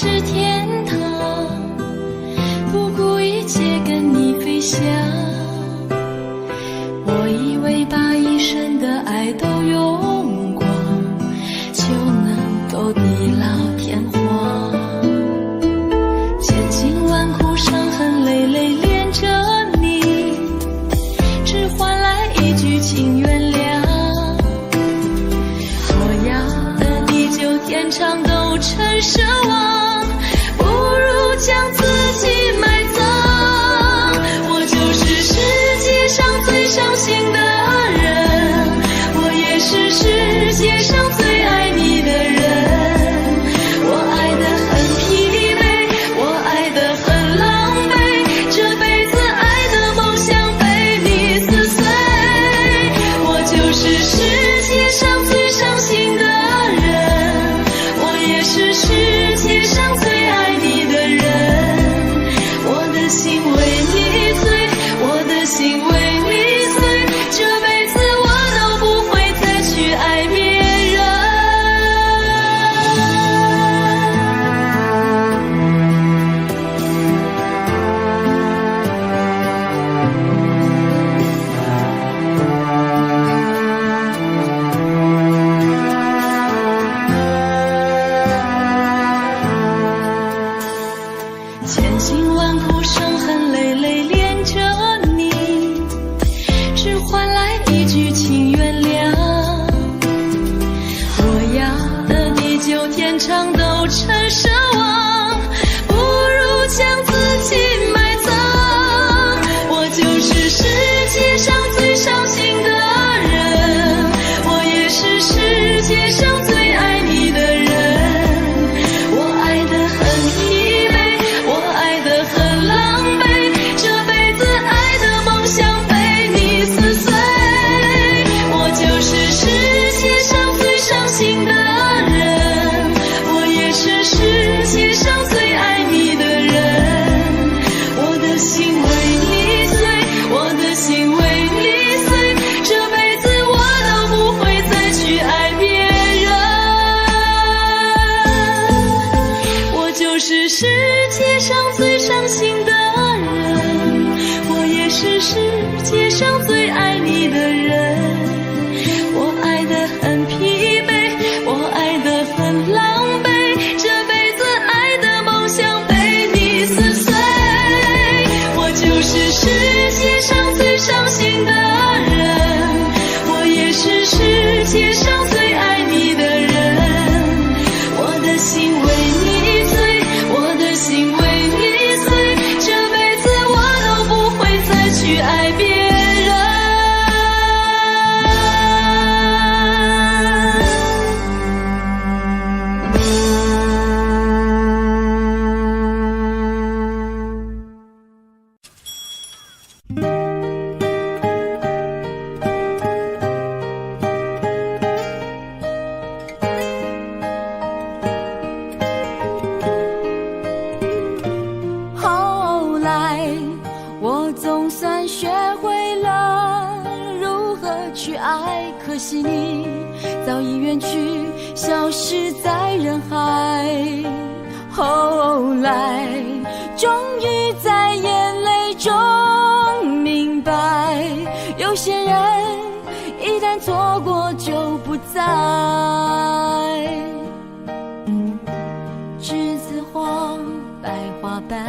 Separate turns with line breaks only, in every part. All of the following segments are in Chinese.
是天堂，不顾一切跟你飞翔。我以为把一生的爱都用光，就能够地老天荒。千辛万苦伤痕累累恋着你，只换来一句请原谅。我要的地久天长都成奢望，不如将自己埋葬。我就是世界上最伤心的人，我也是世界上最爱你的人。我爱得很疲惫，我爱得很狼狈，这辈子爱的梦想被你撕碎。我就是世界上最伤心的人，我也是世界上最爱你的人。我的心为你醉，我的心为你碎，这辈子我都不会再去爱别人。千辛万苦伤痕累累恋着你，只换来一句请原谅。我要的地久天长都成奢望，不如将自己埋葬。我就是世界上最伤心的人，我也是世界上最爱你的人。我爱得很疲惫，我爱得很狼狈，这辈子爱的梦想被你撕碎。我就是世界上最伤心的人，我也是世界上最爱你的人。我的心为你碎，我的心为你碎，这辈子我都不会再去爱别人。我就是世界上最伤心的人，我也是世界上最爱你的人。我爱得很疲惫，我爱得很狼狈，这辈子爱的梦想被你撕碎。我就是世界上最伤心的人，我也是世界上最爱你的人。我的心为你醉，我的心为你碎，这辈子我都不会再去爱别人。后来我总算学会了如何去爱，可惜你早已远去，消失在人海。后来终于在眼泪中明白，有些人一旦错过就不再。栀子花白花瓣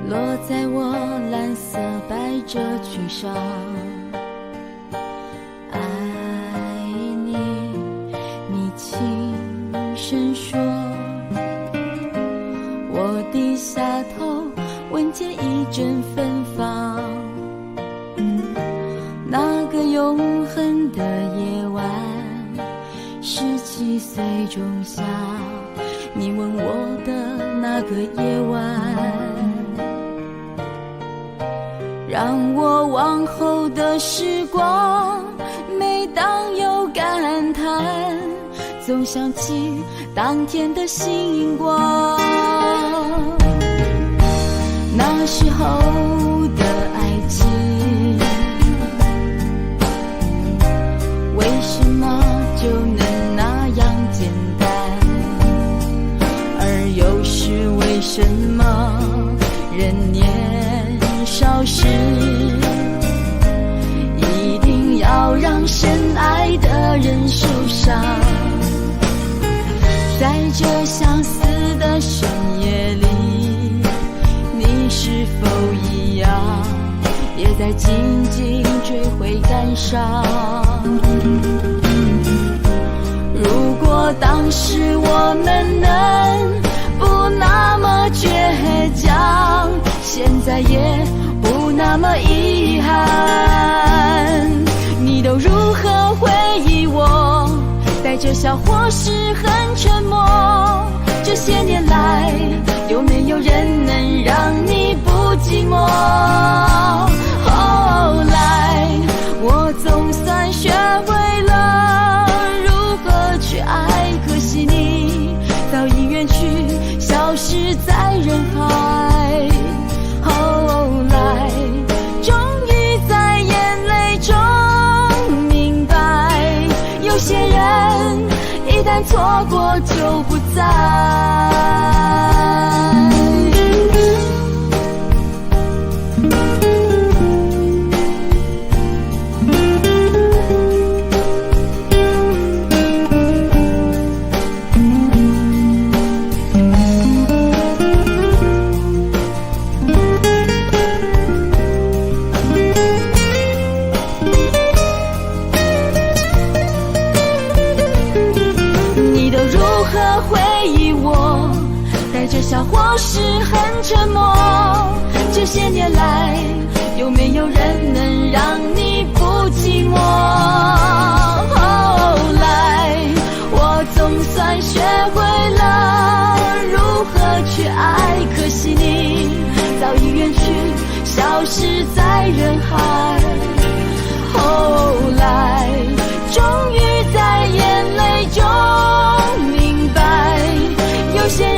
落在我蓝色百褶裙上，爱你，你轻声说。我低下头，闻见一阵芬芳。那个永恒的夜晚，17岁仲夏，你吻我的那个夜晚，让我往后的时光，每当有感叹，总想起当天的星光。那时候的爱情，为什么就能那样简单？消失，一定要让深爱的人受伤。在这相思的深夜里，你是否一样，也在静静追悔感伤？如果当时我们能不那么倔强，现在也不那么遗憾。你都如何回忆我？带着笑或是很沉默。这些年来，有没有人能让你不寂寞？后来，我总算学会了如何去爱，可惜你早已远去，消失在人海。后来，终于在眼泪中明白，有些人一旦错过就不再。笑或是很沉默，这些年来，有没有人能让你不寂寞？后来，我总算学会了如何去爱，可惜你早已远去，消失在人海。后来，终于在眼泪中明白，有些人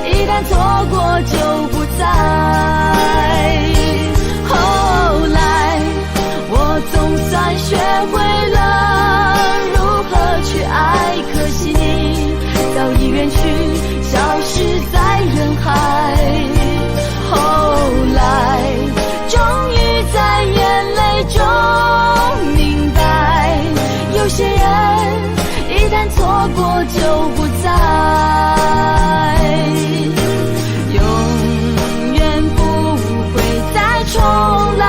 一旦错过就不再。后来，我总算学会了如何去爱，可惜你早已远去，消失在人海。后来，终于在眼泪中明白，有些人一旦错过就不再。重来，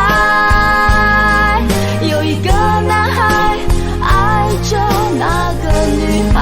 有一个男孩爱着那个女孩。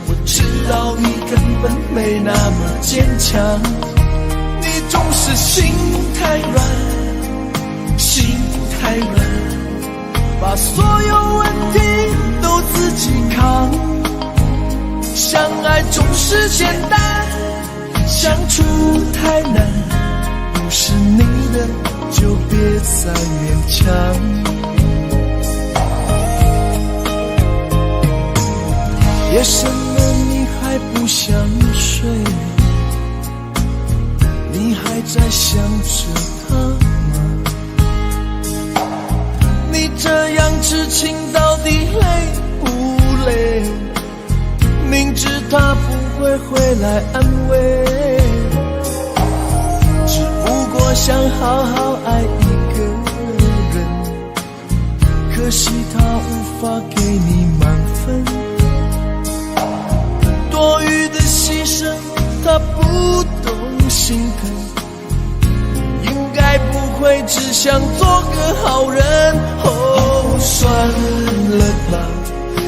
我知道你根本没那么坚强，你总是心太软，心太软，把所有问题都自己扛。相爱总是简单，相处太难，不是你的就别再勉强。夜深了你还不想睡，
在想着他吗？你这样痴情到底累不累？明知他不会回来安慰，只不过想好好爱一个人，可惜他无法给你满分，多余的牺牲他不懂心疼，应该不会只想做个好人。哦，算了吧，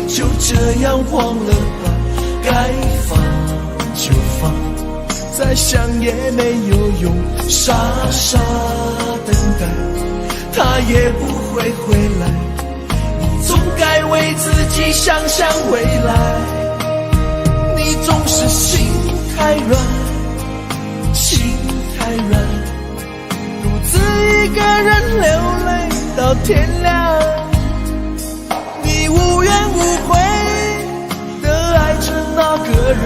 就这样忘了吧，该放就放，再想也没有用，傻傻等待，他也不会回来，你总该为自己想想未来。你总是心太软，心太软，独自一个人流泪到天亮，你无怨无悔的爱着那个人，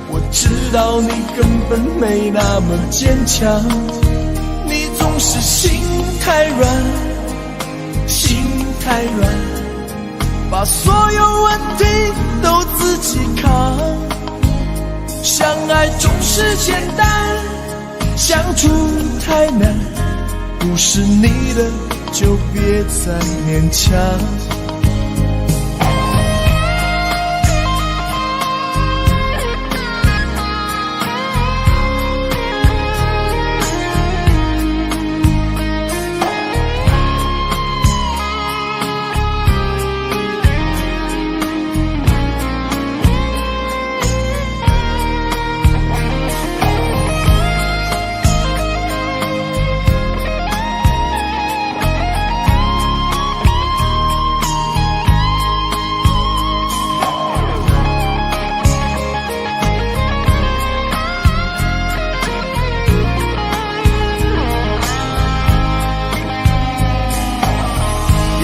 我知道你根本没那么坚强，你总是心太软，心太软，把所有问题都自己扛，相爱总是简单，相处太难，不是你的就别再勉强。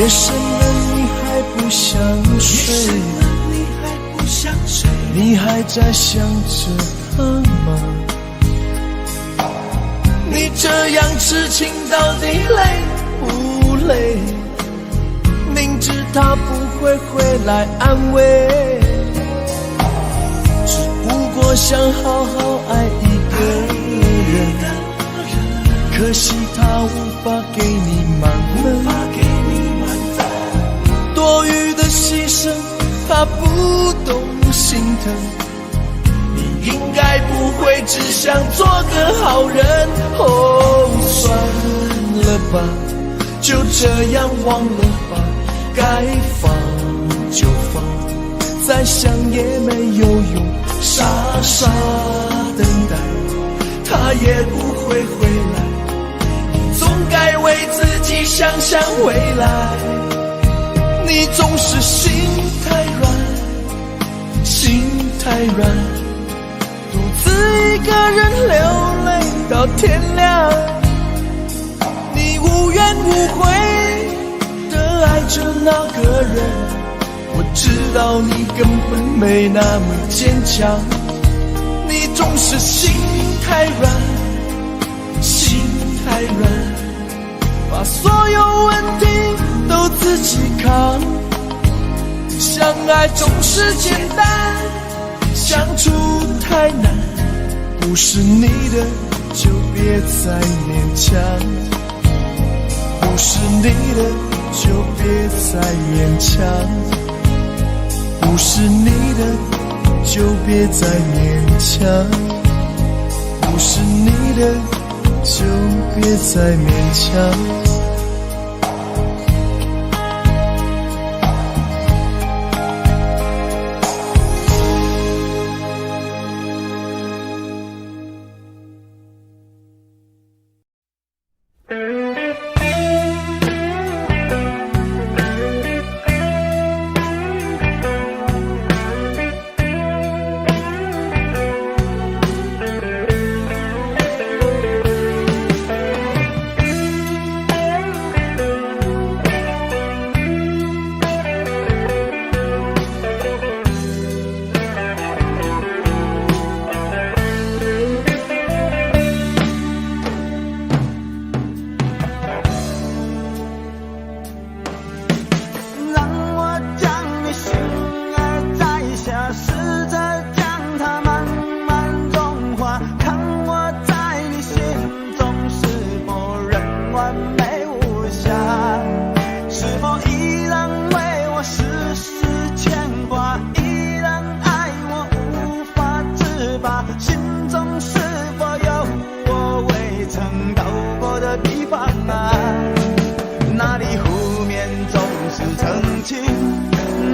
夜深了你还不想睡，你还在想着他吗？你这样痴情到底累不累？明知他不会回来安慰，只不过想好好爱一个人，可惜他无法给你满分，多余的牺牲他不懂心疼，你应该不会只想做个好人。哦，算了吧，就这样忘了吧，该放就放，再想也没有用，傻傻等待，他也不会回来，你总该为自己想想未来。你总是心太软，心太软，独自一个人流泪到天亮，你无怨无悔的爱着那个人，我知道你根本没那么坚强，你总是心太软，心太软，把所有问题都自己扛，相爱总是简单，相处太难，不是你的就别再勉强，不是你的就别再勉强，不是你的就别再勉强，不是你的就别再勉强。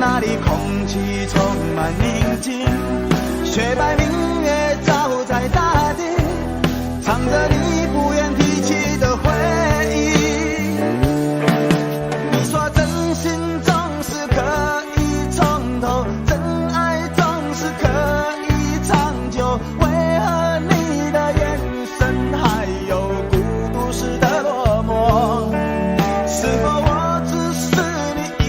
那里空气充满宁静，雪白明月照在大地，唱着你不愿提起的回忆。你说真心总是可以从头，真爱总是可以长久，为何你的眼神还有孤独时的落寞？是否我只是你一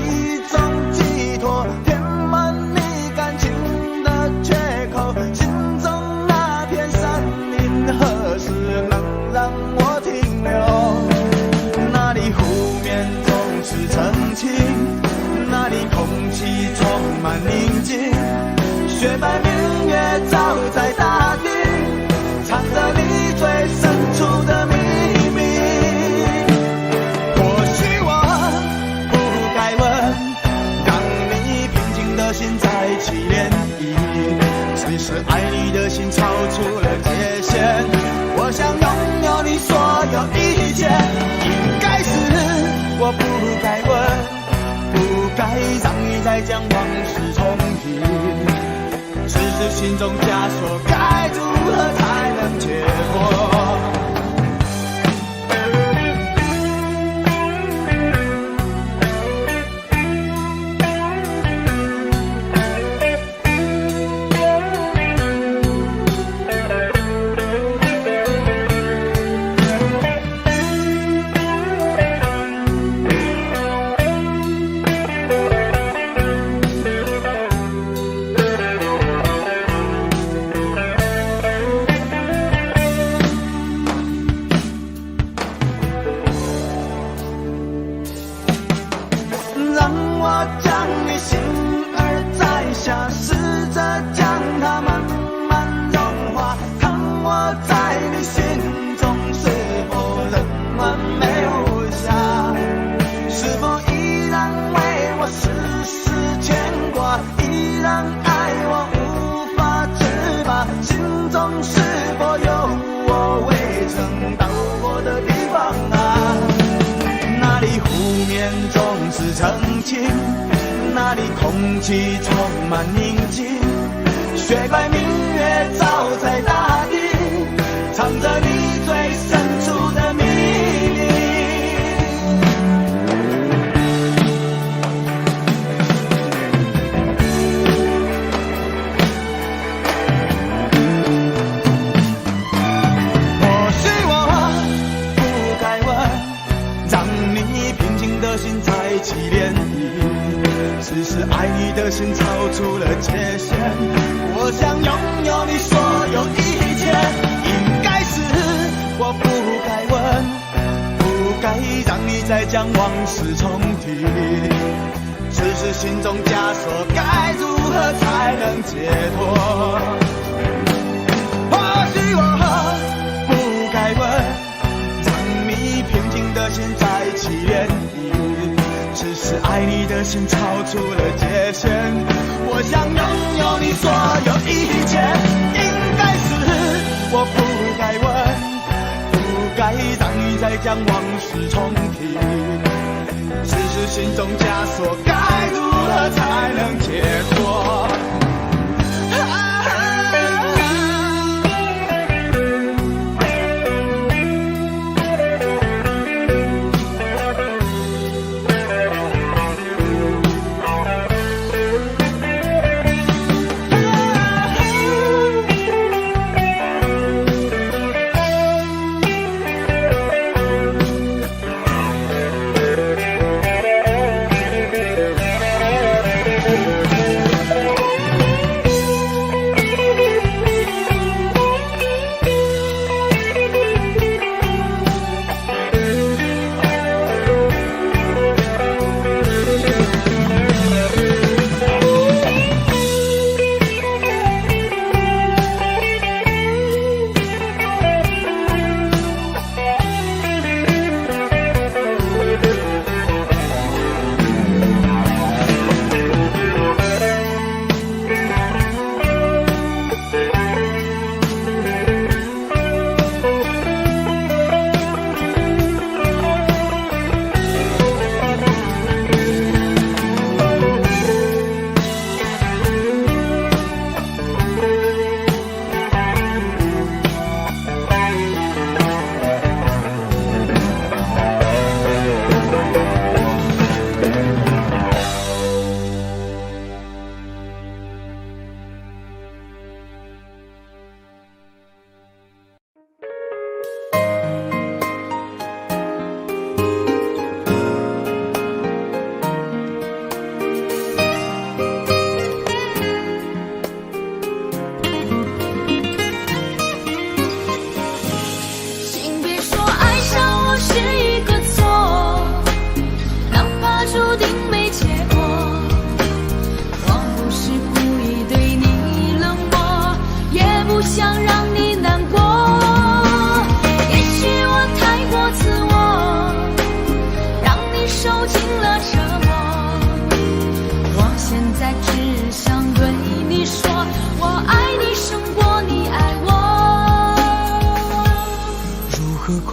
种寄托，填满你感情的缺口？心中那片森林何时能让我停留？那里湖面总是澄清，那里空气充满宁静，雪白明月照在大地，藏着你最深处的秘密。或许我不该问，让你平静的心再起涟漪，只是爱你的心超出了界限。我想拥有你所有一切，应该是我不该问，不该让你再将往事重提，只是心中枷锁该如何才能解脱？让我将你心儿摘下，试着将它慢慢融化，看我在你心中是否仍完美无瑕，是否依然为我时时牵挂，依然爱我无法自拔，心中是否有我未曾到过的地方啊？那里湖面总是澄清，那里空气充满宁静，雪白明月照在大地，藏着你最深处的秘密。或许我不该问，让你平静的心再起涟漪，只是爱你的心超出了界限。我想拥有你所有一切，应该是我不该问，不该让你再将往事重提，只是心中枷锁该如何才能解脱？或许我不该问，让你平静的心再起涟漪，只是爱你的心超出了界限。我想拥有你所有一切，应该是我不该问，不该让你再将往事重提，只是心中枷锁该如何才能解脱？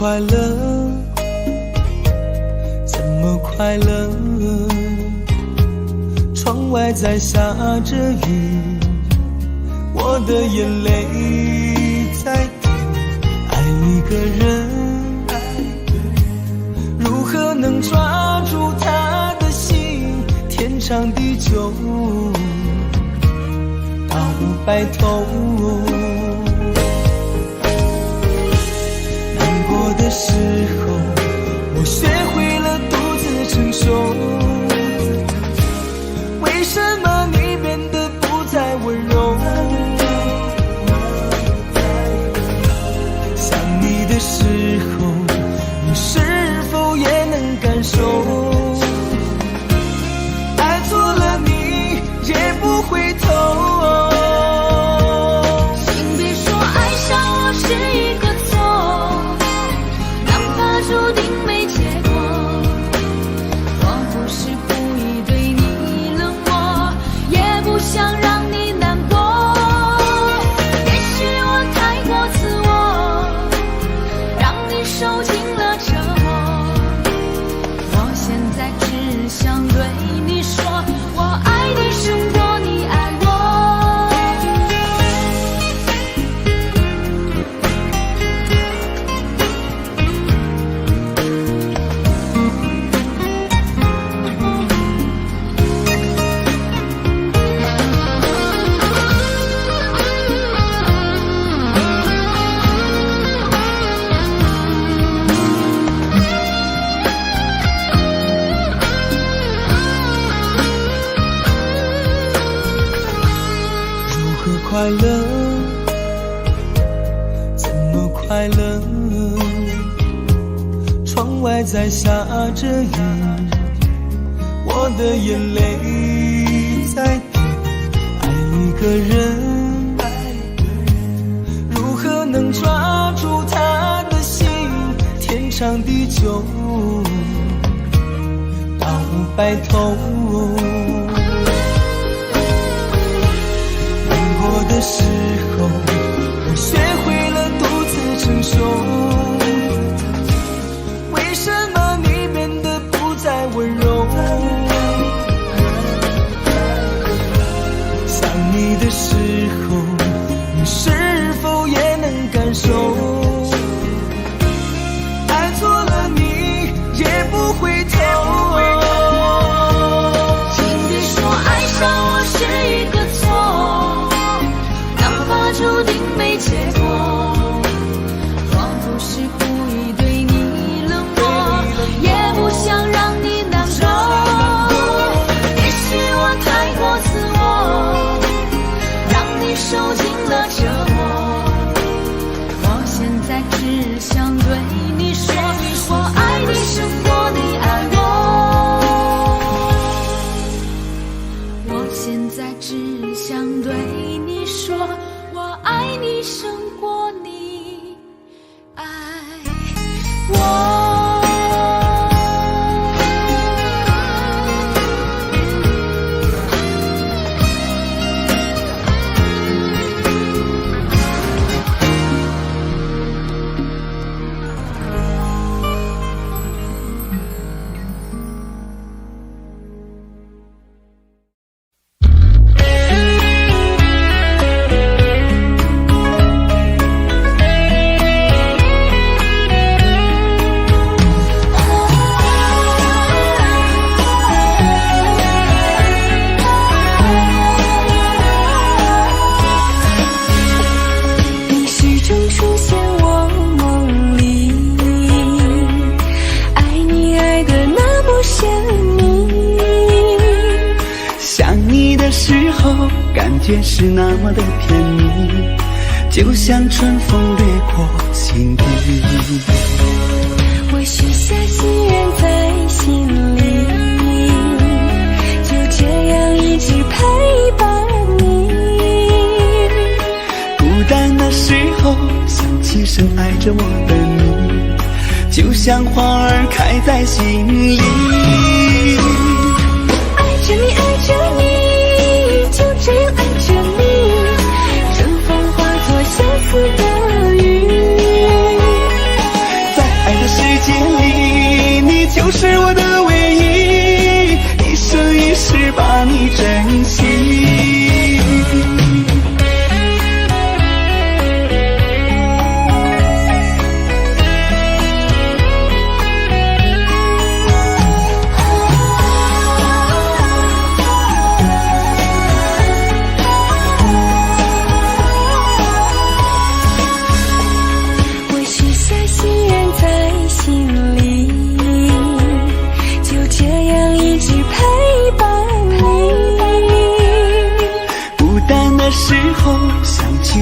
快乐？怎么快乐？窗外在下着雨，我的眼泪在滴。爱一个人，如何能抓住他的心？天长地久，到白头。难过的时候，我学会了独自承受。为什么你变得不再温柔？想你的时候，你是否也能感受？爱错了你也不回头。
请别说爱上我是一个错，哪怕注定没结果。我不是故意对你冷漠，也不想让你难过。也许我太过自我，让你受尽了折磨。我现在只想对你说，我爱你胜过你爱我。
快乐？怎么快乐？窗外在下着雨，我的眼泪在滴。爱一个人，如何能抓住他的心？天长地久，到白头。我的时候，我学会了独自承受。为什么你变得不再温柔？想你的时候，你是否也能感受？爱错了你也不回头。
请别说爱上我是一个错，注定没结果。我不是故意对你冷漠，也不想让你难过。也许我太过自我，让你受尽了折磨。我现在只想对你说，我爱你胜过你爱我。我现在只想对你说，我爱你胜过你爱我。
感觉是那么的甜蜜，就像春风掠过心底。
我许下心愿在心里，就这样一直陪伴你。
孤单的时候想起深爱着我的你，就像花儿开在心里。
爱着你，爱着你，就这样爱着你，春风化作相思的雨。
在就是我的唯一，一生一世把你珍惜。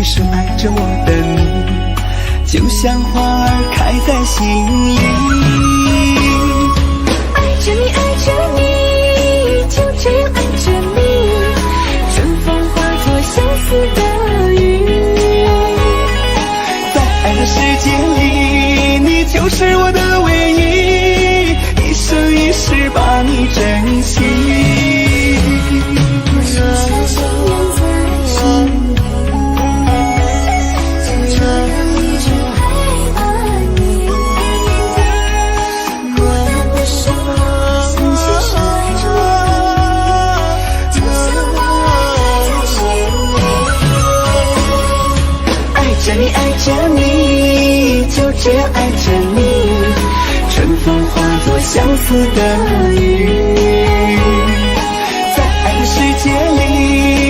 深爱着我的你，就像花儿开在心里。
爱着你，爱着你，就这样爱着你，春风化作相思的雨。
在爱的世界里，你就是我的唯一，一生一世把你珍惜。这样爱着你，春风化作相思的雨。在爱的世界里，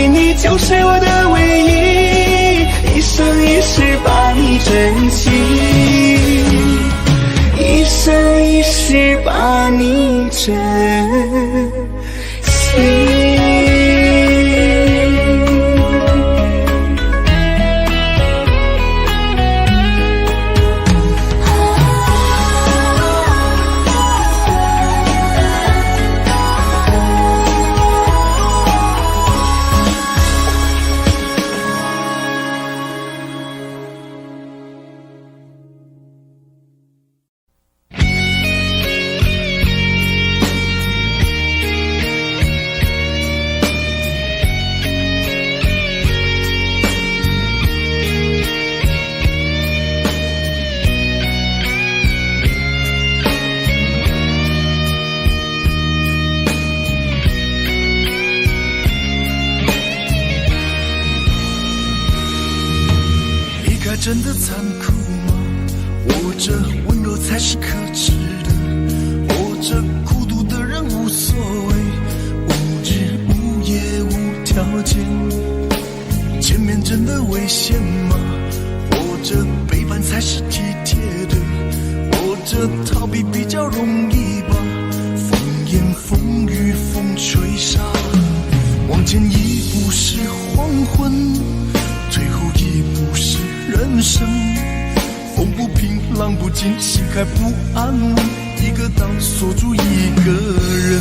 你就是我的唯一，一生一世把你珍惜，一生一世把你珍惜。
真的残酷吗？活着温柔才是可耻的，活着孤独的人无所谓，无日无夜无条件。见面真的危险吗？活着背叛才是体贴的，活着逃避比较容易吧。风言风语风吹沙，往前一步是黄昏，最后一步是人生。风不平浪不静，心还不安稳，一个岛锁住一个人。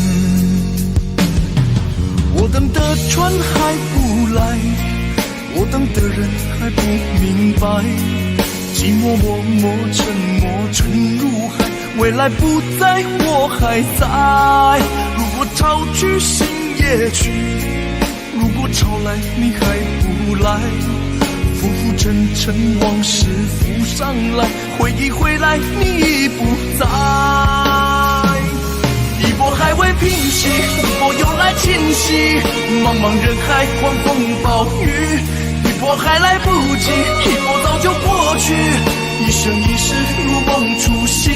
我等的船还不来，我等的人还不明白，寂寞默默沉默沉入海，未来不在我还在。如果潮去心也去，如果潮来你还不来，浮浮沉沉往事浮上来，回忆回来你已不在。一波还未平息，一波又来侵袭，茫茫人海狂风暴雨，一波还来不及，一波早就过去。一生一世如梦初醒，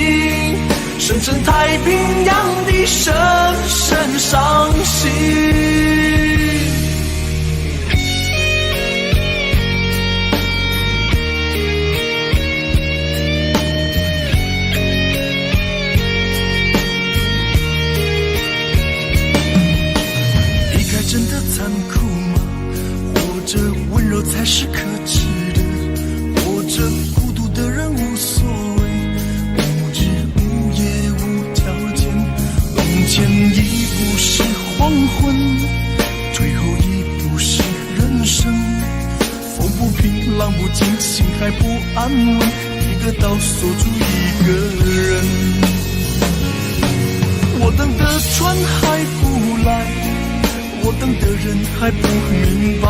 深深太平洋的深深伤心。真的残酷吗？活着温柔才是可耻的，活着孤独的人无所谓，无日无夜无条件。往前一步是黄昏，最后一步是人生。风不平浪不静，心还不安稳，一个岛锁住一个人。我等的船还不来，我等的人还不明白，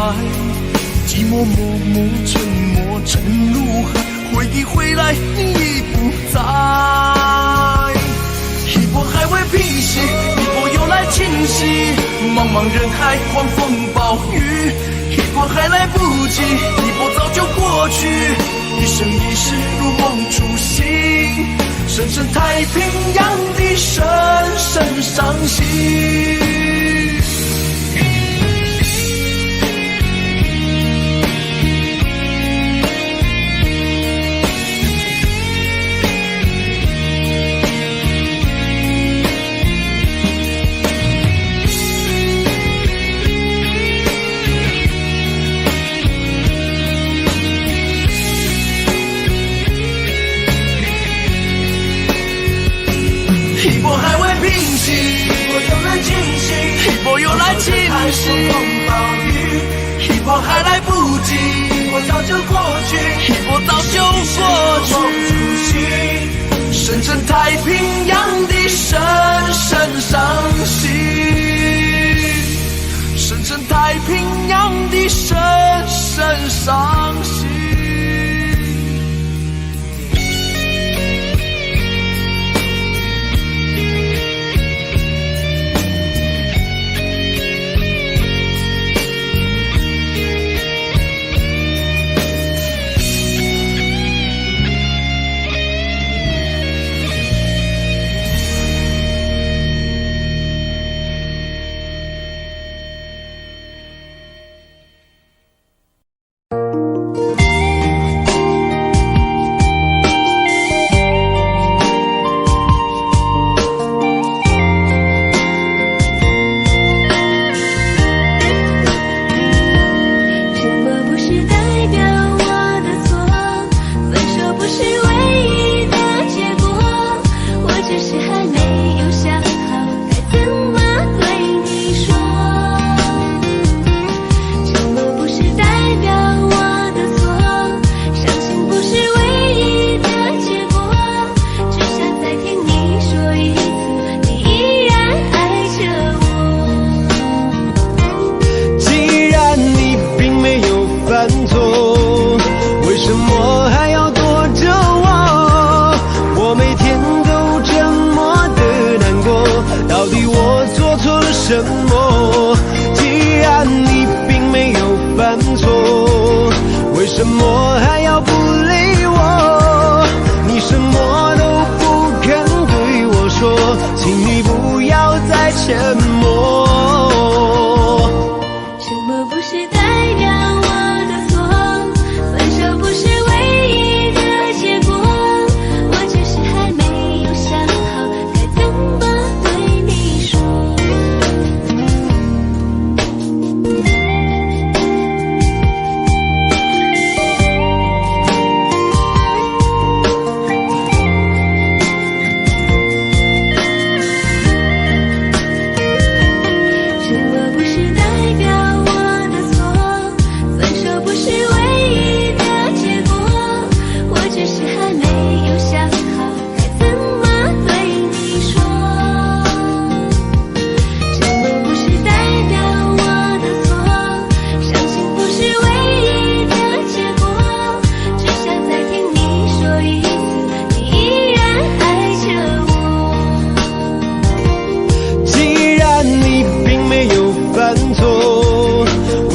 寂寞默默沉默沉入海，回忆回来你已不在。一波还未平息，一波又来侵袭，茫茫人海，狂风暴雨，一波还来不及，一波早就过去，一生一世如梦初醒，深深太平洋的深深伤心。一波还未平息，一波又来侵袭，一波又来侵袭，狂风暴雨，一波还来不及，一波早就过去，一波早就过去，深深太平洋的深深伤心，深深太平洋的深深伤心。什么？既然你并没有犯错，为什么还要不理我？你什么都不肯对我说，请你不要再沉默。
什么不是代表我的错？分手不是唯一的结果，我只是还没有想好该怎么对你说。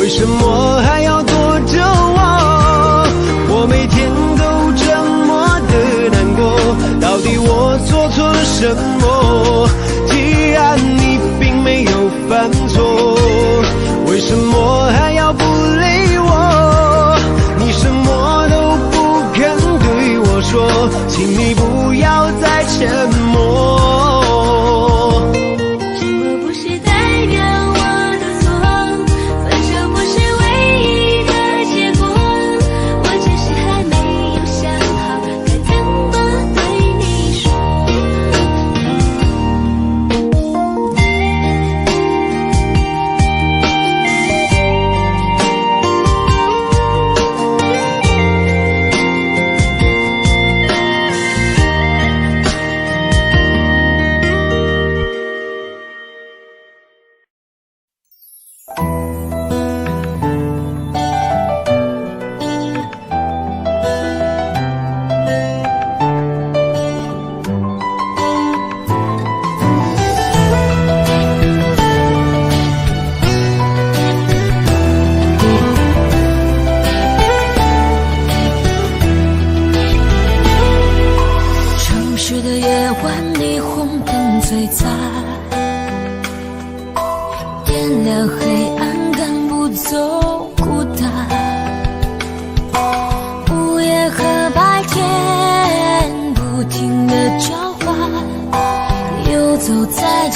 为什么还要躲着我？我每天都这么的难过，到底我做错了什么？既然你并没有犯错，为什么还要不理我？你什么都不肯对我说，请你不要再沉默。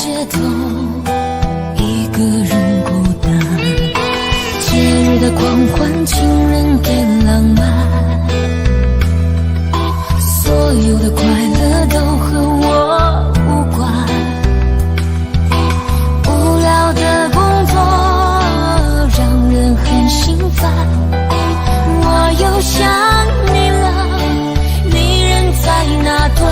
街头，一个人孤单。节日的狂欢，情人给浪漫，所有的快乐都和我无关。无聊的工作让人很心烦，我又想你了，你人在哪端？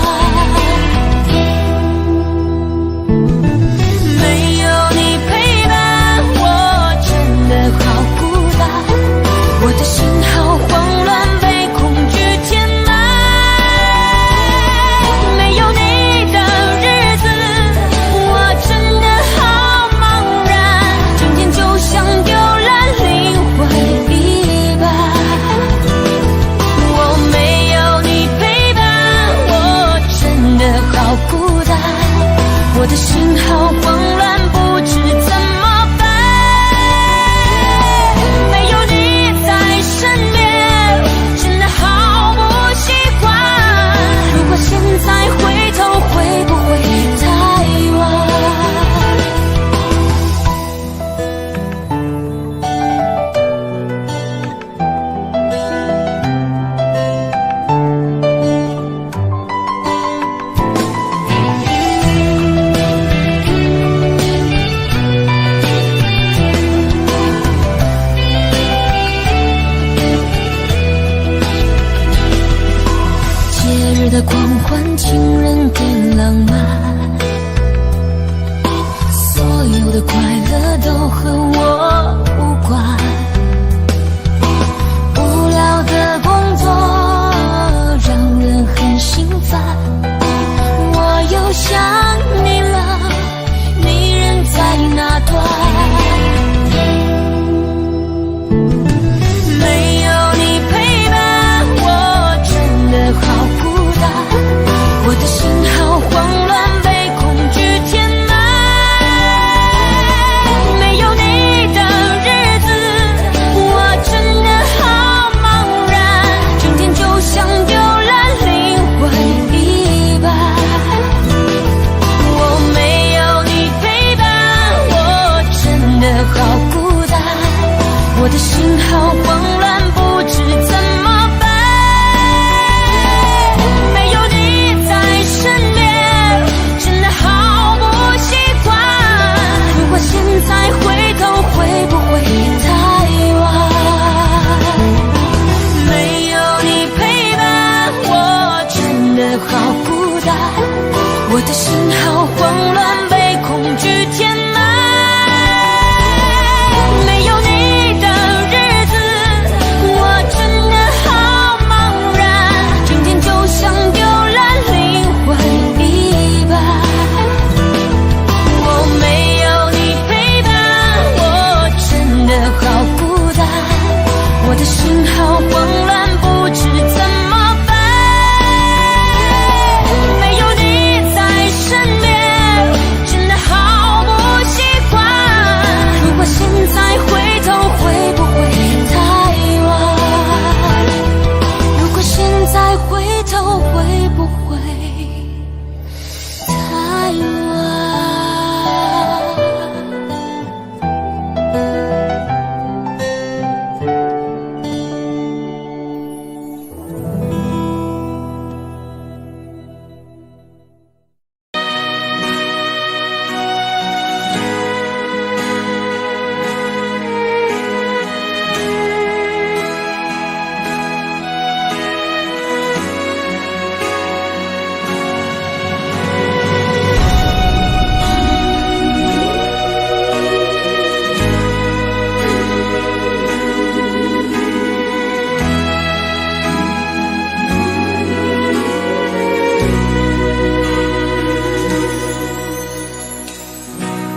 没有你陪伴，我真的好孤单，我的心好慌乱，被恐惧填满。没有你的日子，我真的好茫然，整天就像丢了灵魂一般。我没有你陪伴，我真的好孤单，我的心好慌乱，不知怎么办。没有你在身边，真的好不习惯。如果现在回头，会不会太晚？节日的狂欢，情人给浪漫，所有的快乐都和我无关。无聊的工作让人很心烦，我又想你了，你人在哪端？没有你陪伴，我真的好孤单，我的心好慌乱，被恐惧填满。没有你的日子，我真的好茫然，整天就像丢了灵魂一般。我没有你陪伴，我真的好孤单，我的心好慌乱，不知怎么办。没有你在身边，真的好不习惯。如果现在回头，会不会太晚？没有你陪伴，我真的好孤单，我的心好慌乱，被恐惧填满。没有你的日子，我真的好茫然，整天就像丢了灵魂一般。我没有你陪伴，我真的好孤单，我的心好慌乱，不知怎么办。没有你在身边，真的好不习惯。如果现在回头，会不会太晚？如果现在回头，会不会太晚？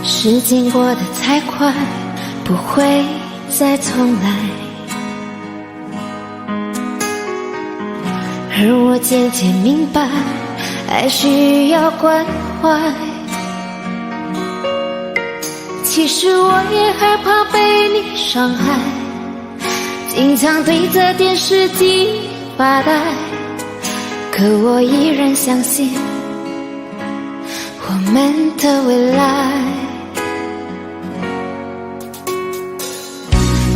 时间过得太快，不会再重来，而我渐渐明白，爱需要关怀。其实我也害怕被你伤害，经常对着电视机发呆，可我依然相信我们的未来。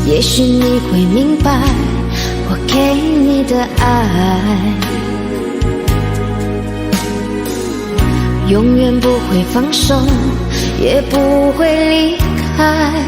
也许你会明白我给你的爱，永远不会放手，也不会离开。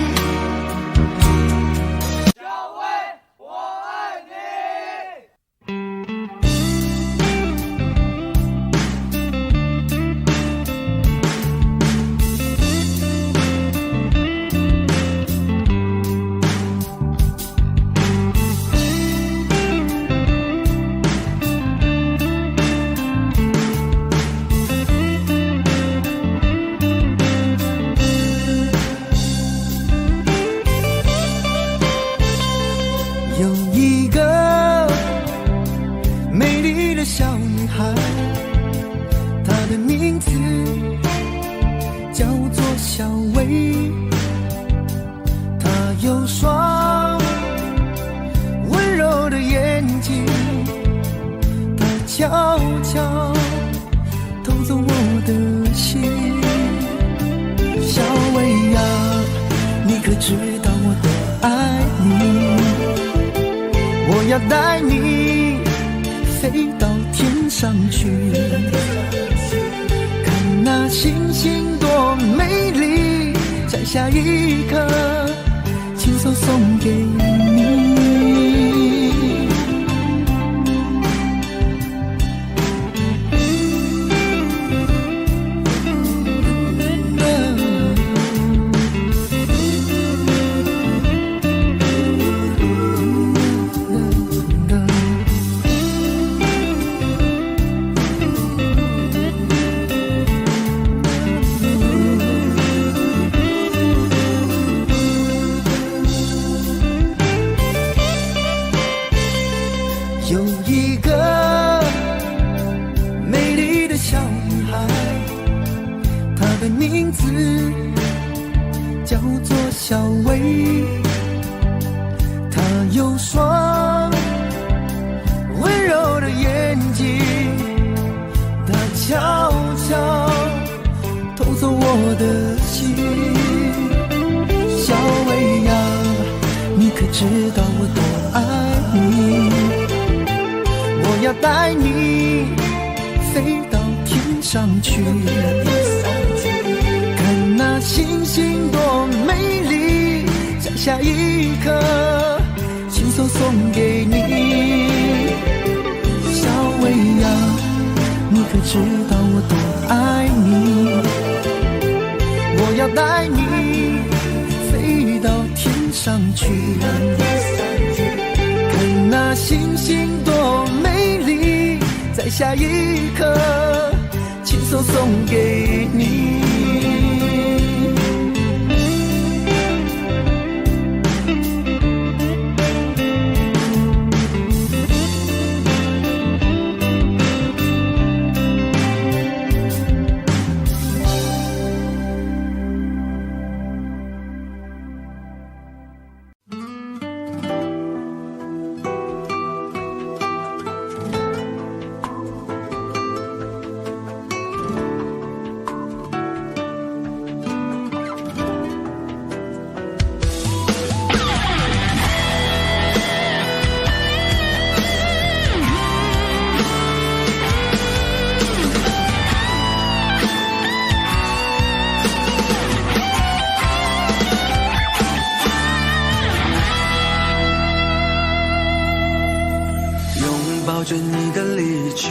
抱着你的离去，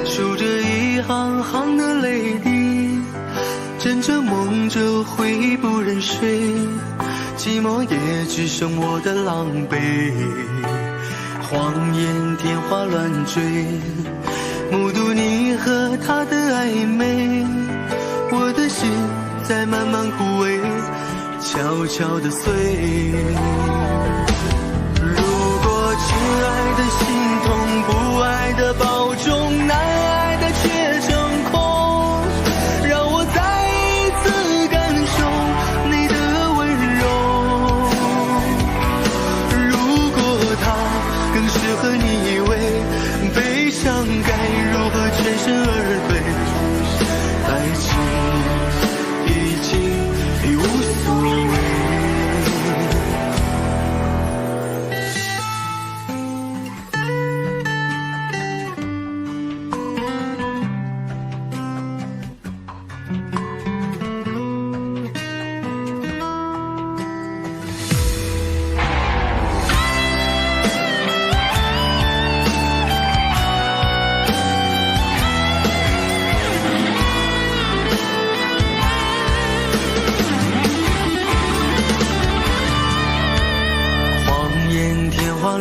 数着一行行的泪滴，枕着梦着回忆不忍睡，寂寞也只剩我的狼狈。谎言天花乱坠，目睹你和他的暧昧，我的心在慢慢枯萎，悄悄地碎。亲爱的心痛，不爱的保重，难爱的却成空，让我再一次感受你的温柔。如果他更适合你以为，悲伤该如何全身而退，带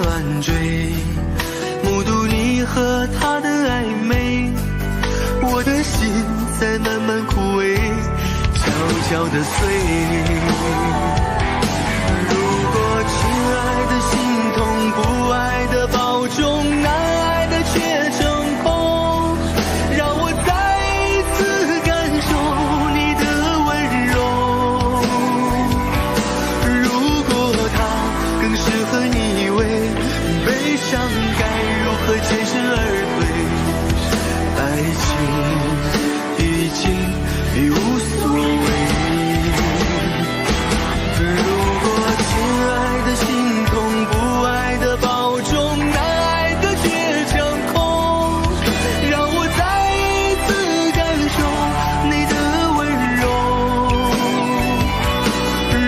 乱追，目睹你和他的暧昧，我的心在慢慢枯萎，悄悄地碎。如果亲爱的心痛，不爱的保重，难爱的却成空，让我再一次感受你的温柔。如果他更适合你为悲伤，该如何全身而退？爱情已经已无所谓。如果亲爱的心痛，不爱的保重，难爱的却成空，让我再一次感受你的温柔。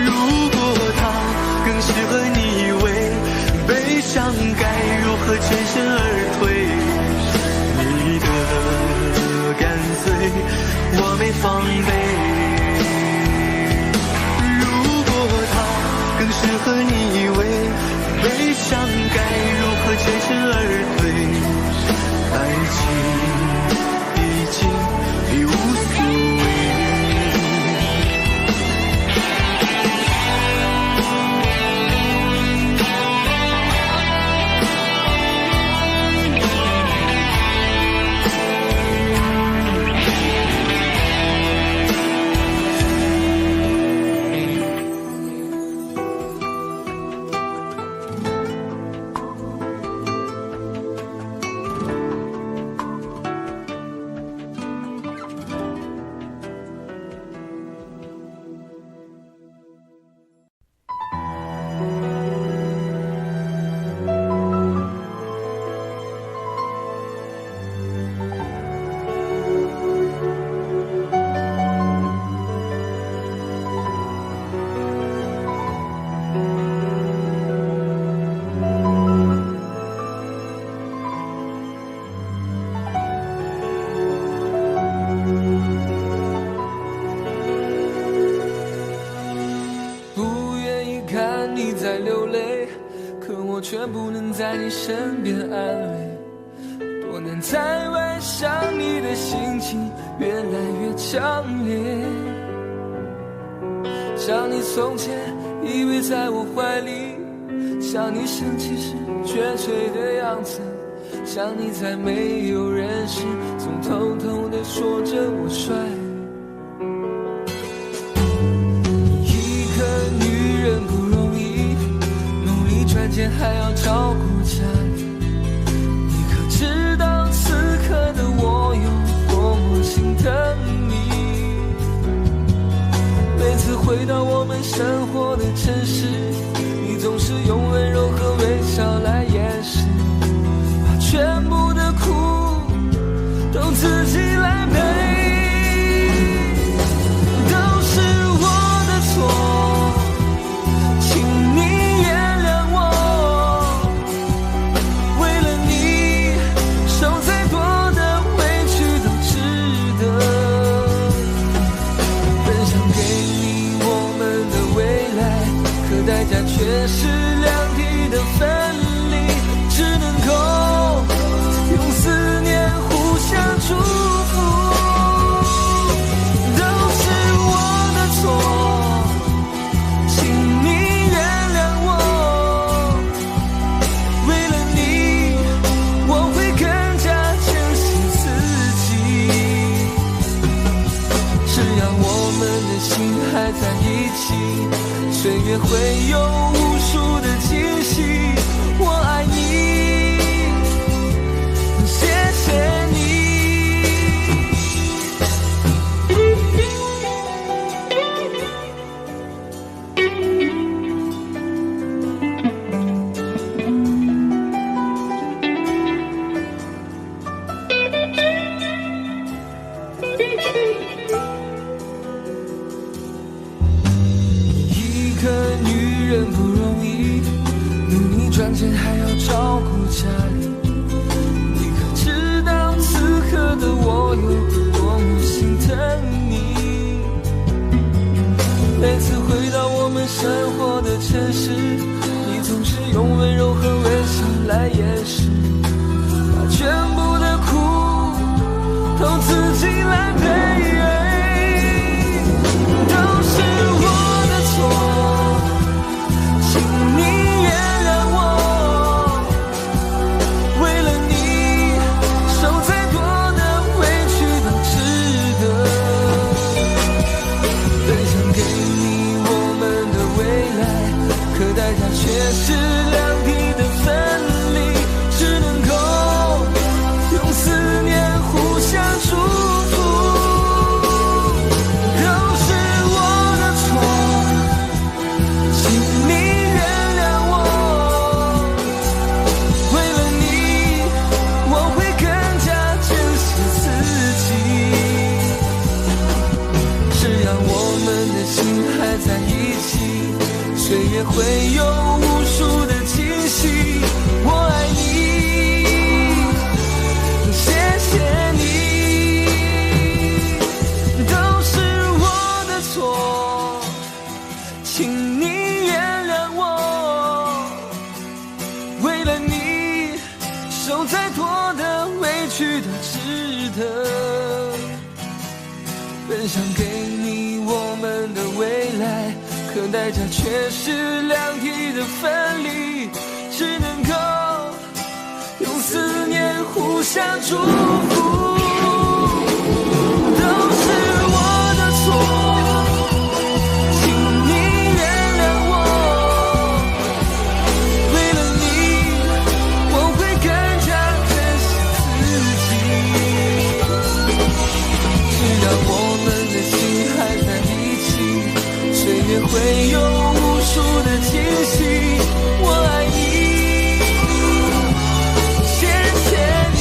如果他更适合你为悲伤，该如何全身而退？你的干脆我没防备。更适合你为悲伤，该如何全身而退？爱情已经已无所谓。
却不能在你身边安慰，多年在外想你的心情越来越强烈，想你从前依偎在我怀里，想你想起时憔悴的样子，想你在没有人时总偷偷地说着我帅。一个女人不容易，努力赚钱还要照顾家里，你可知道此刻的我有多么心疼你？每次回到我们生活的城市，你总是用温柔和微笑来掩饰，把全部的苦都自己来背，都是我的错，请你原谅我，为了你受再多的委屈都值得，本想给你我们的未来，可代价却是两地的分离，只能够用思念互相祝福，都是我的错，请你原谅我，为了你我会更加珍惜自己，只要我们的心还在一起，岁月会有无数的惊喜，我爱你，谢谢你。一个女人不容易，努力赚钱还要照顾家里，你可知道此刻的我有多么心疼你？每次回到我们生活的城市，你总是用温柔和微笑来掩饰，把全部的苦都自己来背。都是我的错，请你原谅我，为了你受再多的委屈都值得。分享给你我们的未来，可代价却是两地的分离，只能够用思念互相祝福。都是我的错，请你原谅我，为了你我会更加珍惜自己。只要我们的心还在一起，岁月会有无数的惊喜。我爱你，谢谢你。都是我的错，请你原谅我，为了你受再多的委屈都值得。分享给你我们的未来，可代价却是两地的分离，只能够用思念互相祝福。都是我的错，请你原谅我，为了你我会更加珍惜自己。只要我们的心还在一起，岁月会有无数的惊喜。我爱你，谢谢你。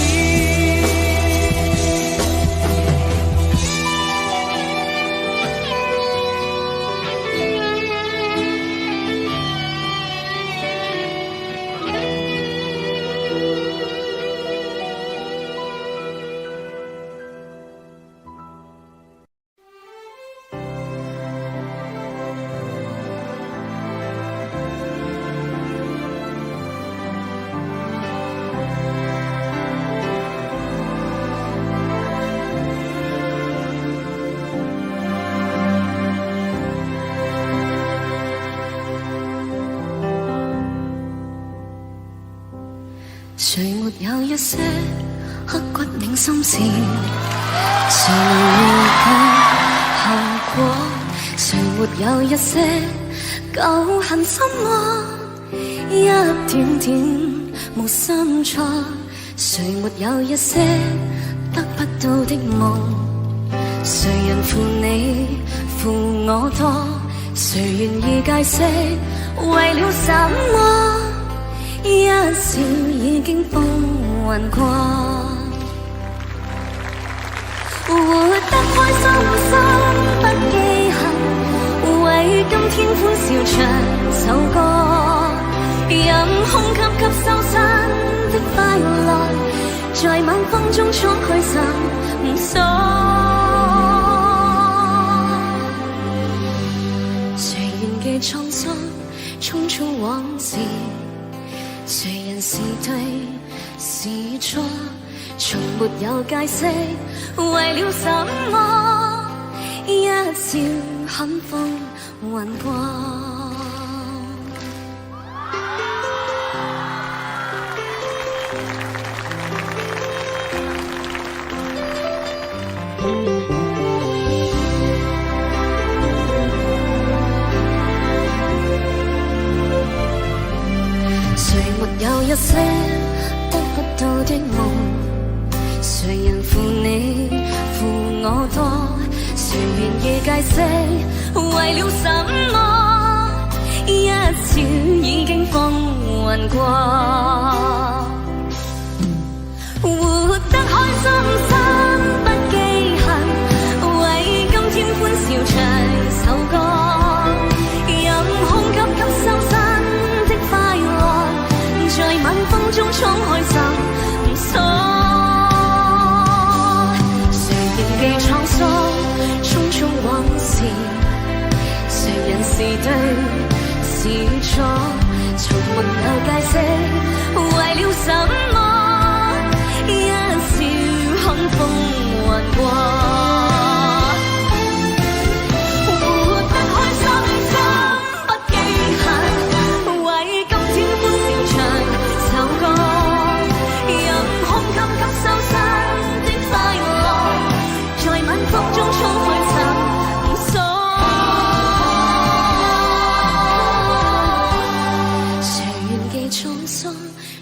誰沒有一些刻骨銘心事？誰沒有後果？誰沒有一些舊恨心魔？一點點無心錯。誰沒有一些得不到的夢？誰人負你負我多？誰願意解釋為了什麼？一笑已經風雲過，活得開心心不記恨，為今天歡笑唱首歌，任空吸吸收身的快樂，在晚風中敞開心鎖。誰願記滄桑匆匆往事？誰人是對是錯？從沒有解釋為了什麼？一笑很風雲過。有一些得不到的夢，誰人負你負我多？誰願意解釋為了什麼？一笑已經風雲過，活得開心心不記恨，為今天歡笑唱首歌，任空吸吸收身的快樂，在晚風中敞開心鎖。誰仍記滄桑匆匆往事？誰人是對是錯？
從沒有解釋，為了什麼一笑看風雲過。活得開心心不羈限，為今天歡笑唱首歌，任胸襟吸收新的快樂，在晚風中衝去尋索。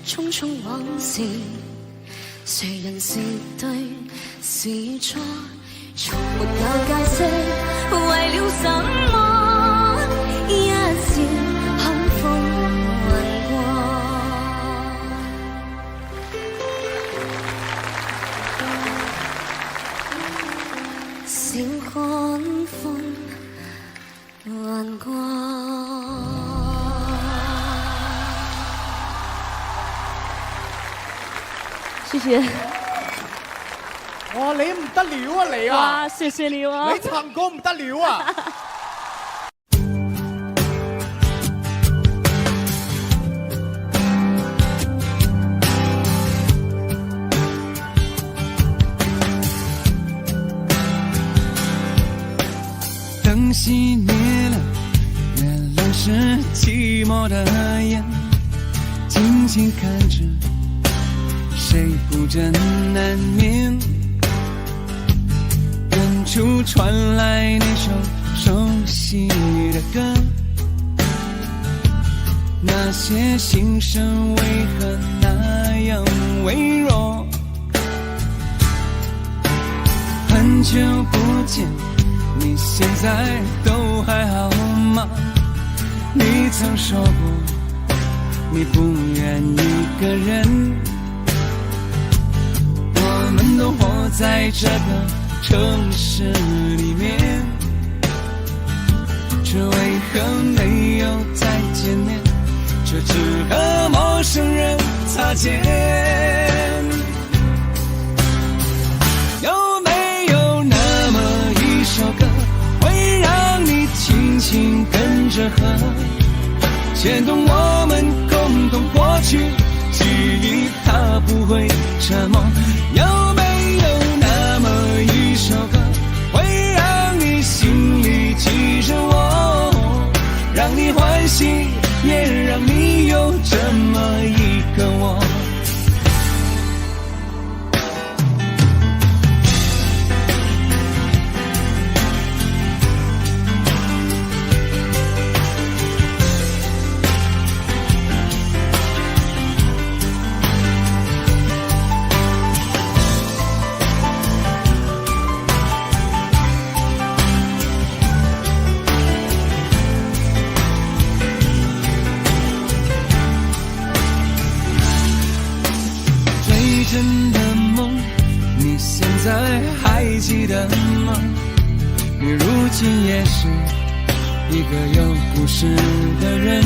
匆匆往事，誰人是對是錯，從沒有解釋，為了什麼一笑看風雲過。笑看風雲過。
謝謝。
哇，你唔得了啊你啊！
哇，謝謝你啊！
你唱歌唔得了啊！
灯熄灭了，原来是寂寞的眼，静静看着。谁不真难眠？远处传来那首熟悉的歌，那些心声为何那样微弱？很久不见，你现在都还好吗？你曾说过，你不愿一个人。我们都活在这个城市里面，却为何没有再见面，却只和陌生人擦肩？有没有那么一首歌，会让你轻轻跟着和，牵动我们共同过去，记忆它不会沉默？有没有那么一首歌，会让你心里记着我，让你欢喜，也让你有这么一个我？真的梦，你现在还记得吗？你如今也是一个有故事的人，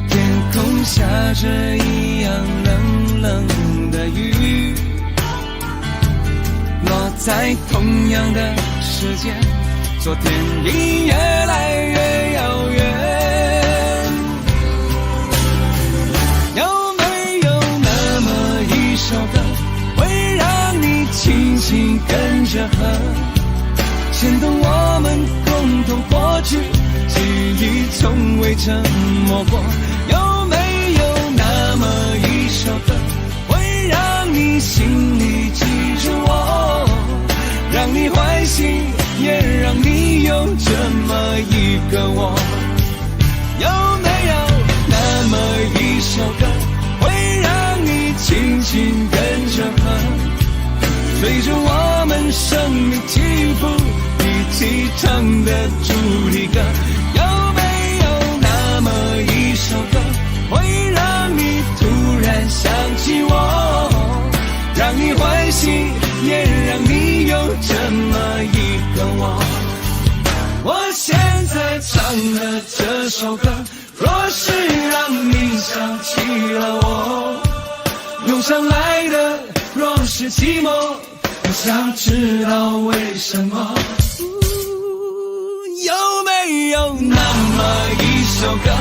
天空下着一样冷冷的雨，落在同样的时间，昨天已越来越遥远。首歌会让你轻轻跟着和，牵动我们共同过去，记忆从未沉默过。有没有那么一首歌，会让你心里记着我，让你欢喜，也让你有这么一个我？有没有那么一首歌，会让你轻轻跟着和，随着我们生命起伏一起唱的主题歌？有没有那么一首歌，会让你突然想起我，让你欢喜，也让你有这么一个我？我现在唱的这首歌，若是让你想起了我，涌上来的若是寂寞，我想知道为什么。有没有那么一首歌，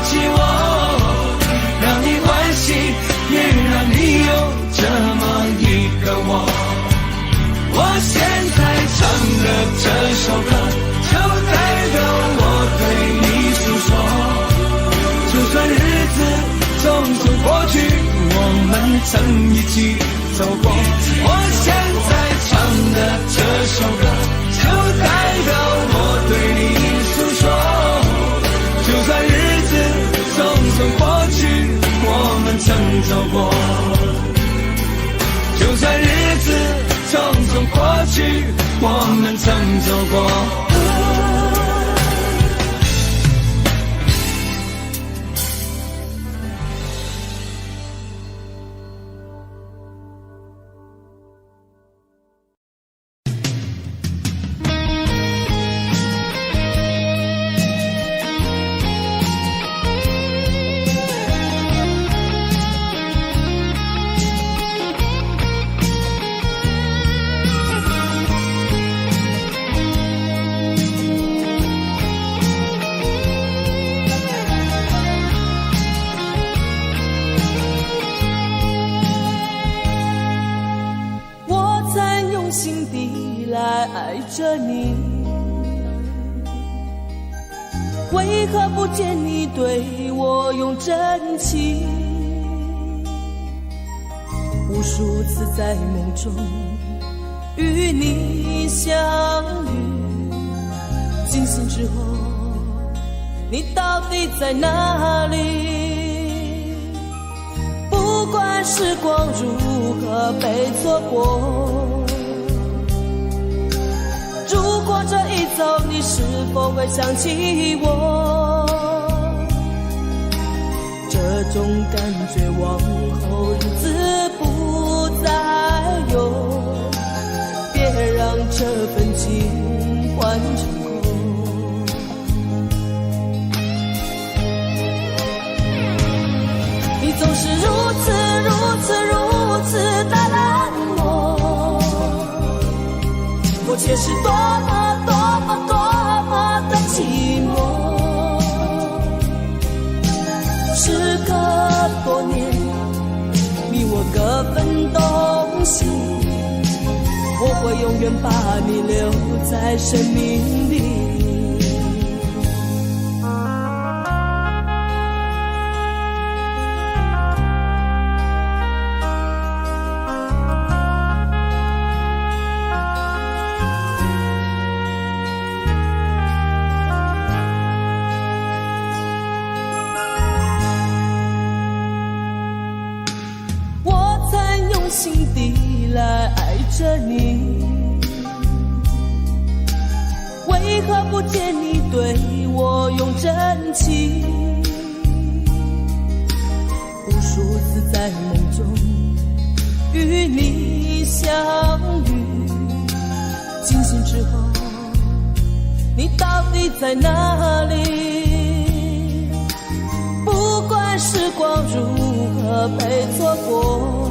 弃我，让你欢喜，也让你有这么一个我。我现在唱的这首歌，就代表我对你诉说。就算日子匆匆过去，我们曾一起走过。我现在唱的这首歌，就代表我对你诉说。就算日子匆匆过去，我们曾走过。就算日子匆匆过去，我们曾走过。
爱着你，为何不见你对我用真情？无数次在梦中与你相遇，惊醒之后，你到底在哪里？不管时光如何被错过，如果这一走，你是否会想起我？这种感觉往后日子不再有，别让这份情换成空。你总是如此的冷漠，我却是多么的寂寞。时隔多年，你我各分东西，我会永远把你留在生命里。心底来爱着你，为何不见你对我用真情？无数次在梦中与你相遇，惊醒之后，你到底在哪里？不管时光如何被错过，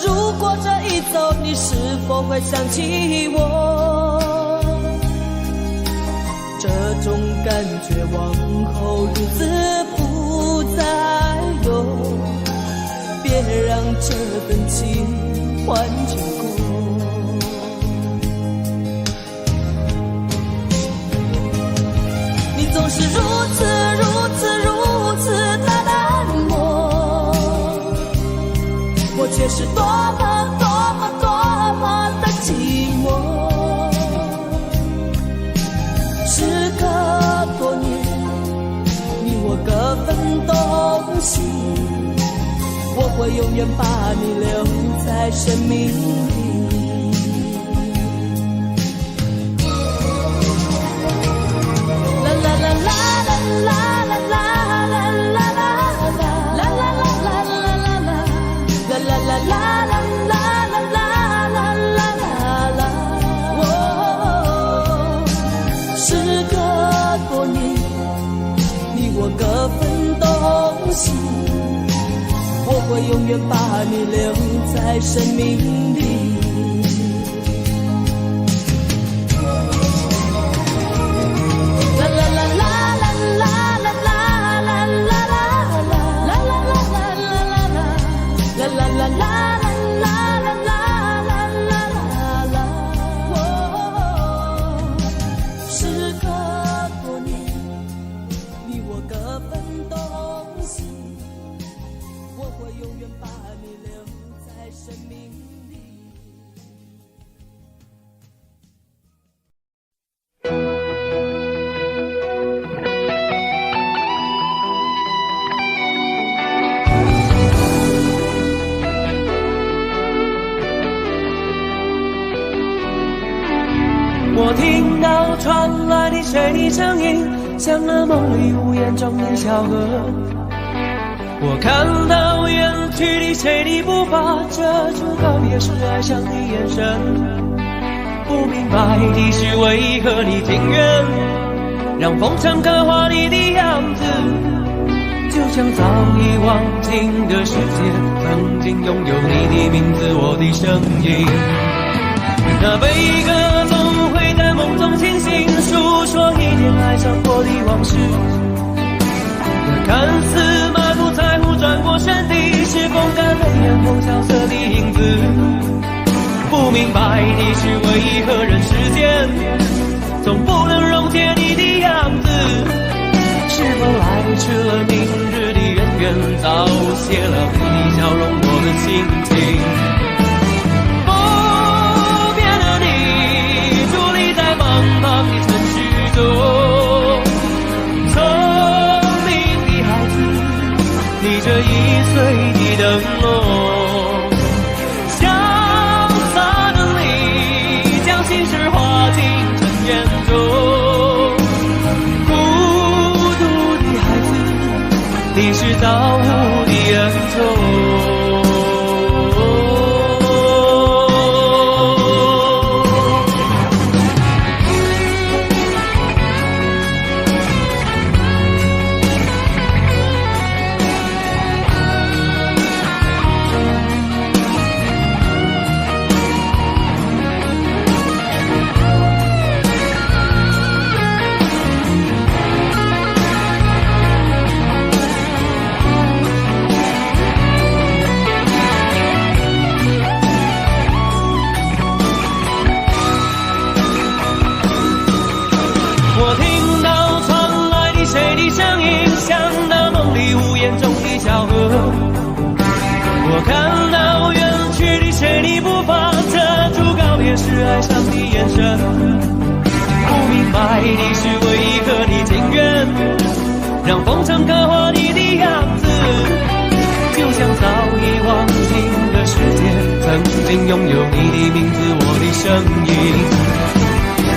如果这一走，你是否会想起我？这种感觉往后日子不再有，别让这份情换成空。你总是如此的冷漠，我却是多么的寂寞。时隔多年，你我各分东西，我会永远把你留在生命里。啦啦啦啦啦啦啦啦。各分东西，我会永远把你留在生命里。啦啦啦啦啦
到传来的谁的声音，像那梦里无言中的小河。我看到远去的谁的步伐，遮住告别时哀伤的眼神。不明白的是为何你情愿让风尘刻画你的样子，就像早已忘情的世界，曾经拥有你的名字，我的声音。那悲歌总会在梦中清醒，诉说一点爱上过的往事。那看似满不在乎转过身的，是风干泪眼后萧瑟的影子。不明白的是为何人世间总不能溶解你的样子，是否来迟了明日的渊源，早谢了你的笑容我的心情。不变的你伫立在茫茫的城市中，聪明的孩子，你这1岁的灯笼，潇洒的你将心事化进尘缘中，孤独的孩子，你是造物的恩宠。我听到传来的谁的声音，像那梦里无言中的小河。我看到远去的谁的步伐，遮住告别时哀伤的眼神。不明白的是为何你情愿让风尘刻画你的样子，就像早已忘情的世界，曾经拥有你的名字，我的声音。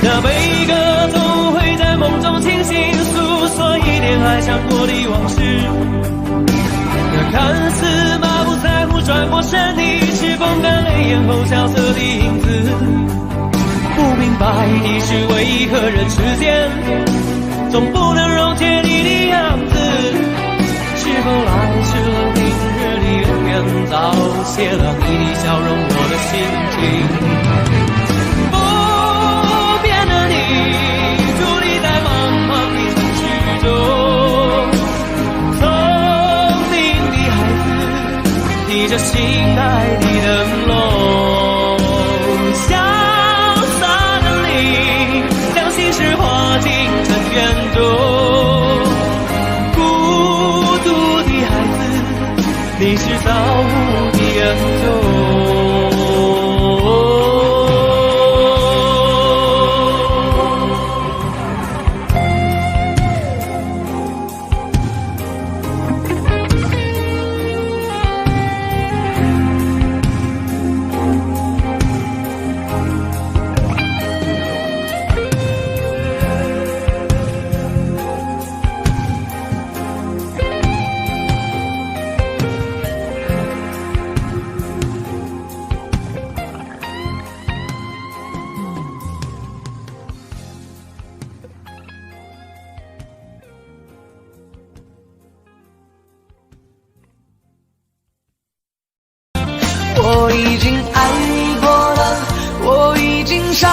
那悲歌总会在梦中清醒，诉说一点爱上过的往事。那看似满不在乎转过身的，是风干泪眼后萧瑟的影子。不明白的是为何人世间总不能溶解你的样子，是否来迟了明日的渊源，早谢了你的笑容我的心情。你这心爱的灯笼，潇洒的你将心事化进尘缘中，孤独的孩子，你是造物的恩宠。
我已经爱过了，我已经伤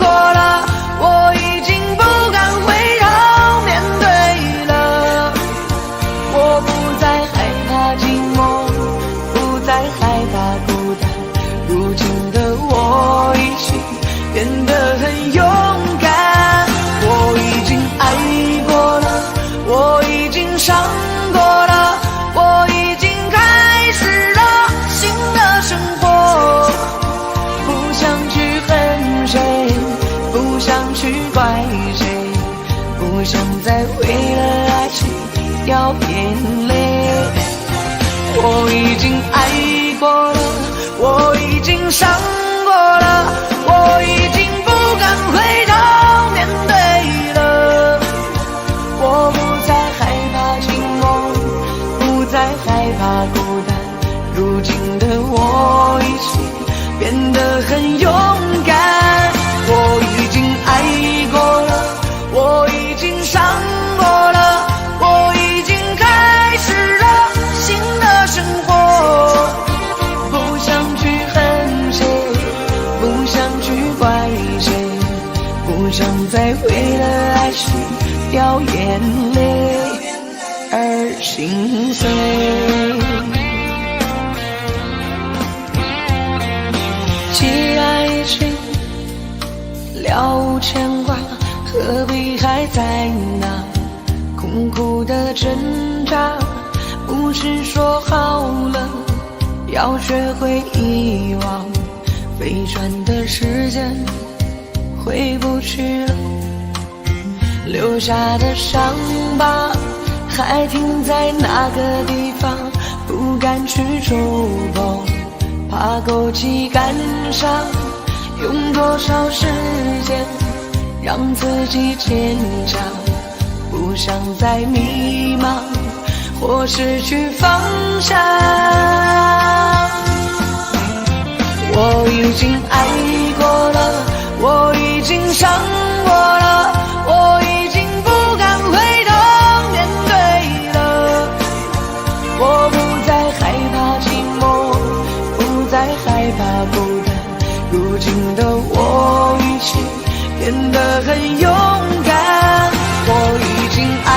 过了，我已经不敢回头面对了。我不再害怕寂寞，不再害怕孤单，如今的我已经变得很勇敢。我已经爱过了，我已经伤过了，我已经开始了新的生活，不想去恨谁，不想去怪谁，不想再为了爱情掉眼泪。我已经爱过了，我已经伤过了，我已经不敢回头面对了。我不再害怕寂寞，不再害怕孤单，如今的我已经变得很勇敢。我已经爱过了，我已经伤过了，我已经开始了新的生活。不想去恨谁，不想去怪谁，不想再为了爱情掉眼泪而心碎。既然已经了无牵挂，何必还在那苦苦的挣扎？不是说好了要学会遗忘，飞转的时间回不去了，留下的伤疤还停在那个地方，不敢去触碰，怕勾起感伤。用多少时间让自己坚强，不想再迷茫或失去方向。我已经爱过了，我已经伤过了，我已经不敢回头面对了。我不再害怕寂寞，不再害怕孤单，如今的我已经变得很勇敢。我已经爱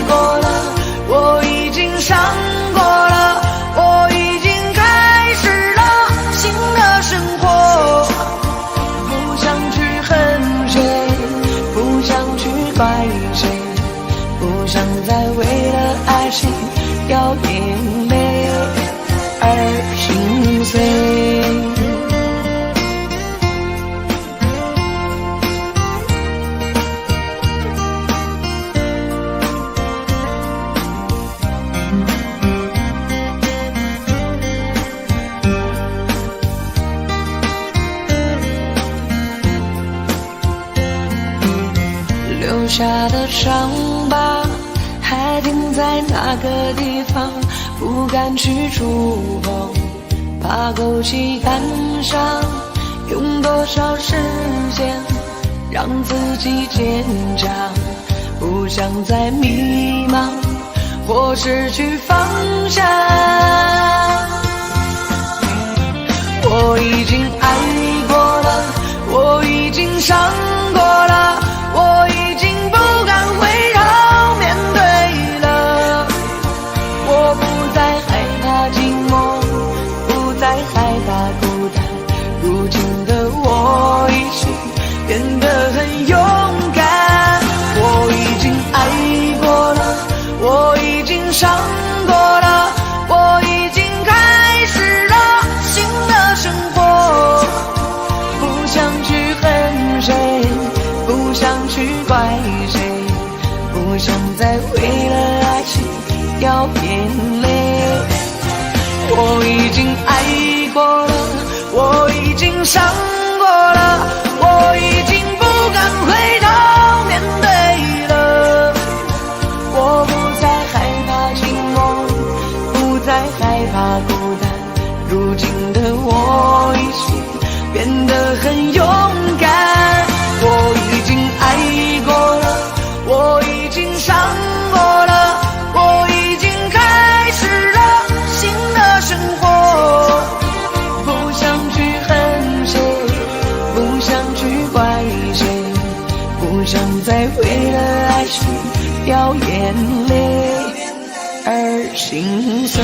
过了，我已经伤过了，我已经开始了新的生活。不想去恨谁，不想去怪谁，不想再为了爱情掉眼泪而心碎。留下的伤疤还停在那个地方，不敢去触碰，怕勾起感伤。用多少时间让自己坚强，不想再迷茫或失去方向。我已经爱过了，我已经伤过了，我已经不敢回头面对了。我不再害怕寂寞，不再害怕孤单，如今的我已经变得很勇敢。我已经爱过了，我已经伤过了，我已经开始了新的生活。不想去恨谁，不想去怪谁，不想再为了爱情掉眼泪。我已经爱过了，我已经伤过了，我已经不敢回头面对了。我不再害怕寂寞，不再害怕孤单，如今的我已经变得很勇敢。我已经爱过了，我已经伤过了，我已经开始了新的生活。不想去恨谁，不想去怪谁，不想再为了爱情掉眼泪而心碎。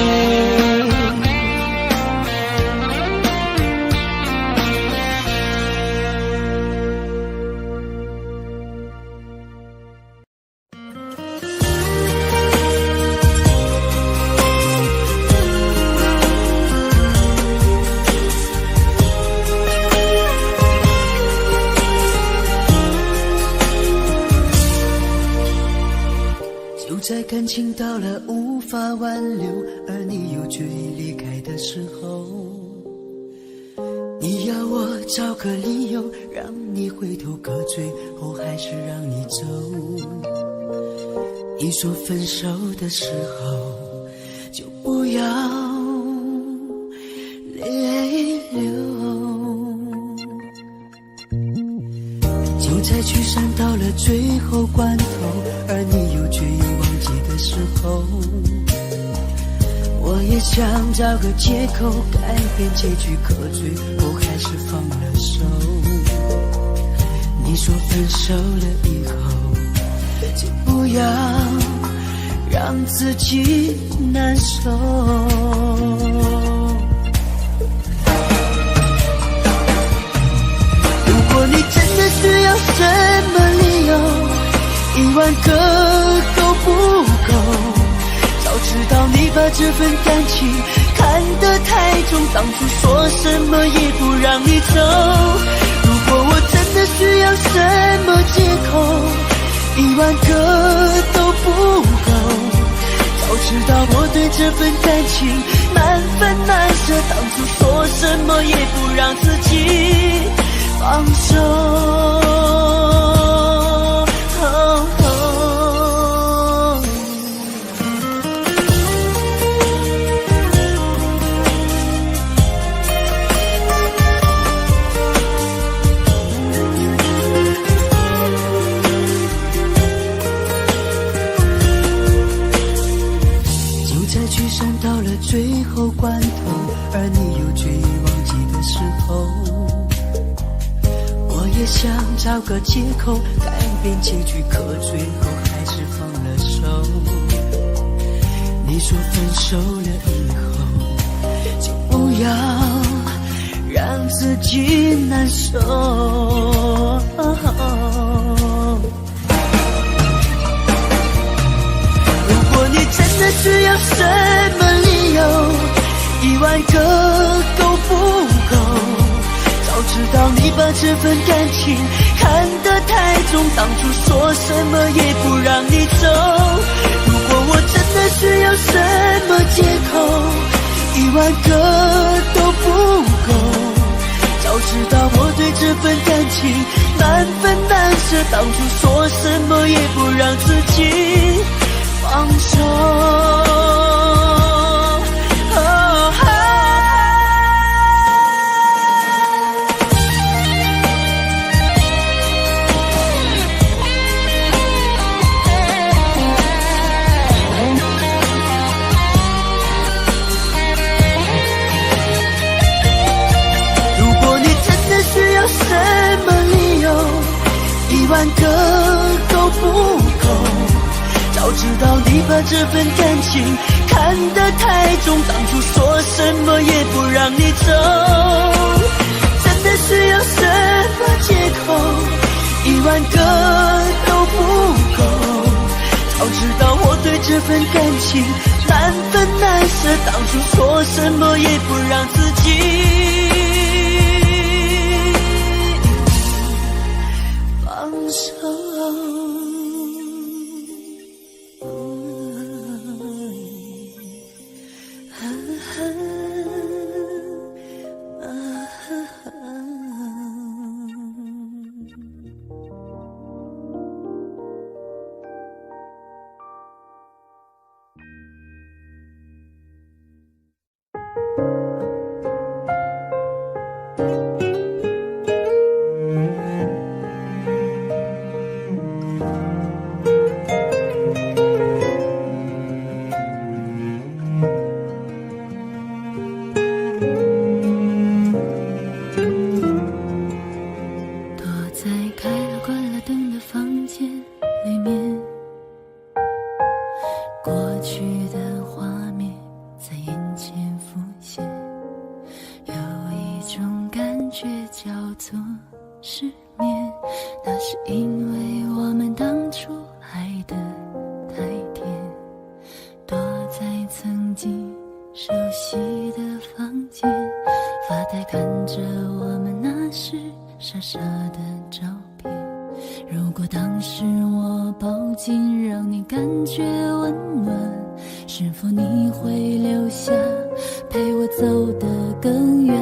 在感情到了无法挽留，而你又决意离开的时候，你要我找个理由让你回头，可最后还是让你走。你说分手的时候就不要泪流，就在聚散到了最后关头，而你又决意忘记的时候，我也想找个借口改变结局，可最后还是放了手。你说分手了以后就不要让自己难受。如果你真的需要什么理由，10000个都不够。早知道你把这份感情看得太重，当初说什么也不让你走。如果我真的需要什么借口，10000个都不够。早知道我对这份感情难分难舍，当初说什么也不让自己放手。到了最后关头，而你又决意忘记的时候，我也想找个借口改变结局，可最后还是放了手。你说分手了以后就不要让自己难受。如果你真的需要什么理由，10000个都不够。早知道你把这份感情看得太重，当初说什么也不让你走。如果我真的需要什么借口，10000个都不够。早知道我对这份感情难分难舍，当初说什么也不让自己放手。什么理由，10000个都不够。早知道你把这份感情看得太重，当初说什么也不让你走。真的需要什么借口，10000个都不够。早知道我对这份感情难分难舍，当初说什么也不让自己
陪我走得更远。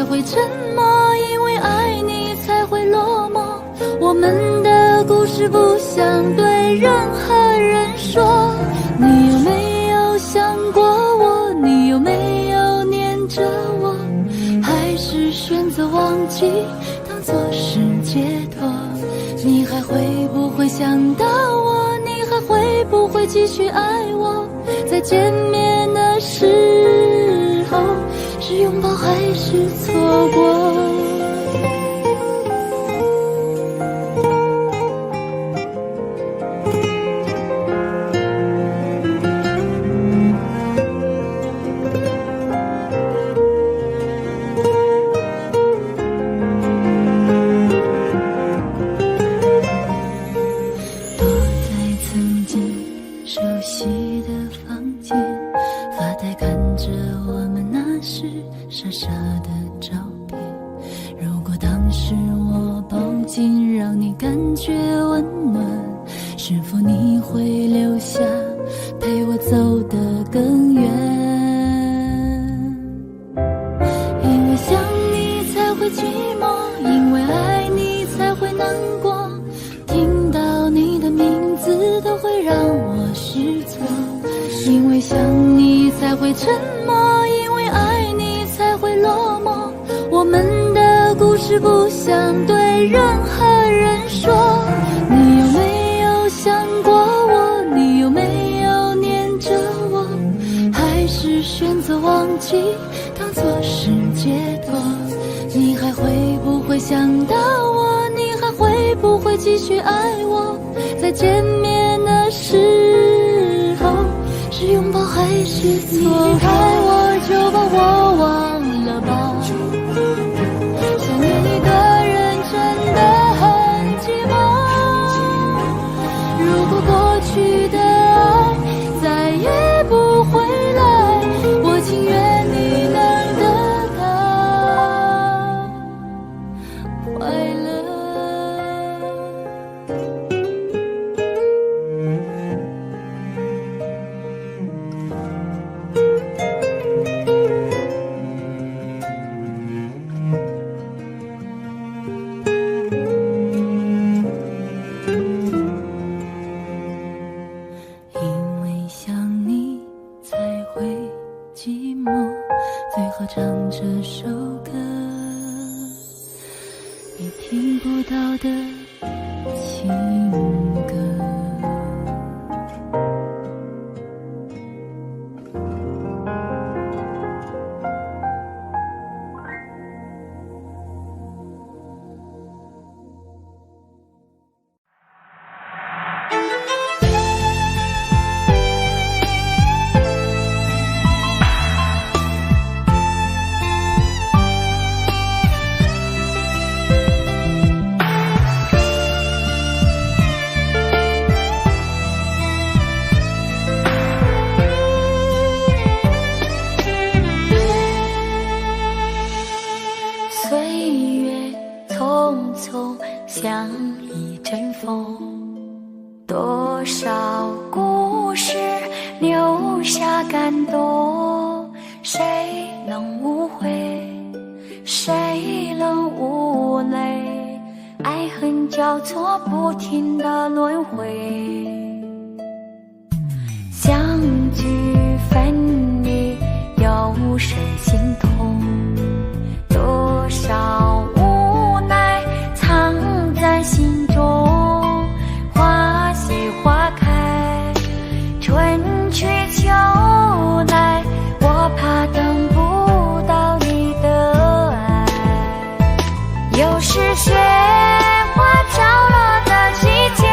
会沉默，因为爱你才会落寞。我们的故事不想对任何人说。你有没有想过我？你有没有念着我？还是选择忘记，当作是解脱？你还会不会想到我？你还会不会继续爱我？在见面的时候，是拥抱还是错过？不想对任何人说。你有没有想过我？你有没有念着我？还是选择忘记，当作是解脱？你还会不会想到我？你还会不会继续爱我？在见面的时候，是拥抱还是错过？离开我就把我忘了吧。一个人真的很寂寞。如果过去的爱再也不回来，我情愿你能得到快乐。唱这首歌，你听不到的情歌。
像一阵风，多少故事留下感动，谁能无悔，谁能无泪，爱恨交错不停的轮回，相聚分离有谁心痛，多少无奈藏在心中，花谢花开，春去秋来，我怕等不到你的爱。又是雪花飘落的季节，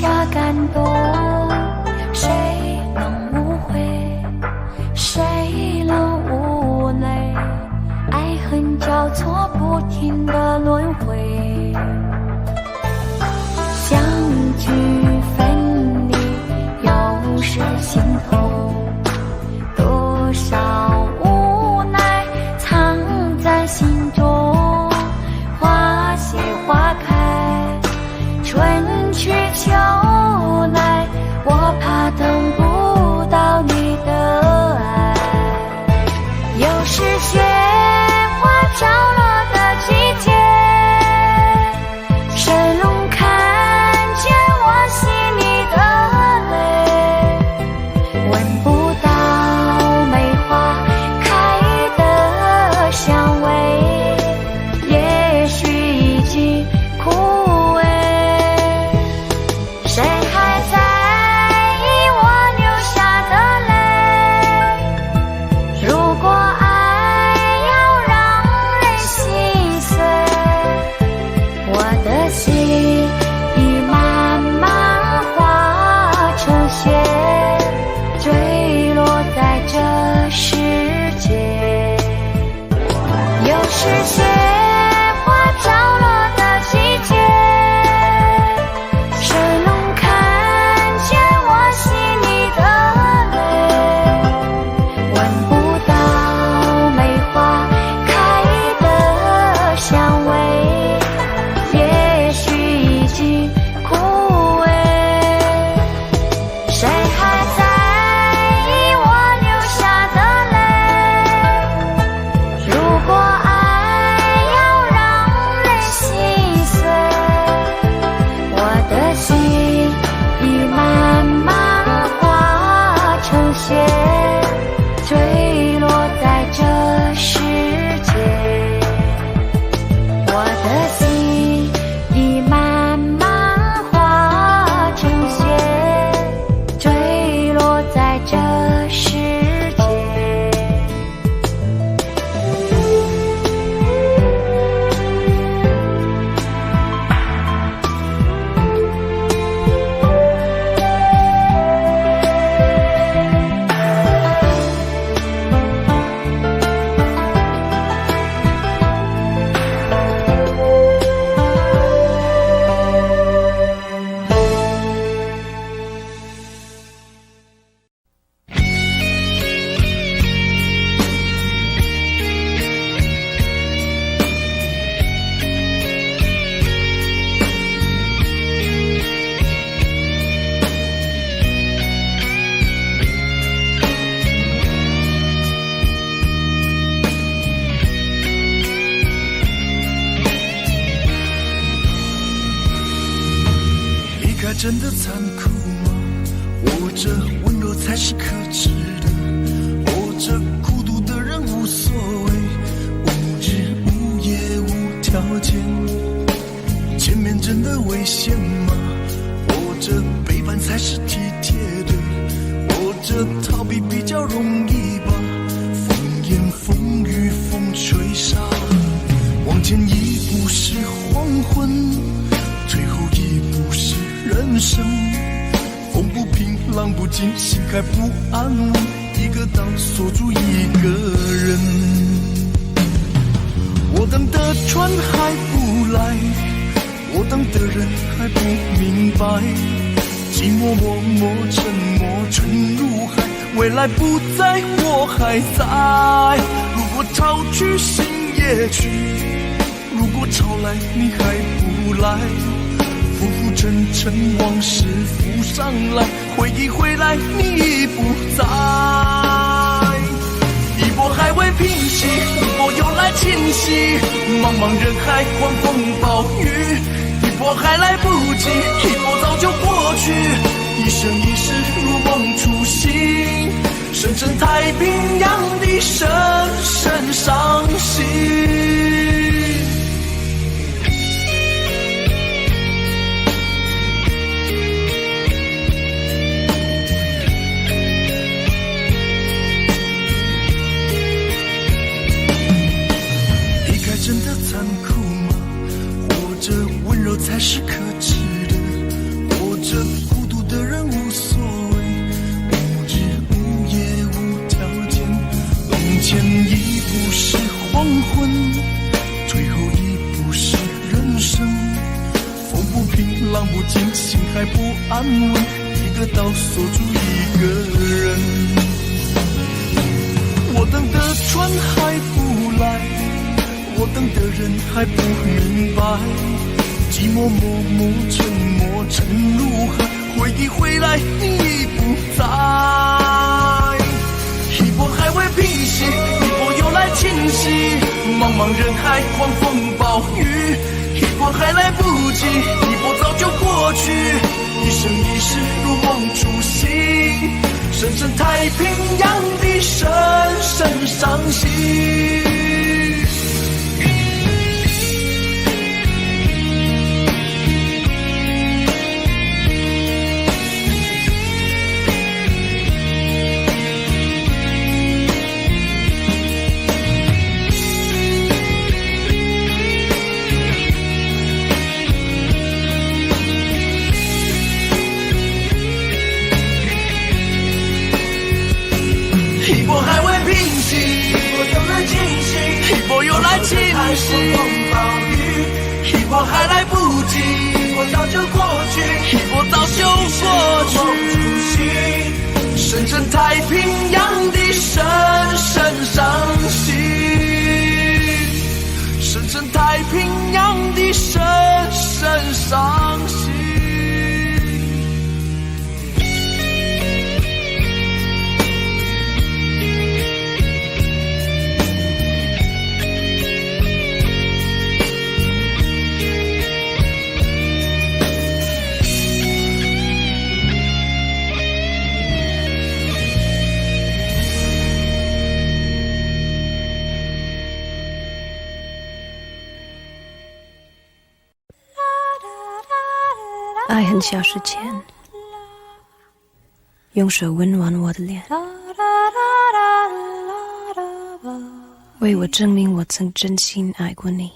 下感动，谁能无悔，谁能无泪？爱恨交错，不停的轮回，相聚分离，有时心痛，多少无奈藏在心中，花谢花开，春去秋来，我怕等不到你的爱。又是雪花飘落的季节，谁能看见我心里的泪？闻不到梅花开的香味，也许已经枯萎。谁还在意我流下的泪？如果爱要让人心碎，我的心已慢慢化成雪，坠落在这世界。又是雪花飘落的季节，谁能看见我心里的泪？闻不到梅花开的香味，也许已经枯萎。谁还在意我流下的泪？如果爱要让人心碎，我的心已慢慢化成雪，坠落在这世界。我的心已慢慢化成雪，坠落在这世界。
离开真的残酷吗？或者温柔才是可耻的？或者孤独的人无所谓，无日无夜无条件？见面真的危险吗？或者背叛才是体贴的？或者逃避比较容易吧？风言风语风吹沙，往前一步是黄昏，退后一步是人生。风不平浪不静，心还不安稳，一个岛锁住一个人。我等的船还不来，我等的人还不明白，寂寞默默沉默沉入海，未来不在我还在。如果潮去心也去，如果潮来你还不来，浮浮沉沉往事浮上来，回忆回来你已不在。一波还未平息，一波又来侵袭，茫茫人海狂风暴雨，一波还来不及，一波早就过去，一生一世如梦初醒，深深太平洋的深深伤心。真的残酷吗？或者温柔才是可耻的？或者心还不安稳，一个岛锁住一个人。我等的船还不来，我等的人还不明白，寂寞默默沉没成如海，回忆回来你已不在。一波还未平息，一波又来侵袭，茫茫人海狂风暴雨，一波还来不及，一波早就过去，一生一世如梦初醒，深深太平洋的深深伤心。一波还未平息，一波又来侵袭，一波又来侵袭，一波还来不及，一波早就过去，一波早就过去，深深太平洋的深深伤心，深深太平洋的深深伤心。
爱很小时前，用手温暖我的脸，为我证明我曾真心爱过你。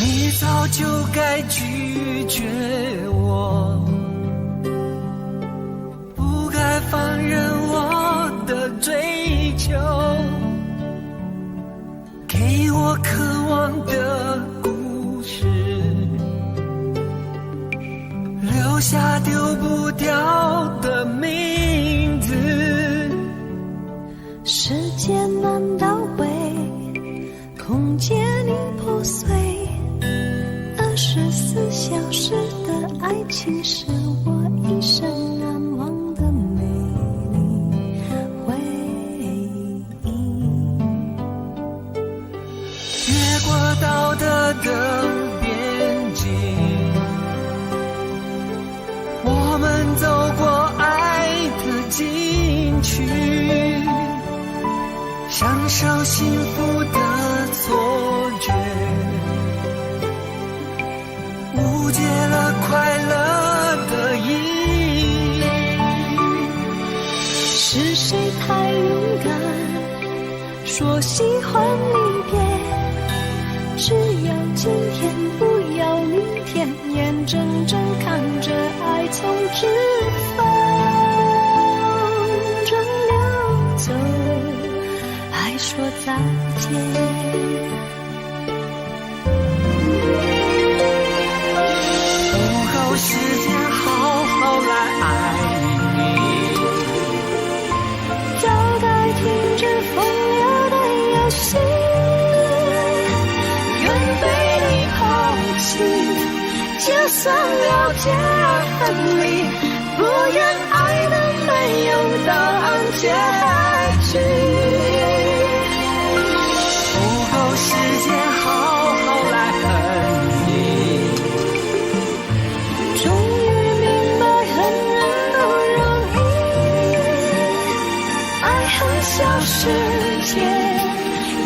你早就该拒绝我，不该放任我的追求，给我渴望的故事，留下丢不掉的名字。
时间难倒回，空间已破碎，24小时的爱情是我一生难忘的美丽回忆。
越过道德的边境，我们走过爱的禁区，享受幸福的错觉，误解了快乐的意义。
是谁太勇敢，说喜欢离别，只要今天不要明天，眼睁睁看着爱从指缝中流走，还说再见。
时间好好来爱你，
早该停止风流的游戏，愿被你抛弃，就算了解而分离，不愿爱的没有答案结局。
不够时间好好来恨你，
终于明白很不容易，消失前，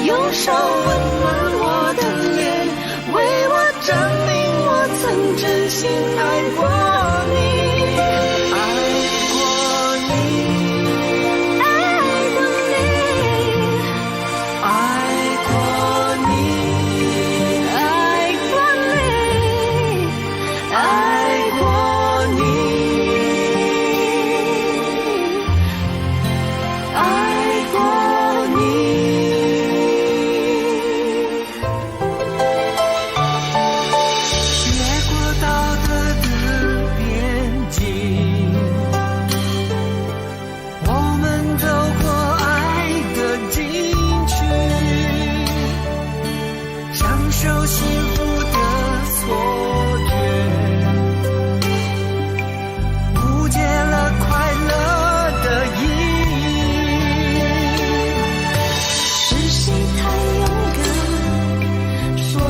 用手温暖我的脸，为我证明我曾真心爱过你。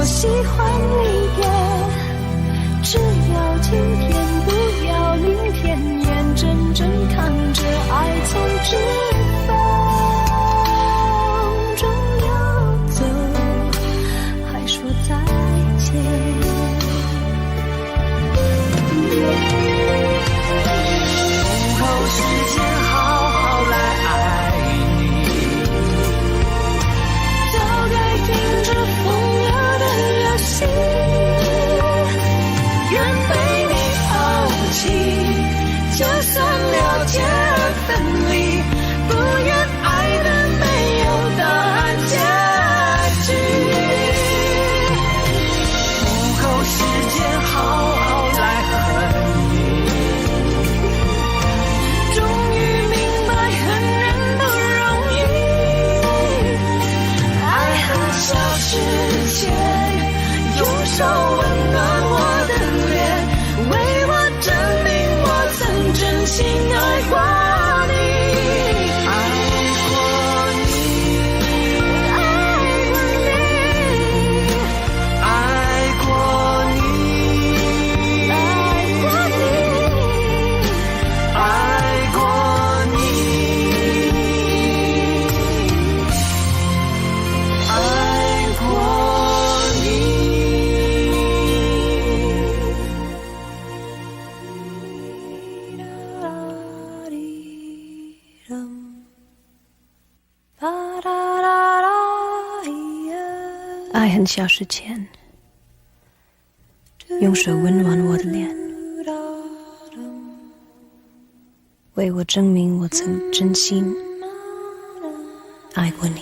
喜欢离别，只要今天不要明天，眼睁睁看着爱从指缝中游走，还说再见。
不够时间好好来爱你，
早该停止风流的游戏，愿被你抛弃，就算了解而分离，不愿爱的没有答案结局。
不够时间好好来恨你，
终于明白恨人不容易，爱恨消失前，用手温暖我的脸，为我证明我曾真心爱过你。
爱恨消失前，用手温暖我的脸，为我证明我曾真心爱过你。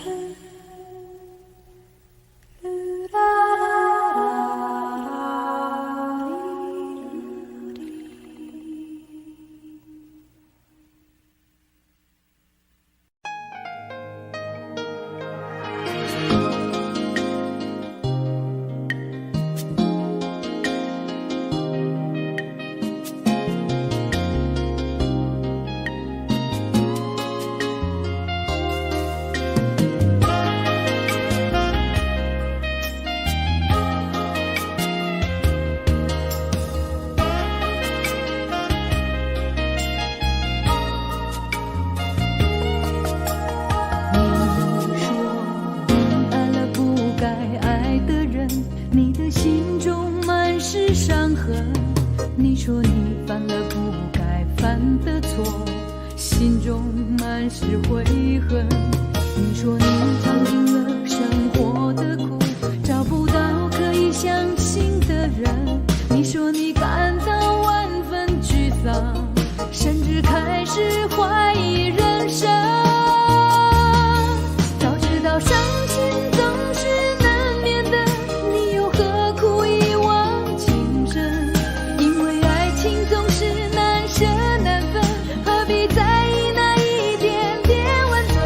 你说你犯了不该犯的错，心中满是悔恨。你说你尝尽了生活的苦，找不到可以相信的人。你说你感到万分沮丧，甚至开始怀疑人生。早知道伤心总是难免的，你又何苦一往情深？因为爱情总是难舍难分，何必在意那一点点温存？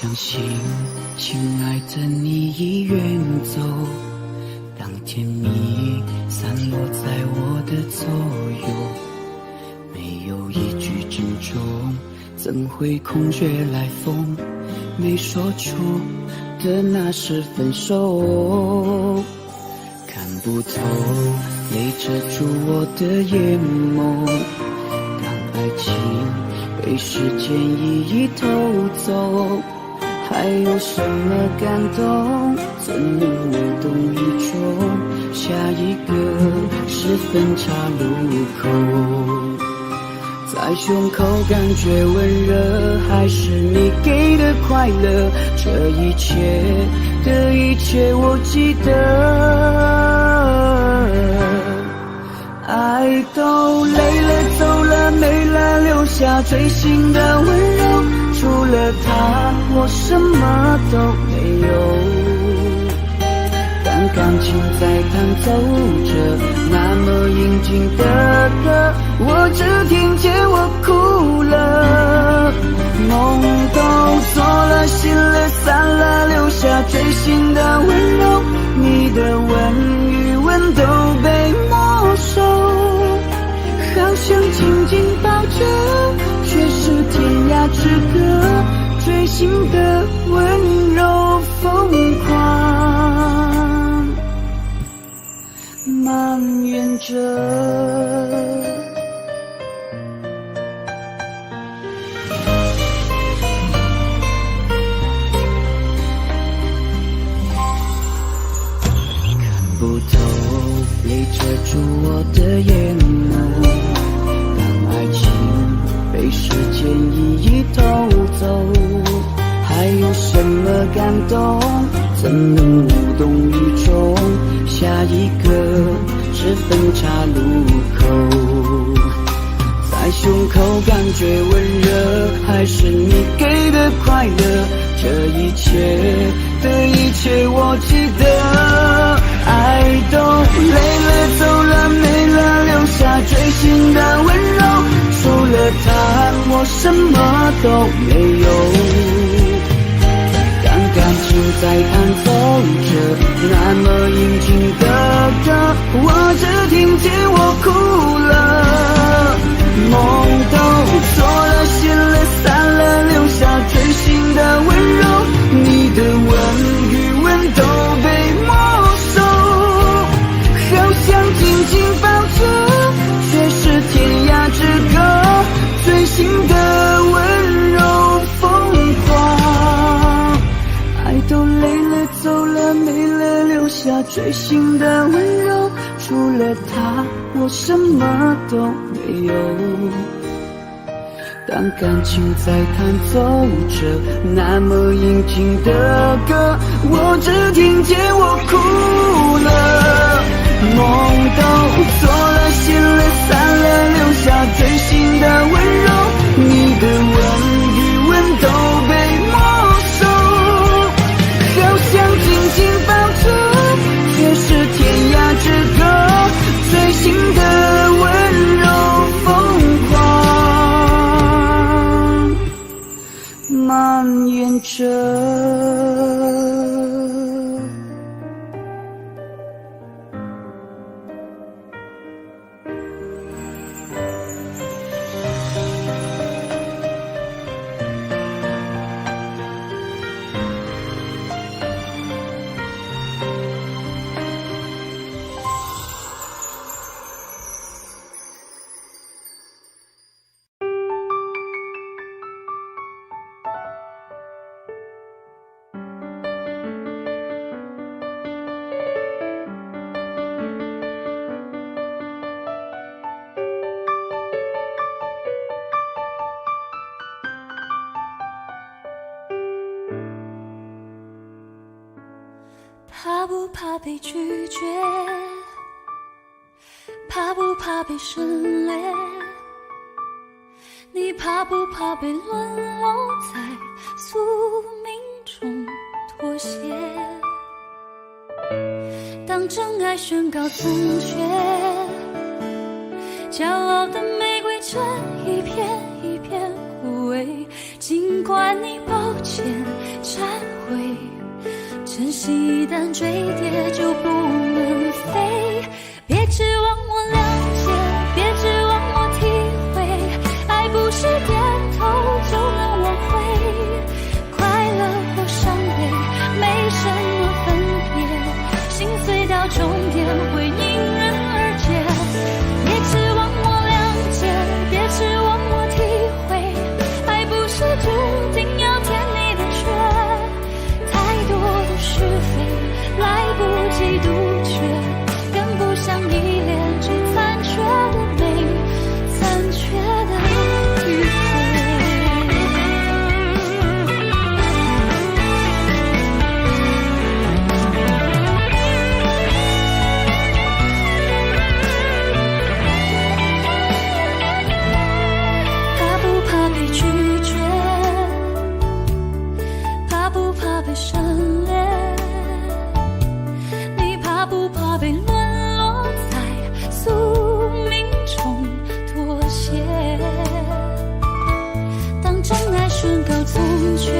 相信，亲爱的你已远走，当甜蜜散落在我的左右，没有一句珍重，怎会空穴来风？没说出的那是分手，看不透，泪遮住我的眼眸。当爱情被时间一一偷走，还有什么感动？怎能无动于衷？下一个是分岔路口，在胸口感觉温热，还是你给的快乐？这一切的一切我记得。爱都累了走了没了，留下最心的温柔，除了他我什么都没有。当感情在弹奏着那么应景的歌，我只听见我哭了。梦都做了，心了散了，留下最心的温柔，你的吻与吻都被没收，好想紧紧抱着，却是天涯之隔，追心的温柔疯狂蔓延着。不透，泪遮住我的眼眸，当爱情被时间一一偷走，还有什么感动？怎能无动于衷？下一个是分岔路口，在胸口感觉温热，还是你给的快乐？这一切的一切我记得。爱都累了走了没了，留下最心的温柔，除了他我什么都没有。当感情在弹奏着那么应景的歌，我只听见我哭了。梦都做了，心了散了，留下最心的温柔，你的吻与吻都被没收，好想紧紧抱着，却是天涯之隔，最心的温柔疯狂。爱都累了走了没了，留下最心的温柔，除了他我什么都没有。当感情在弹奏着那么应景的歌，我只听见我哭了。梦都做了，心了散了，留下最心的温柔，你的吻与吻都被没收，好想紧紧抱着，却是天涯之隔，最心的温柔疯狂蔓延着。
怕不怕被拒绝？怕不怕被省略？你怕不怕被沦落在宿命中妥协？当真爱宣告残缺，骄傲的玫瑰正一片一片枯萎。尽管你抱歉，忏悔，真心一旦坠跌就不能飞。别指望我了解，别指望我体会，爱不是点头就能挽回。快乐或伤悲没什么分别，心碎到终点会因人而解。别指望我了解，别指望我体会，爱不是注定要填你的缺。太多的是非来不及杜绝，跟不上依恋，只残缺的美，残缺的迂回。怕不怕被拒绝？怕不怕被省略？你怕不怕被沦落在宿命中妥协？当真爱宣告从缺，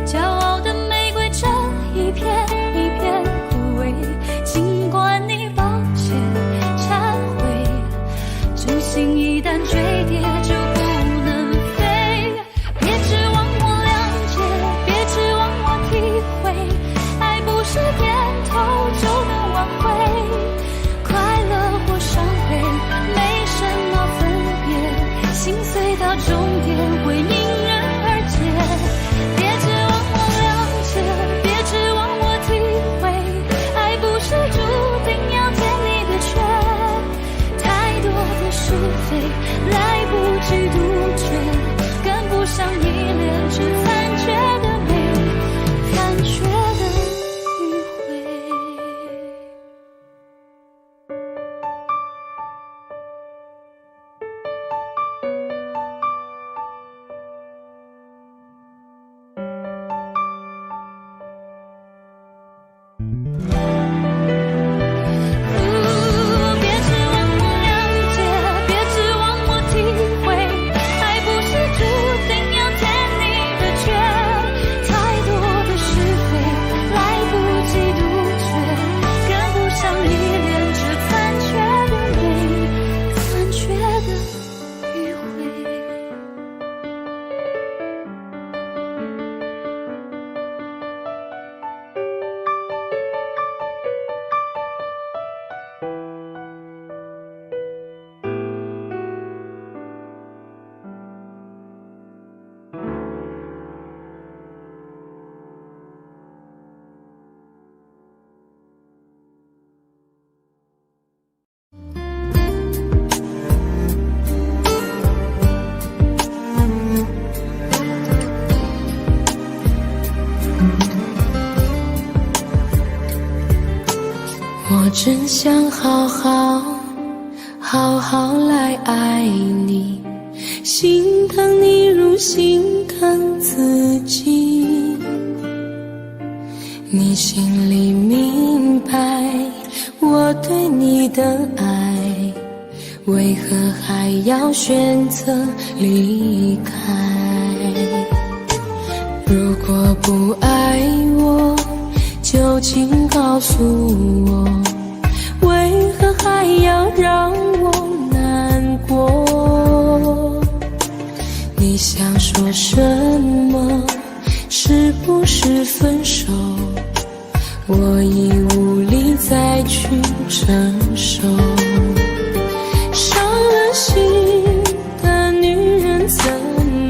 骄傲的玫瑰正一片一片枯萎。尽管你抱歉忏悔，真心一旦坠跌就不能飞。别指望我了解，别指望我体会，爱不是点头就能挽回。快乐或伤悲没什么分别，心碎到终点会因人而解。别指望我了解，别指望我体会，爱不是注定要填你的缺。太多的是非来不及杜绝，跟不上依恋，只残缺的美，残缺的迂回。别指望我了解，别指望我体会，爱不是注定要填你的缺。太多的是非来不及杜绝，跟不上依恋，只残缺的美，残缺的迂回。
我真想好好来爱你，心疼你如心疼自己。你心里明白我对你的爱，为何还要选择离开？如果不爱我，就请告诉我，为何还要让我难过？你想说什么？是不是分手？我已无力再去承受。伤了心的女人怎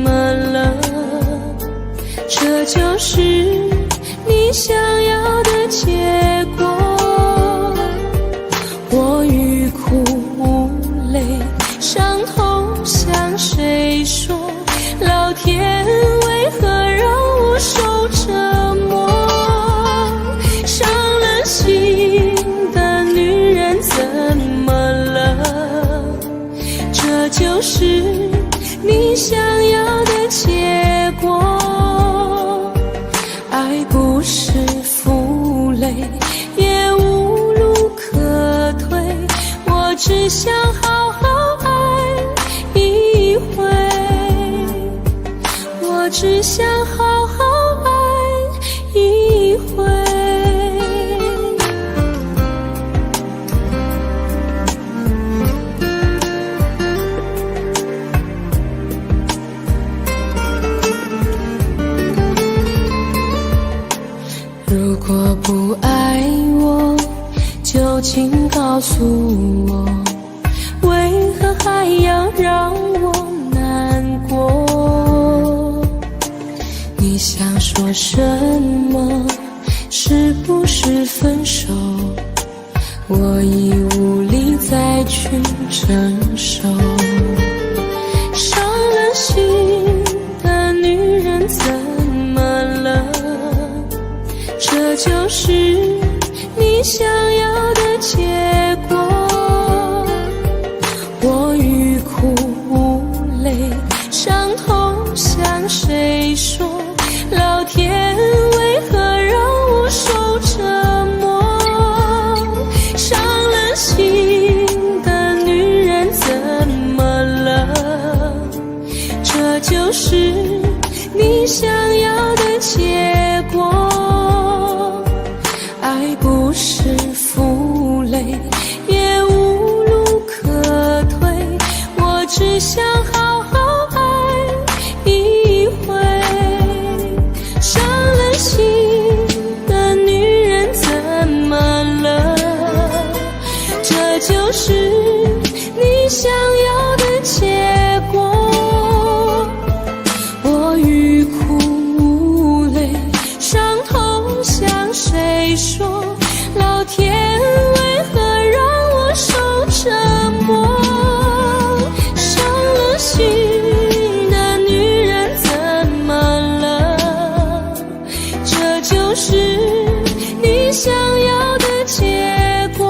么了？这就是你想要的结果。我欲哭无泪，伤痛向谁说？老天为何让我受折磨？伤了心的女人怎么了？这就是你想要的结果。爱不是负累，也无路可退，我只想好好爱一回，我只想好诉我，为何还要让我难过？你想说什么？是不是分手？我已无力再去承受。伤了心的女人怎么了？这就是你想要的结果。我欲哭无泪，伤痛向谁说？老天为何让我受折磨？伤了心的女人怎么了？这就是你想要的结果。爱不是负累，也无路可退，我只想好好爱一回。伤了心的女人怎么了？这就是你想要的结果。我欲哭无泪，伤痛向谁说？老天为何让我受折磨？伤了心的女人怎么了？这就是你想要的结果。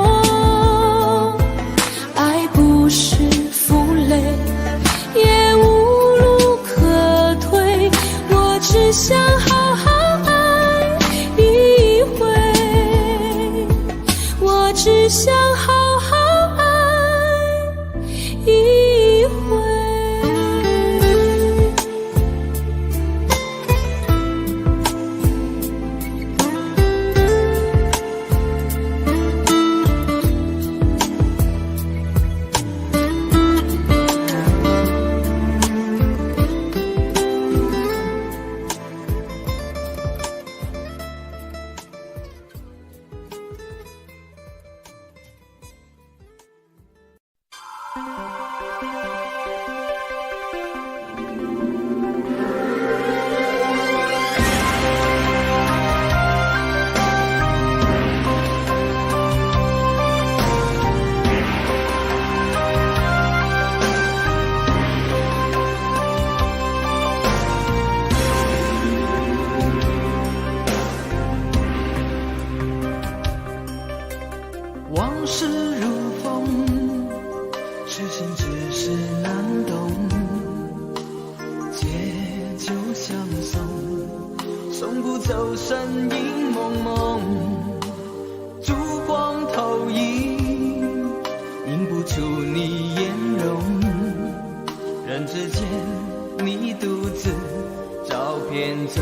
爱不是负累，也无路可退，我只想好好爱一回，我只想好好爱一回。
往事如风，痴心只是难懂。借酒相送，送不走身影蒙蒙。烛光投影，映不出你颜容。人之间，你独自照片中。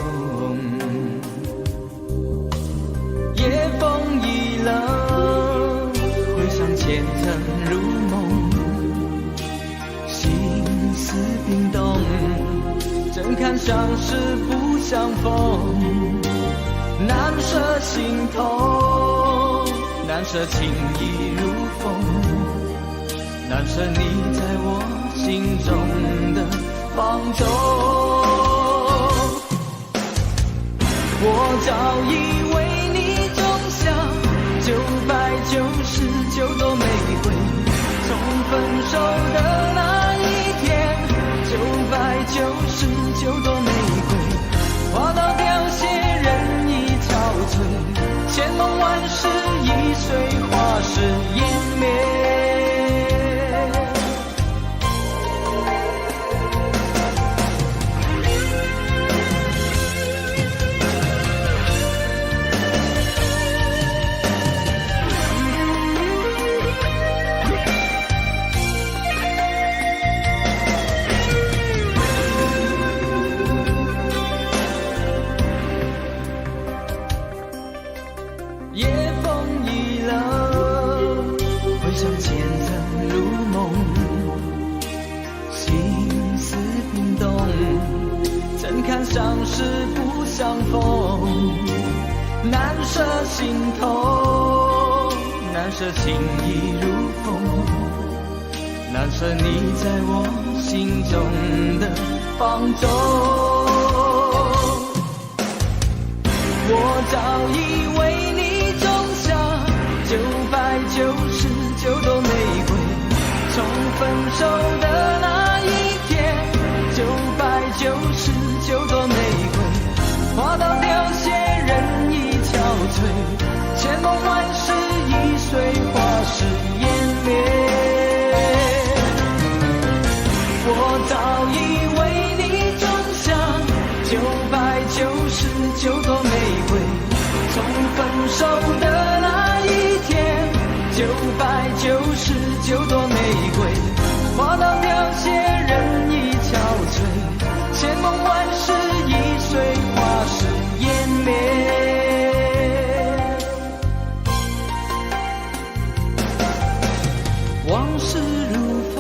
夜风已冷，回想前尘如梦，心思冰冻，怎堪相识不相逢？难舍心头，难舍情意如风，难舍你在我心中的放纵。我早已为你种下999朵玫瑰，从分手的那一天，999朵玫瑰花到凋谢，人已憔悴，千梦万世易碎，花事湮灭。夜风已冷，回想前尘如梦，心思冰冻，怎堪相识不相逢？难舍心头，难舍情意如那是你在我心中的放纵。我早已为你种下999朵玫瑰，从分手的那一天，999朵玫瑰花到凋谢，人已憔悴，千梦万世已随花事湮灭。我早已为你种下999朵玫瑰，从分手的那一天，999朵玫瑰花到凋谢，人已憔悴，千梦万世已随花事湮灭。往事如风，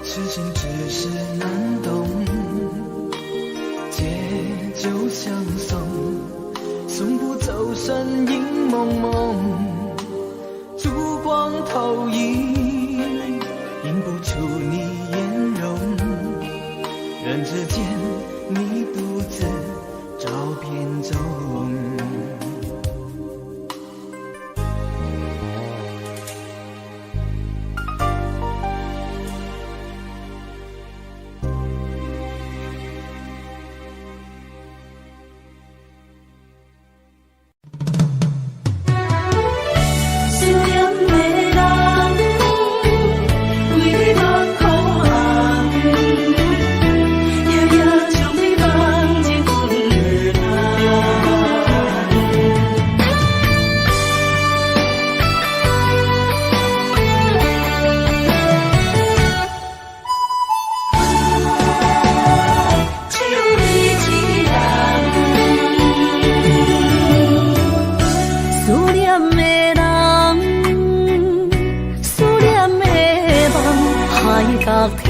痴心只是难懂，借酒相送，送不走身影蒙蒙，烛光投影，映不出你颜容，人之间你独自照片中。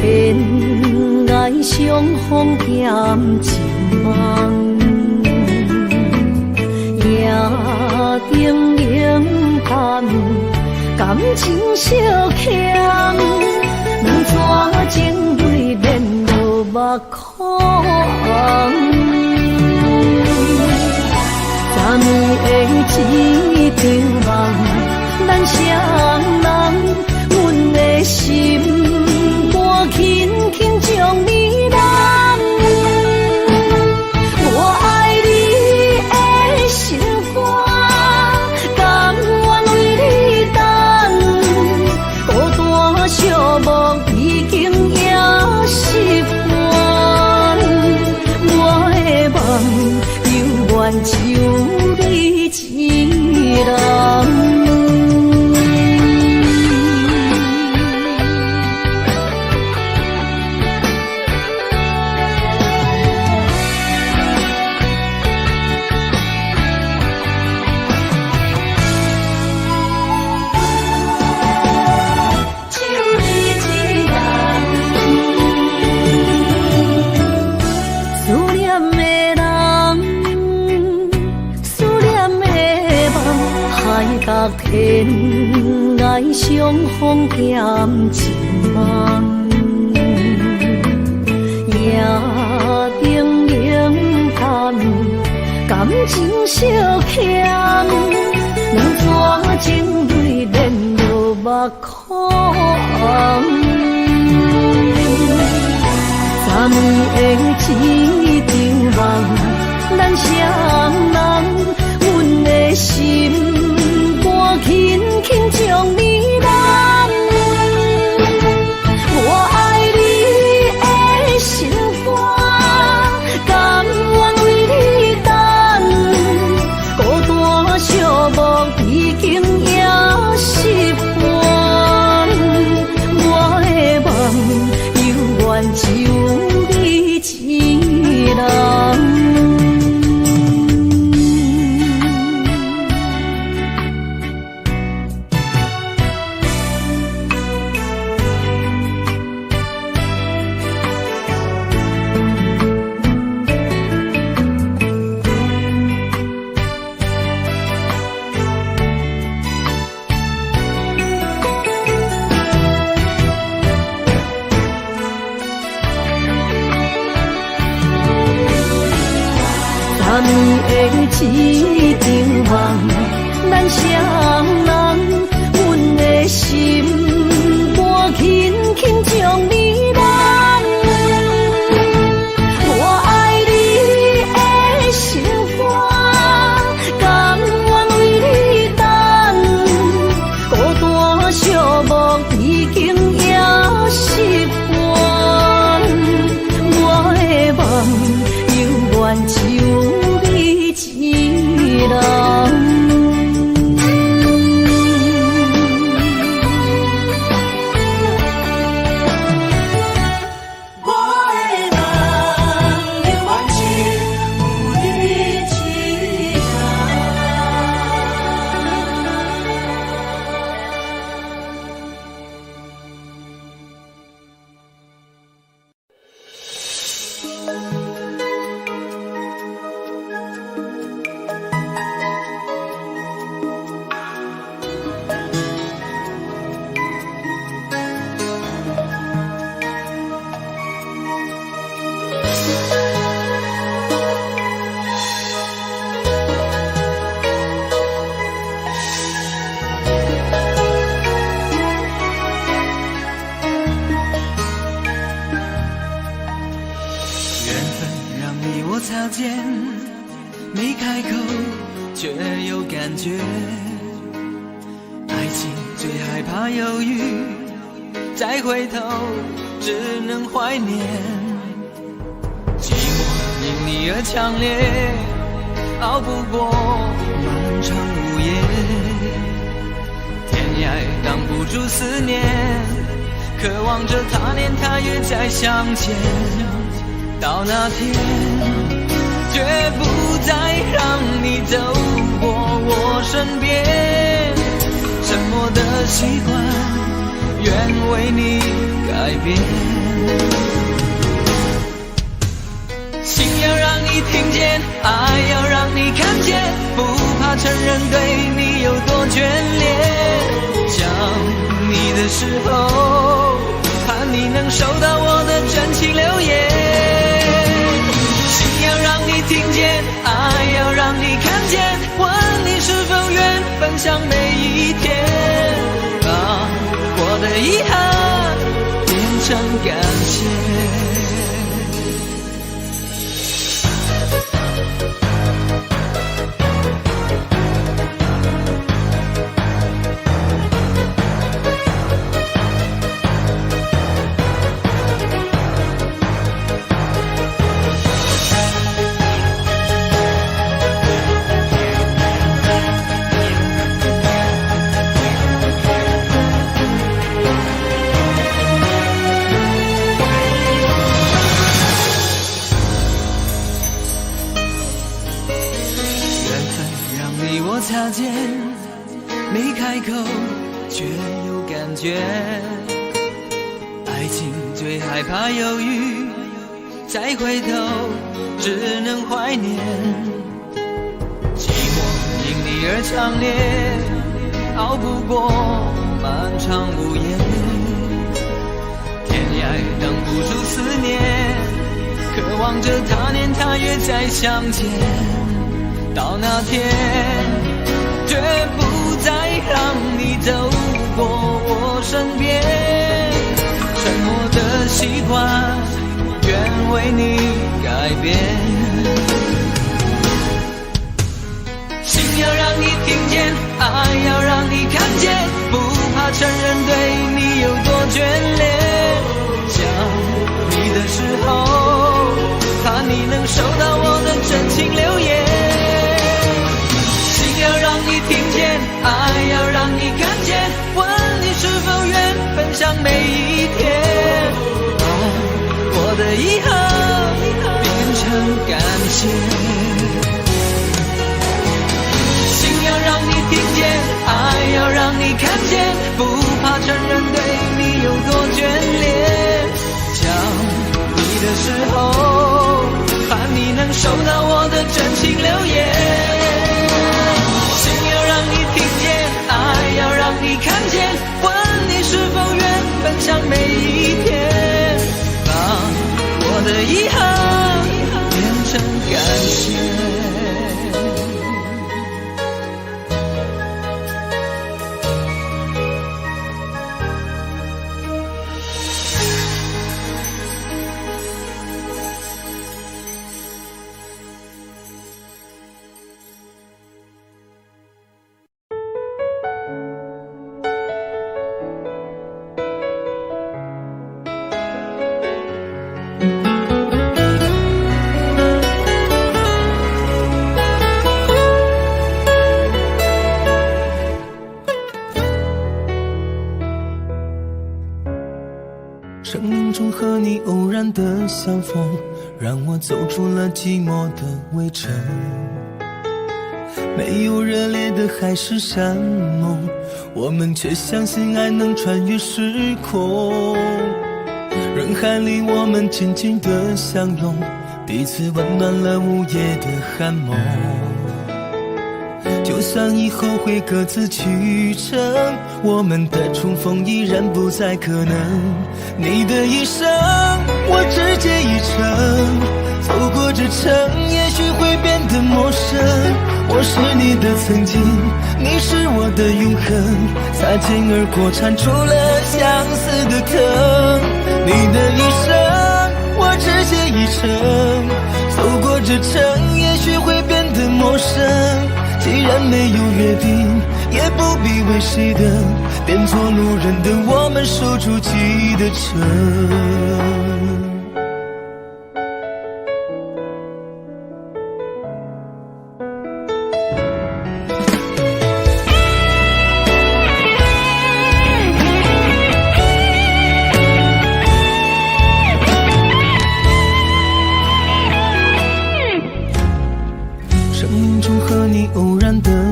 天涯相逢欠一梦，夜灯冷淡，感情小欠，两撮情泪免落目眶。昨暝的一场梦，咱双人，阮的心。轻轻将你揽，我爱你的心肝，甘愿为你等，孤单寂寞已经也习惯，我的梦永远只有你一人。天涯相逢欠一梦，夜灯冷淡，感情小欠，两撮情泪免落目眶。昨暝的一场梦，咱双人，阮的心。轻轻将你揽，我爱你的心肝，甘愿为你等，孤单寂寞已经也习惯，我的梦永远只有你一人。的一场梦，咱双人，阮的心肝轻轻将你揽。我爱你的心肝，甘愿为你等，孤单寂寞已经也习惯，我的梦永远只有你一人。
擦肩，没开口，却有感觉。爱情最害怕犹豫，再回头只能怀念。寂寞因你而强烈，熬不过漫长午夜。天涯挡不住思念，渴望着他年他月再相见。到那天绝不再让你走过我身边，沉默的习惯愿为你改变。心要让你听见，爱要让你看见，不怕承认对你有多眷恋。想你的时候，盼你能收到我的真情留言。要让你听见，爱要让你看见，问你是否愿分享每一天，把我的遗憾变成感谢。擦肩，没开口，却有感觉。爱情最害怕犹豫，再回头只能怀念。寂寞因你而强烈，熬不过漫长午夜。天涯挡不住思念，渴望着他年他月再相见。到那天绝不再让你走过我身边，沉默的习惯愿为你改变。心要让你听见，爱要让你看见，不怕承认对你有多眷恋。想你的时候，怕你能收到我的真情留言。要让你听见，爱要让你看见，问你是否愿分享每一天，把我的遗憾变成感谢。心要让你听见，爱要让你看见，不怕承认对你有多眷恋。想你的时候，盼你能收到我的真情留言。爱要让你看见，问你是否愿分享每一天，把我的遗憾变成感谢。
生命中和你偶然的相逢，让我走出了寂寞的围城。没有热烈的海誓山盟，我们却相信爱能穿越时空。人海里我们紧紧的相拥，彼此温暖了午夜的寒梦。就算以后会各自去程，我们的重逢依然不再可能。你的一生我只借一程，走过这程也许会变得陌生。我是你的曾经，你是我的永恒，擦肩而过缠出了相思的疼。你的一生我只借一程，走过这程也许会变得陌生。既然没有约定，也不必为谁等，变作路人的我们守住记忆的城。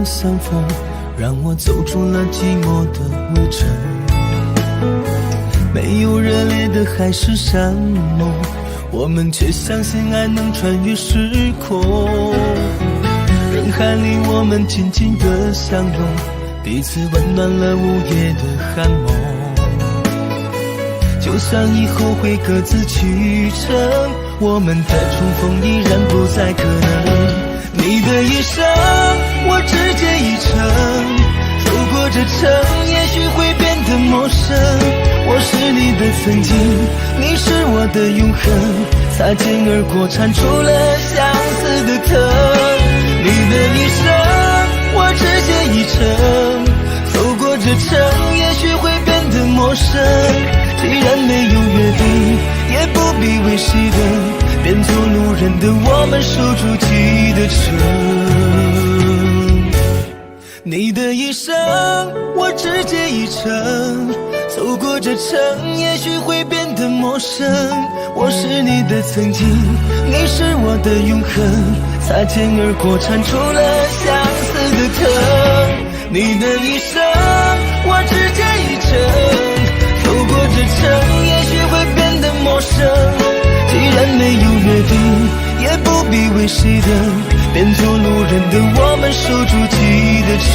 相逢让我走出了寂寞的围城，没有热烈的海誓山盟，我们却相信爱能穿越时空。人海里我们紧紧的相拥，彼此温暖了午夜的寒梦。就算以后会各自去程，我们的重逢依然不再可能。你的一生我只借一程，走过这程也许会变得陌生。我是你的曾经，你是我的永恒，擦肩而过缠出了相思的疼。你的一生我只借一程，走过这程也许会变得陌生。既然没有约定，也不必为谁等，变作路人的我们守住记忆的城。你的一生我只借一程，走过这程也许会变得陌生。我是你的曾经，你是我的永恒，擦肩而过缠出了相思的疼。你的一生我只借一程，走过这程也许会变得陌生。既然没有约定，也不必为谁等，变作路人的我们守住记忆的城。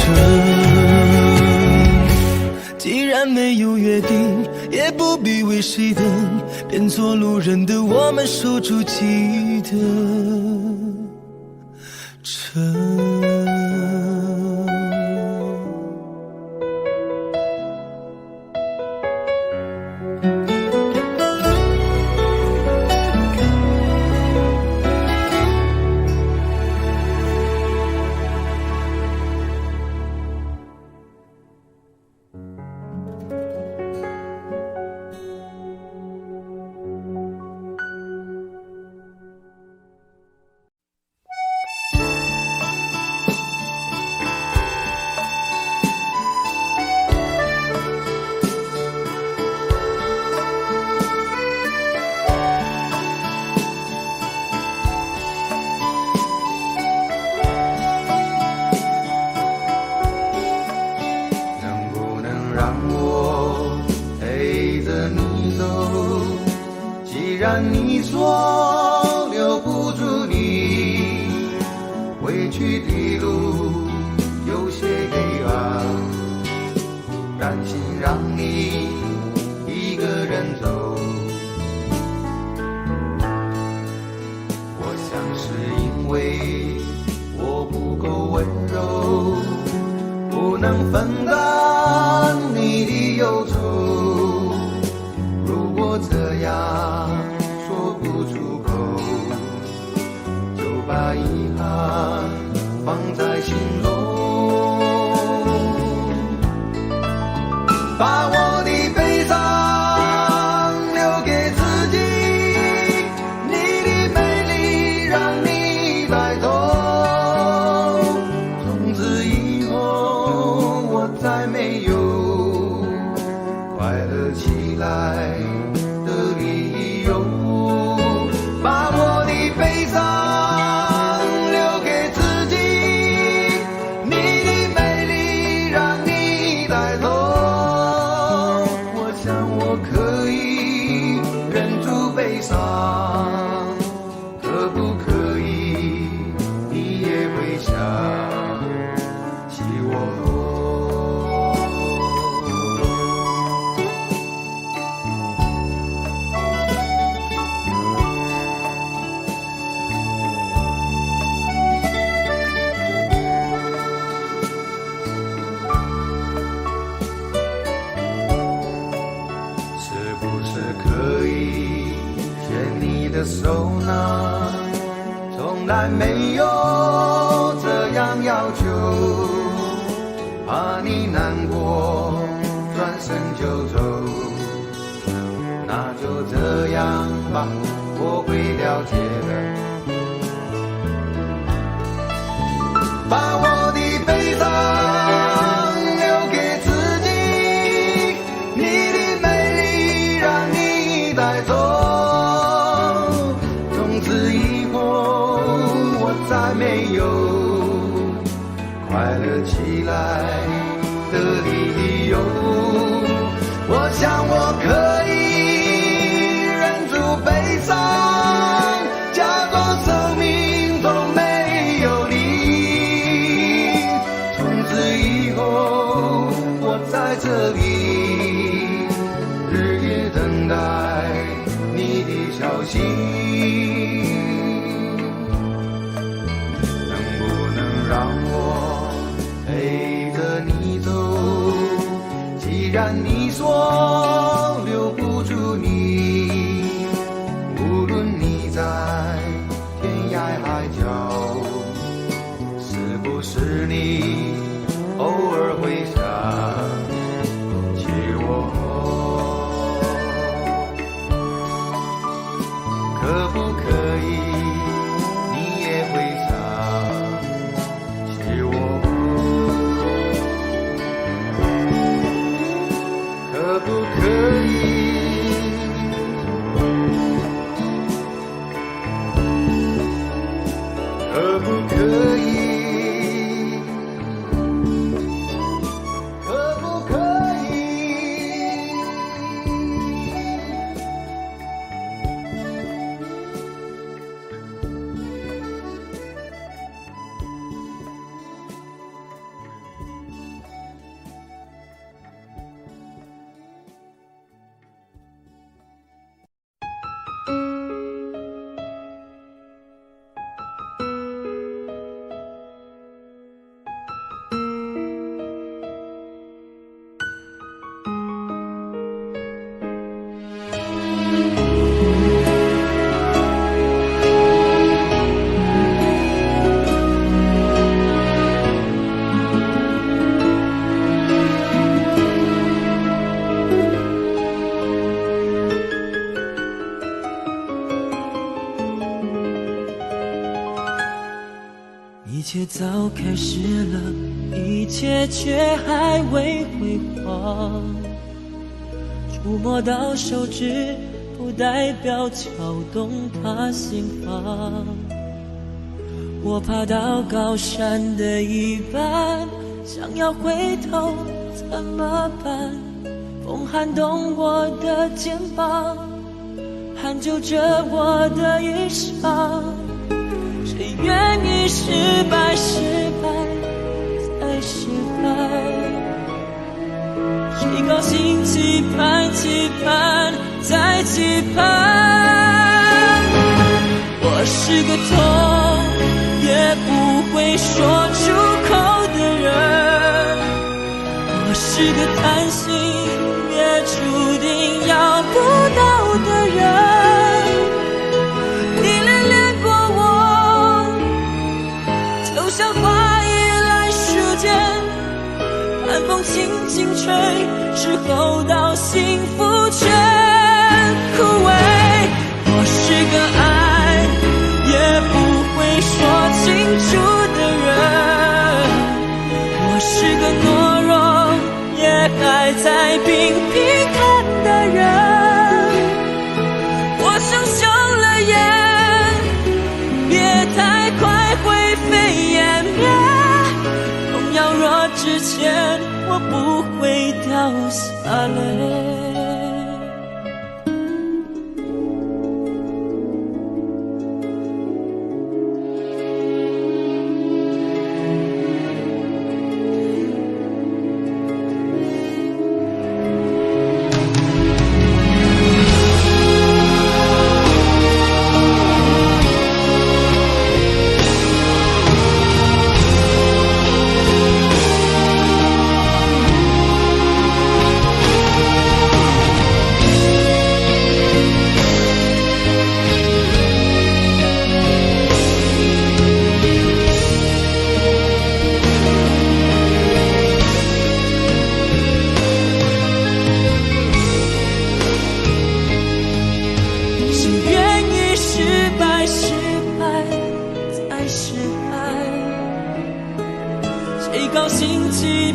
既然没有约定，也不必为谁等，变作路人的我们守住记忆的城。
既然你说留不住你，回去的路有些黑暗，担心让你一个人走。我想是因为我不够温柔，不能分担你的忧愁。如果这样说不出口，就把遗憾放在心中，把我的悲伤留给自己，你的美丽让你带走。从此以后我再没有快乐起来的可以牵你的手呢？从来没有这样要求，怕你难过，转身就走。那就这样吧，我会了解的。把我的悲伤留给自己，你的美丽让你带走。从此以后，我再没有快乐起来的理由。我想我可以忍住悲伤，假装生命中没有你。从此以后，我在这里日夜等待你的消息。能不能让我陪着你走？既然你说留不住你，无论你在天涯海角，是不是你偶尔会想起我？可不可以你也会想起我？可不可以？可不可以？可不可以？
一切早开始了，一切却还未辉煌。触摸到手指，不代表敲动他心房。我爬到高山的一半，想要回头怎么办？风撼动我的肩膀，hand就着我的衣裳。谁愿意失败，失败再失败？谁高兴期盼，期盼再期盼？我是个痛也不会说出口的人，我是个贪心也注定要不到的人。像花依赖时间，寒风轻轻吹，之后到幸福全枯萎。我是个爱也不会说清楚的人，我是个懦弱也还在频频看的人。我想休了眼，别太快灰飞烟灭，痛要若之前，我不会掉下泪。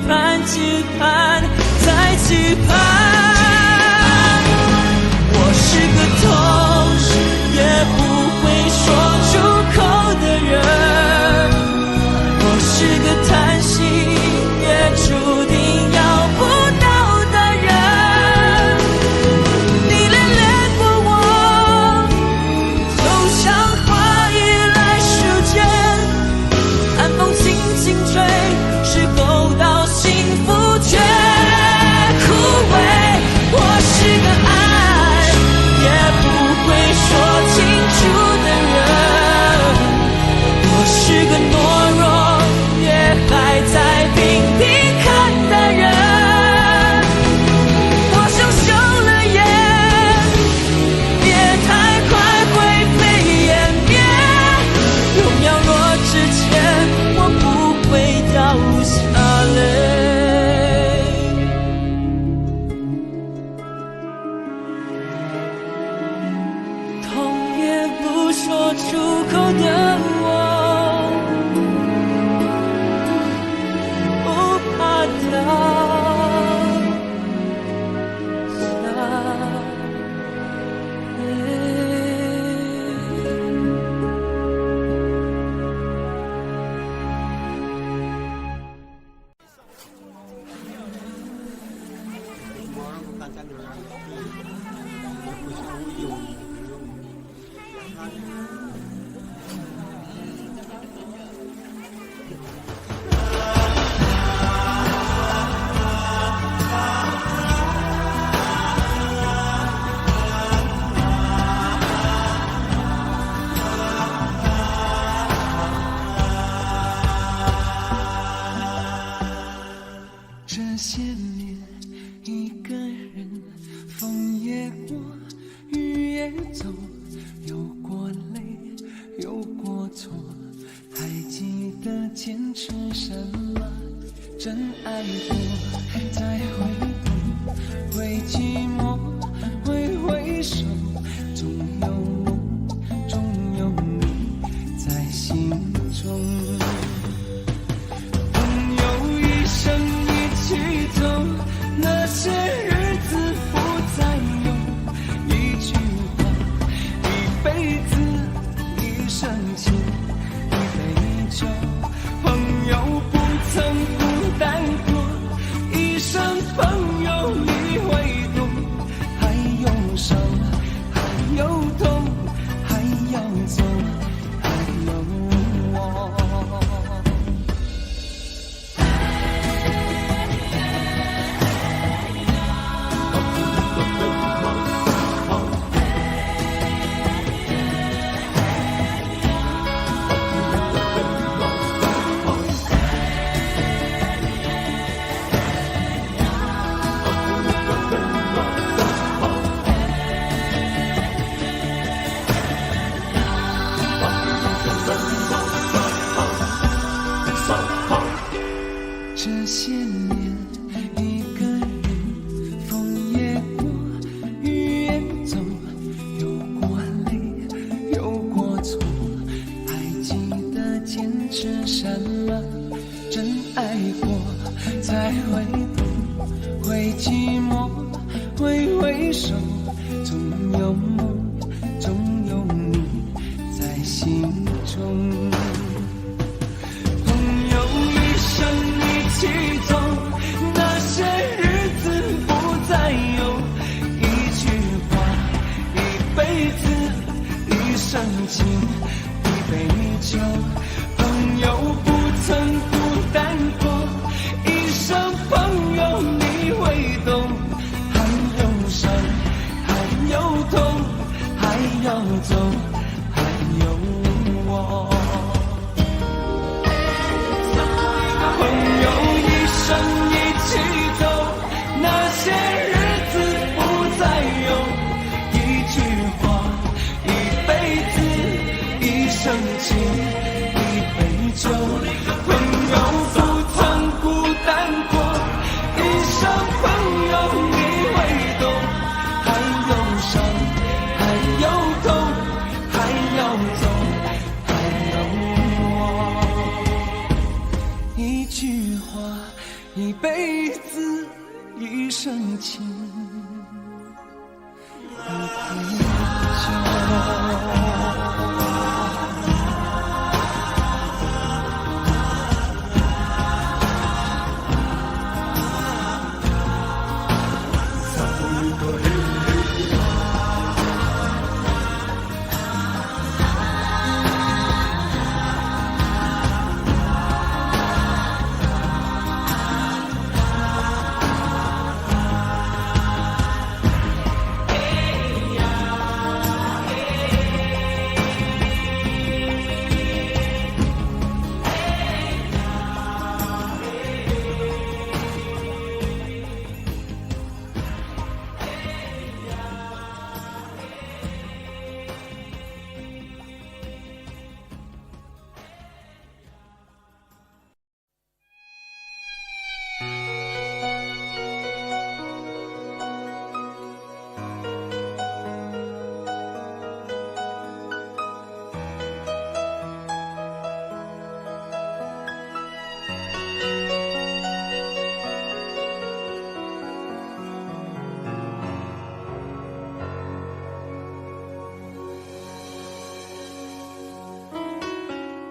盼，期盼，再期盼。我是个痛，也不会说出口的人。我是个叹息，也注定要不到的人。你恋恋过我，就像花依赖时间，寒风轻轻吹，是否到幸福却枯萎。我是个爱也不会说清楚的人，我是个懦弱也还在频频看的人。我想收了眼，别太快灰飞烟灭，有秒落之前我不会掉下泪。痛也不说出口的我，不怕掉下泪。
这些年一个人，风也过，雨也走，有过泪，有过错，还记得坚持什么？真爱过，再回头，会寂寞，会回首，总有我，总有你在心中。朋友一生一起走，那些日子不再有，一句话，一辈子，一生情，一杯酒。朋友不曾孤单过，一生朋友你会懂。还有伤，还有痛，还要走，还有我。这些年一个人，风也过，雨也走，有过泪，有过错，还记得坚持什么？真爱过，再回头，会寂寞，会回首，总有梦，总有你在心中。一起走，那些日子不再有，一句话，一辈子，一生情，一杯酒。朋友不曾孤单过，一生朋友你会懂。还有伤，还有痛，还要走，还有我。朋友一生一起走，那些日子不再有，一句话，一辈子，一生情，一杯酒。朋友不曾孤单过，一生朋友你会懂。还有伤，还有痛，还要走，还有我。一句话，一
辈子一生情，一杯酒。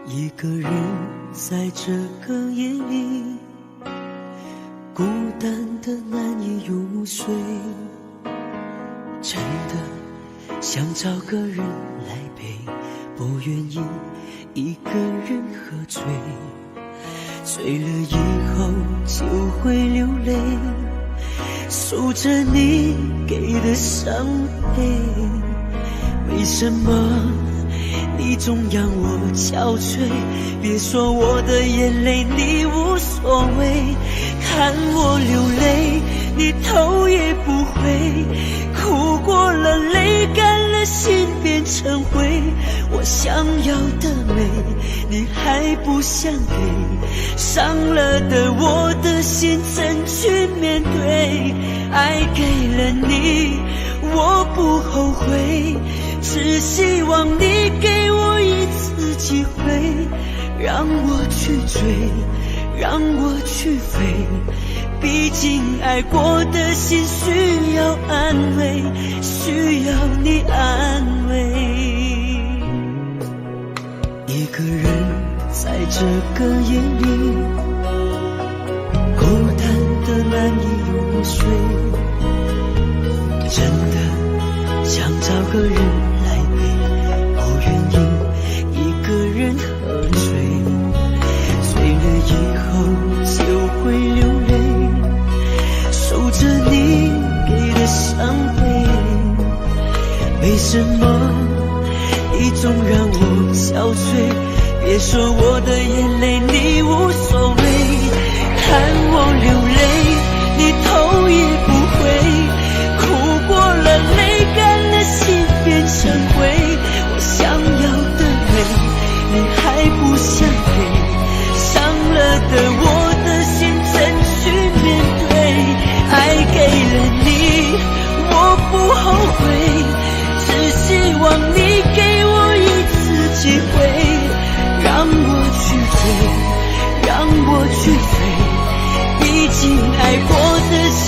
一个人在这个夜里，孤单的难以入睡，真的想找个人来陪，不愿意一个人喝醉，醉了以后就会流泪，数着你给的伤悲，为什么你总让我憔悴？别说我的眼泪你无所谓，看我流泪你头也不回，哭过了泪干了心变成灰，我想要的美你还不想给，伤了的我的心怎去面对？爱给了你我不后悔，只希望你给我一次机会，让我去追，让我去飞，毕竟爱过的心需要安慰，需要你安慰。一个人在这个夜里，孤单的难以入睡，真的想找个人来陪，不愿意一个人喝醉，醉了以后就会流泪，数着你给的伤悲，为什么你总让我憔悴？别说我的眼泪你无所谓，看我流泪你头也不回，哭过了泪干了心变成灰，我想要的美你还不想给，伤了的我的心怎去面对？爱给了你我不后悔，只希望你给我一次机会，让我去追，让我去飞，毕竟爱过的心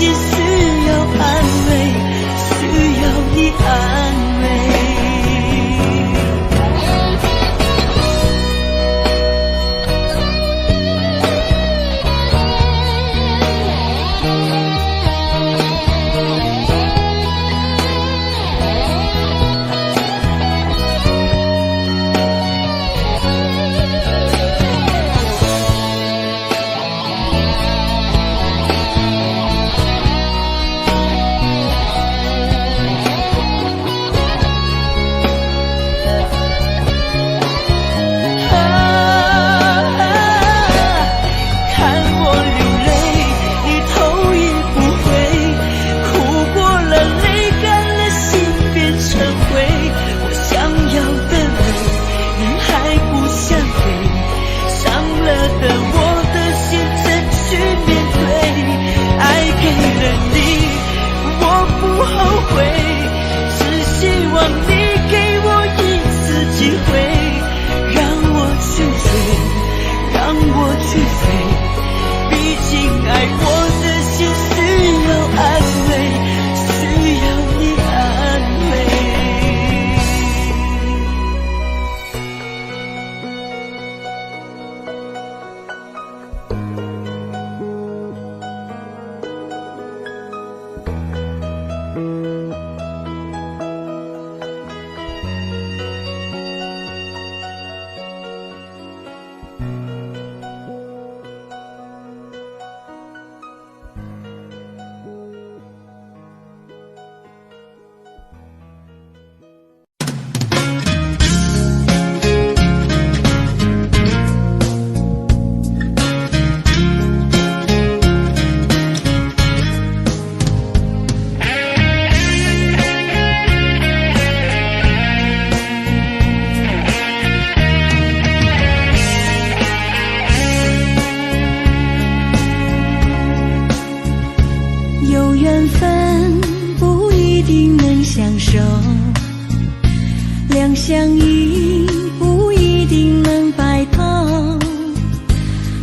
两相依不一定能白头，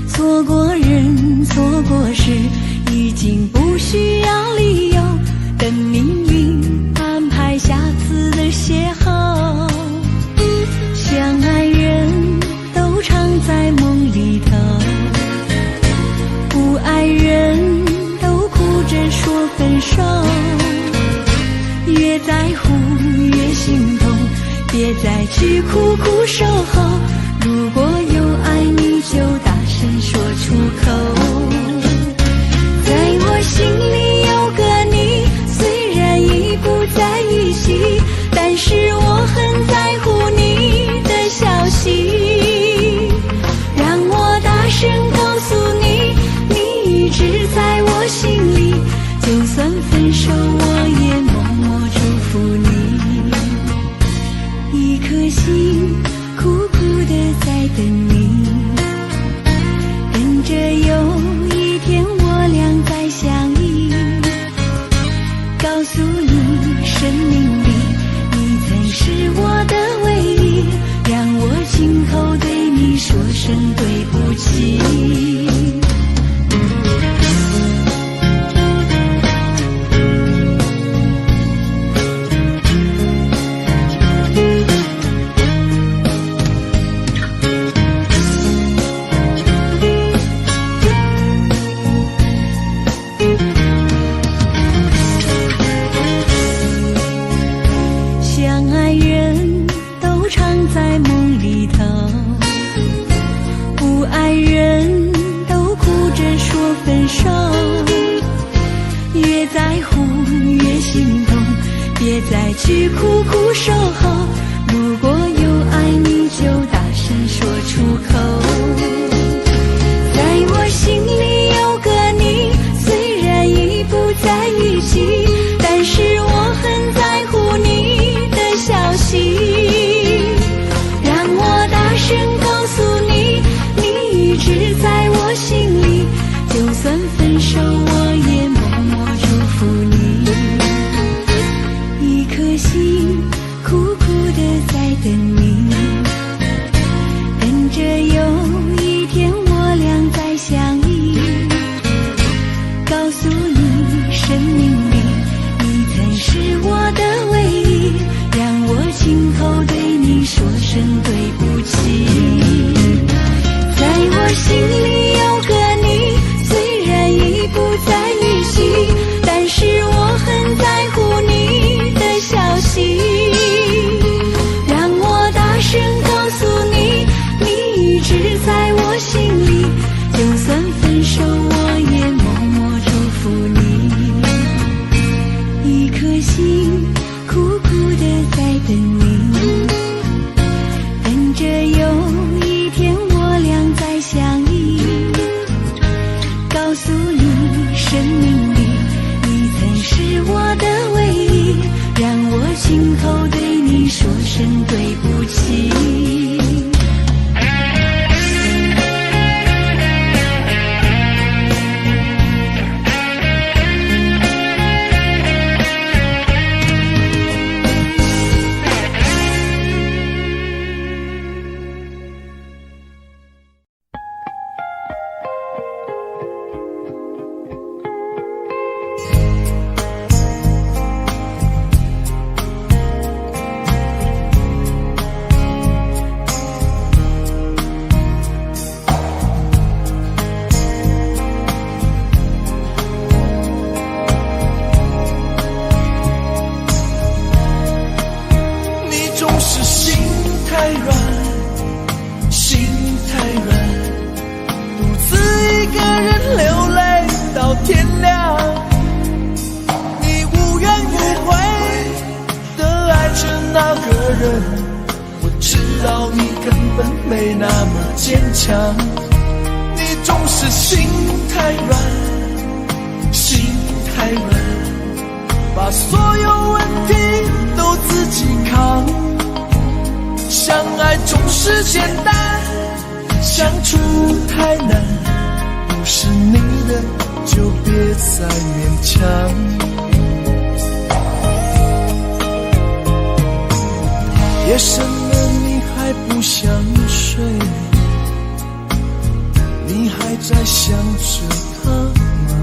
错过人错过事已经不需要理由，等命运安排下次的邂逅。相爱人都常在梦里头，不爱人都哭着说分手。越在乎越心痛，别再去苦苦守候，如果有爱你就大声说出口。在我心里有个你，虽然已不在一起，但是我很在乎你的消息。让我大声告诉你，你一直在我心里，就算分手我也默默祝福你。一颗心苦苦地在等你，等着有一天我俩再相依。告诉你生命里你曾是我的唯一，让我今后对你说声对不起。相爱人都常在梦里头，不爱人都哭着说分手。越在乎越心痛，别再去苦苦守候，如果有爱你就大声说出口。在我心里有个你，虽然已不在一起，但是我很在乎你的消息。让我大声告诉你，你一直在我心里，就算分手我也默默祝福你。一颗心苦苦地在等你，等着有一天我俩再相依。告诉你生命里你曾是我的唯一，让我今后对你说声对不起。在我心里有个你，虽然已不在一起，但是我很在乎你的消息。让我大声告诉你，你一直在我心里，就算分手我也默默祝福你。一颗心苦苦地在等你，等着有一天我俩再相依。告诉你生命里你曾是我的唯一，让我今后对你说声对不起。
我知道你根本没那么坚强，你总是心太软，心太软，把所有问题都自己扛。相爱总是简单，相处太难，不是你的就别再勉强。夜深了你还不想睡，你还在想着他吗？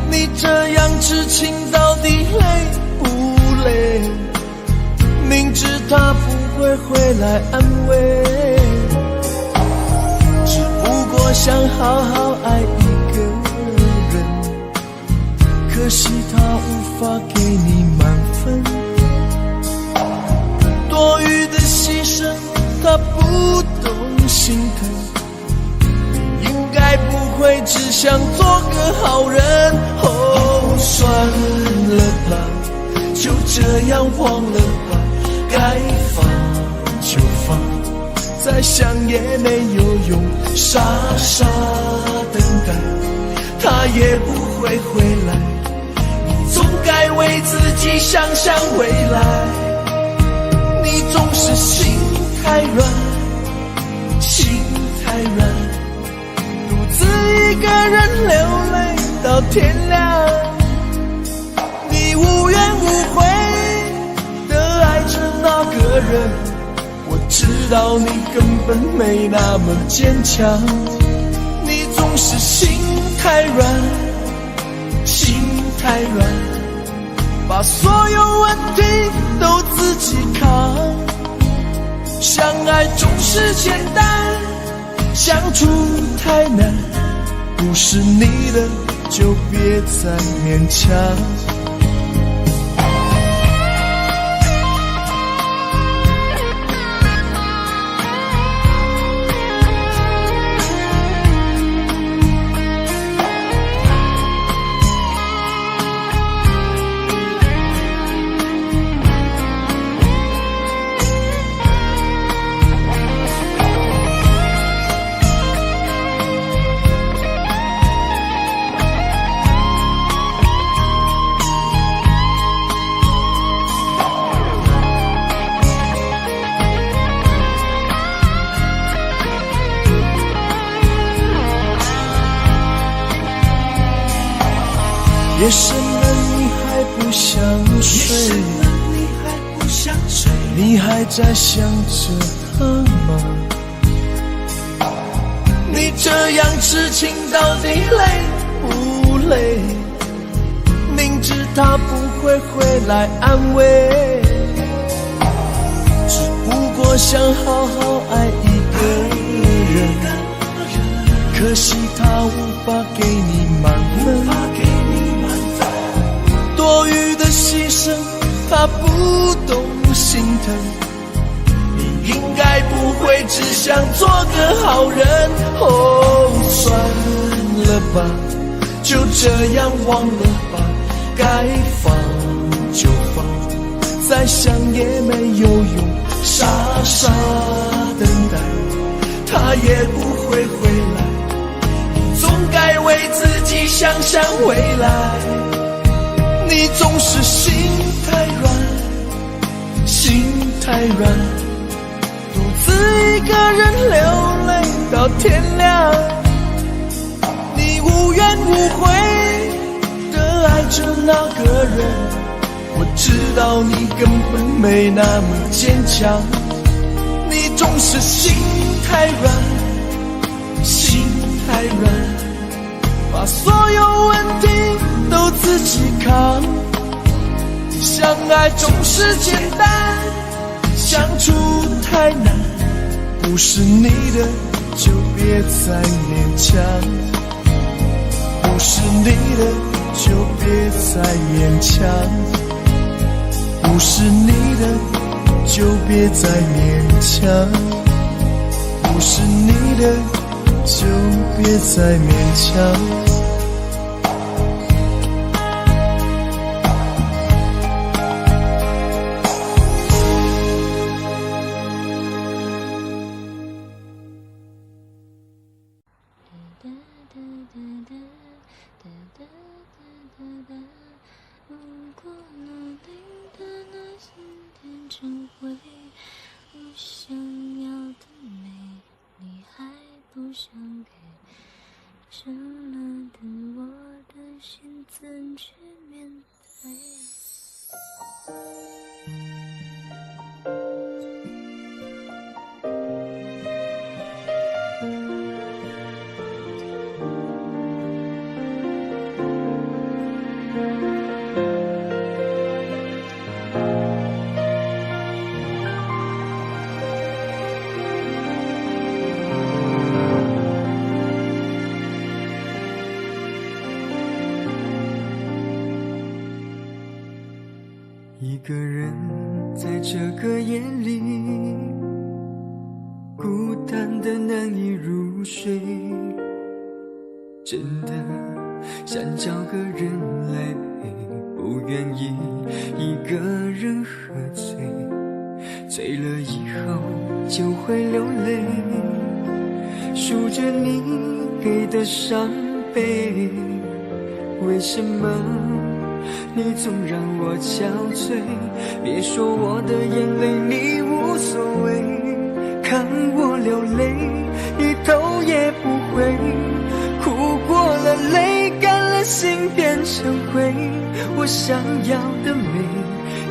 你这样痴情到底累不累？明知他不会回来安慰，只不过想好好爱一个人，可惜他无法给你满分，多余的牺牲他不懂心疼，你应该不会只想做个好人。哦，算了吧，就这样忘了吧，该放就放，再想也没有用，傻傻等待他也不会回来，你总该为自己想想未来。你总是心太软，心太软，独自一个人流泪到天亮，你无怨无悔的爱着那个人，我知道你根本没那么坚强，你总是心太软，心太软，把所有问题都自己扛，相爱总是简单，相处太难，不是你的就别再勉强。夜深了你还不想睡，你还在想着他吗？你这样痴情到底累不累？明知他不会回来安慰，只不过想好好爱一个人，可惜他无法给你满分，多余的牺牲他不懂心疼，你应该不会只想做个好人。哦，算了吧，就这样忘了吧，该放就放，再想也没有用，傻傻等待他也不会回来，你总该为自己想想未来。你总是心太软，心太软，独自一个人流泪到天亮，你无怨无悔的爱着那个人，我知道你根本没那么坚强，你总是心太软，心太软，把所有问题都自己扛，相爱总是简单，相处太难，不是你的就别再勉强，不是你的就别再勉强，不是你的就别再勉强，不是你的就别再勉强。
如果努力的那些天成灰，我想要的美，你还不想给，折了的我的心怎去面对？
个人在这个夜里，孤单的难以入睡，真的想找个人来陪，不愿意一个人喝醉，醉了以后就会流泪，数着你给的伤悲，为什么你总让我憔悴？别说我的眼泪你无所谓，看我流泪一头也不回，哭过了泪干了心变成灰，我想要的美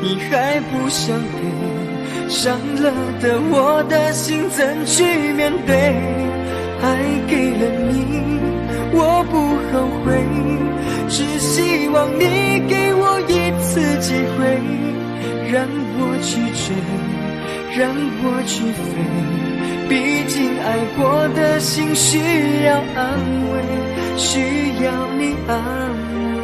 你还不想给，伤了的我的心怎去面对？爱给了你我不后悔，只希望你给我一次机会，让我去追，让我去飞，毕竟爱过的心需要安慰，需要你安慰。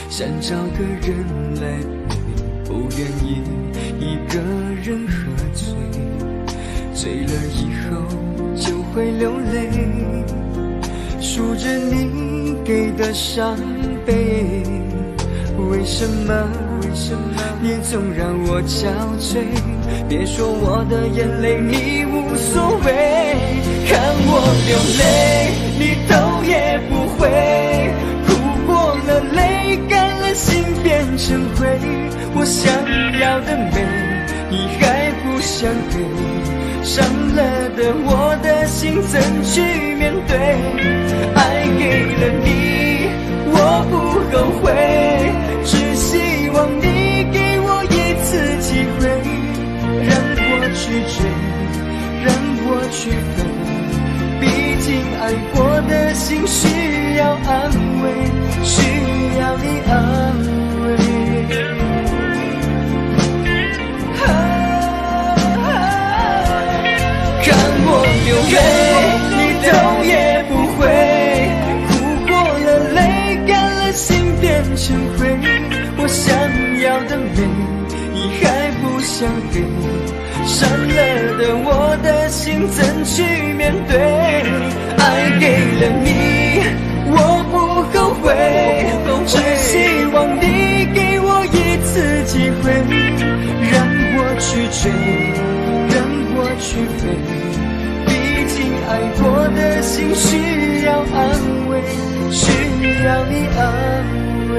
想找个人来陪，不愿意一个人喝醉，醉了以后就会流泪，数着你给的伤悲，为什么你总让我憔悴？别说我的眼泪你无所谓，看我流泪你头也不回，哭过了泪干了心变成灰，我想要的美你还不想给，伤了的我的心怎去面对？爱给了你我不后悔，只希望你给我一次机会，让我去追，让我去飞，毕竟爱过的心需要安慰，需要你安慰。看我流泪你头也不回，哭过了泪干了心变成灰，我想要的美你还不想给，伤了的我的心怎去面对？爱给了你我不后悔，只希望你给我一次机会，让我去追，让我去飞，毕竟爱过的心需要安慰，需要你安慰。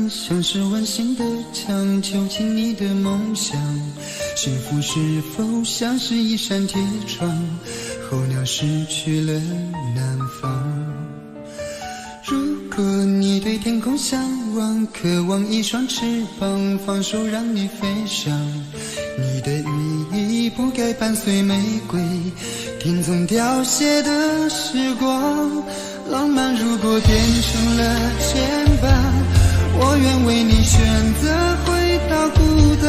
像是温馨的墙，囚禁你的梦想。幸福是否像是一扇铁窗，候鸟失去了南方。如果你对天空向往，渴望一双翅膀，放手让你飞翔。你的羽翼不该伴随玫瑰，听从凋谢的时光。浪漫如果变成了牵绊，我愿为你选择回到孤单。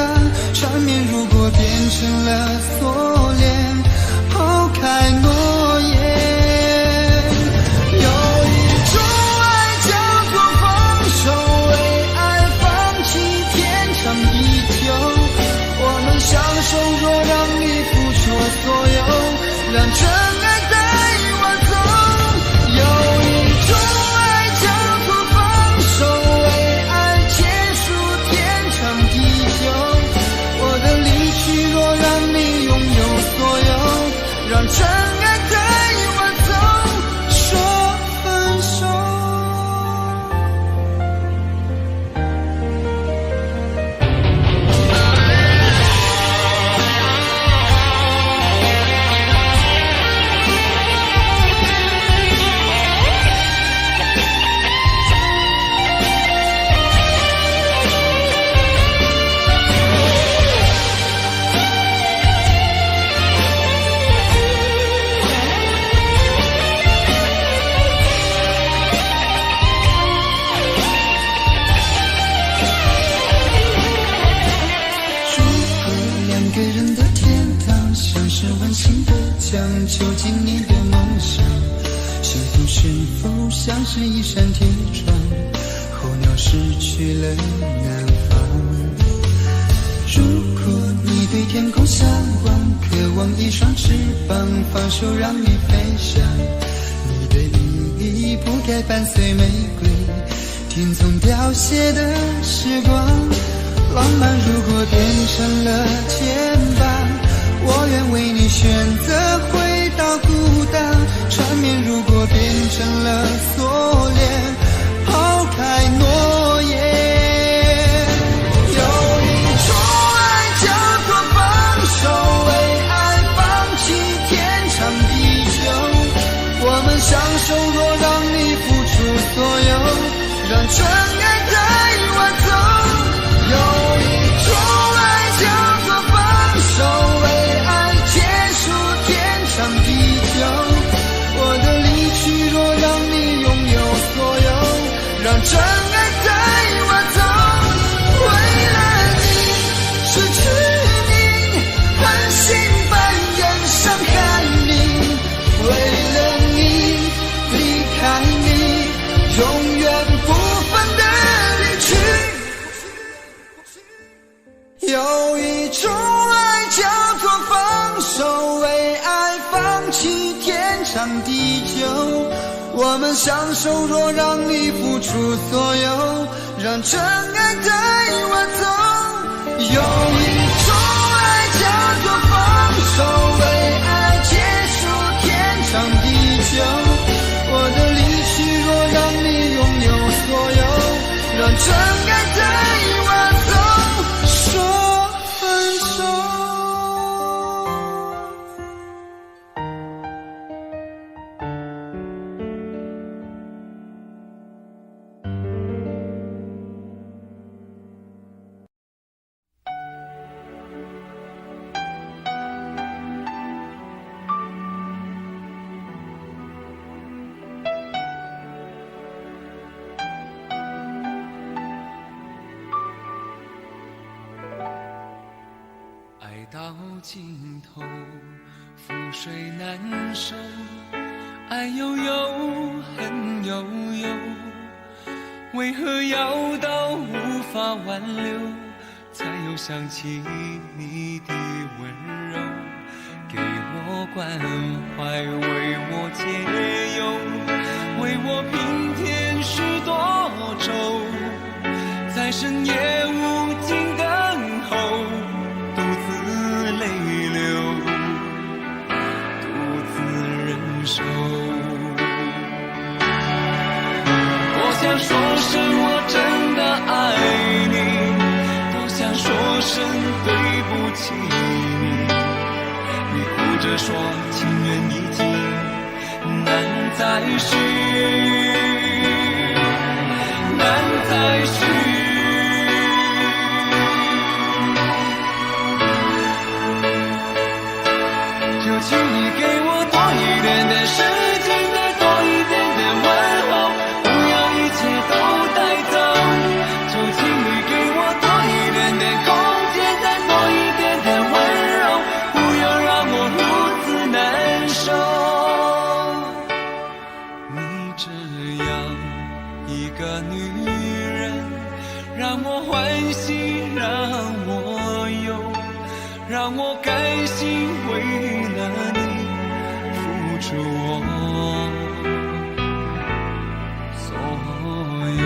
缠绵如果变成了锁链，抛开诺言。有一种爱叫做放手，为爱放弃天长地久。我们相守，若让你付出所有，让真爱带我走。有一种爱叫做放手，为爱结束天长地久。我的离去，若让你拥有所有，让真爱带我走，说分手。囚禁你的梦想，幸福是否像是一扇铁窗，候鸟失去了南方。如果你对天空向往，渴望一双翅膀，放手让你飞翔。你的意义不该伴随玫瑰，听从凋谢的时光。浪漫如果变成了牵绊，我愿为你选择回到孤单。缠绵如果变成了锁链，抛开诺言。有一种爱叫做放手，为爱放弃天长地久。我们相守，若让你付出所有，让真爱带我走。有一种爱叫做放手，为爱结束天长地久。我的离去，若让你拥有所有，让真爱带我走。为了你失去你，狠心扮演伤害你，为了你离开你，永远不分的离去。有一种爱叫做放手，为爱放弃天长地久。我们相守，若让你付出所有，让真爱带我走。有一种爱叫做放手，为爱结束天长地久。我的离去，若让你拥有所有，让真爱带我走，说分手。
爱到尽头，覆水难收，爱悠悠，恨悠悠，为何要到无法挽留，才又想起你的温柔，给我关怀，为我解忧，为我平添许多愁，在深夜无尽等候，独自泪流，独自忍受。多想说声我真的爱你，多想说声对不起你，你哭着说情缘已尽难再续，难再续。这样一个女人，让我欢喜，让我忧，让我甘心为了你付出我所有。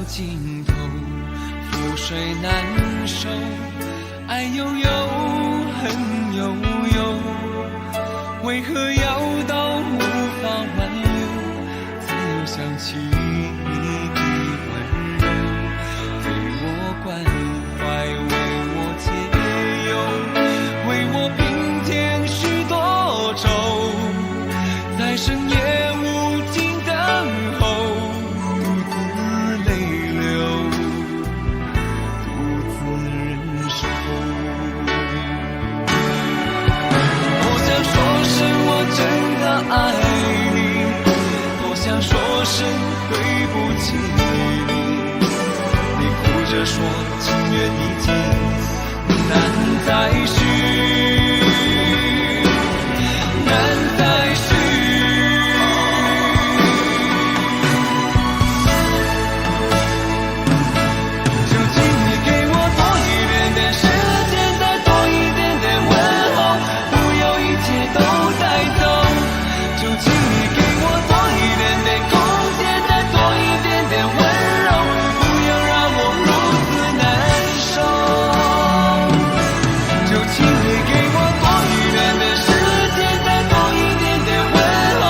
尽头覆水难收，爱悠悠，恨悠悠，为何要到无法挽留，才又想起你的温柔，为我关怀，为我解忧，为我平添许多愁，在深夜无尽等候，真的爱你，多想说声对不起你，你哭着说情缘已尽，难再续，难再续。就请你给我多一点点时间，再多一点点问候，不要一切都带走。就请你给我多一点点空间，再多一点点温柔，不要让我如此难受。就请你给我多一点点时间，再多一点点问候，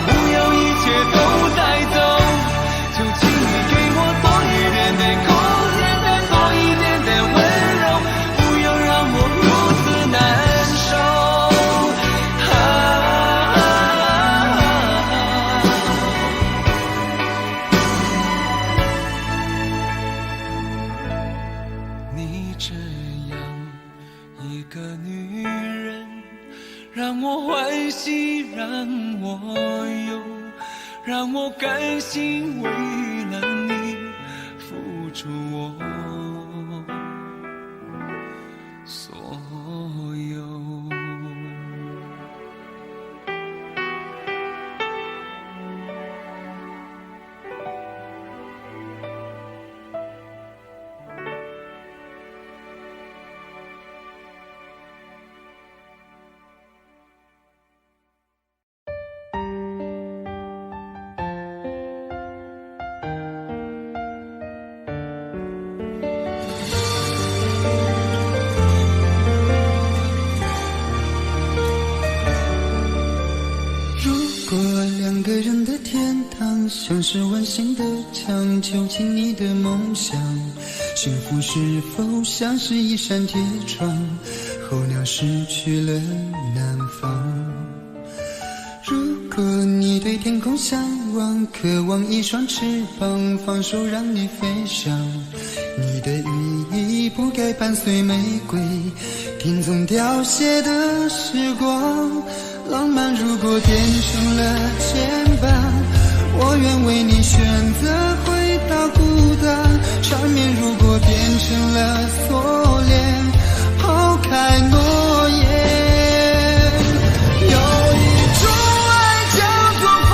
不要一切都带走。就请你给我多一点点空间，再多一点点温柔，不要让我如此难受。你这样一个女人，让我欢喜，让我忧，让我甘心为了你付出我所有。
两个人的天堂，像是完形的墙，囚禁你的梦想。幸福是否像是一扇铁窗，候鸟失去了南方。如果你对天空向往，渴望一双翅膀，放手让你飞翔。你的羽翼不该伴随玫瑰，听从凋谢的时光。浪漫如果变成了牵绊，我愿为你选择回到孤单。缠绵如果变成了锁链，抛开诺言。有一种爱叫做放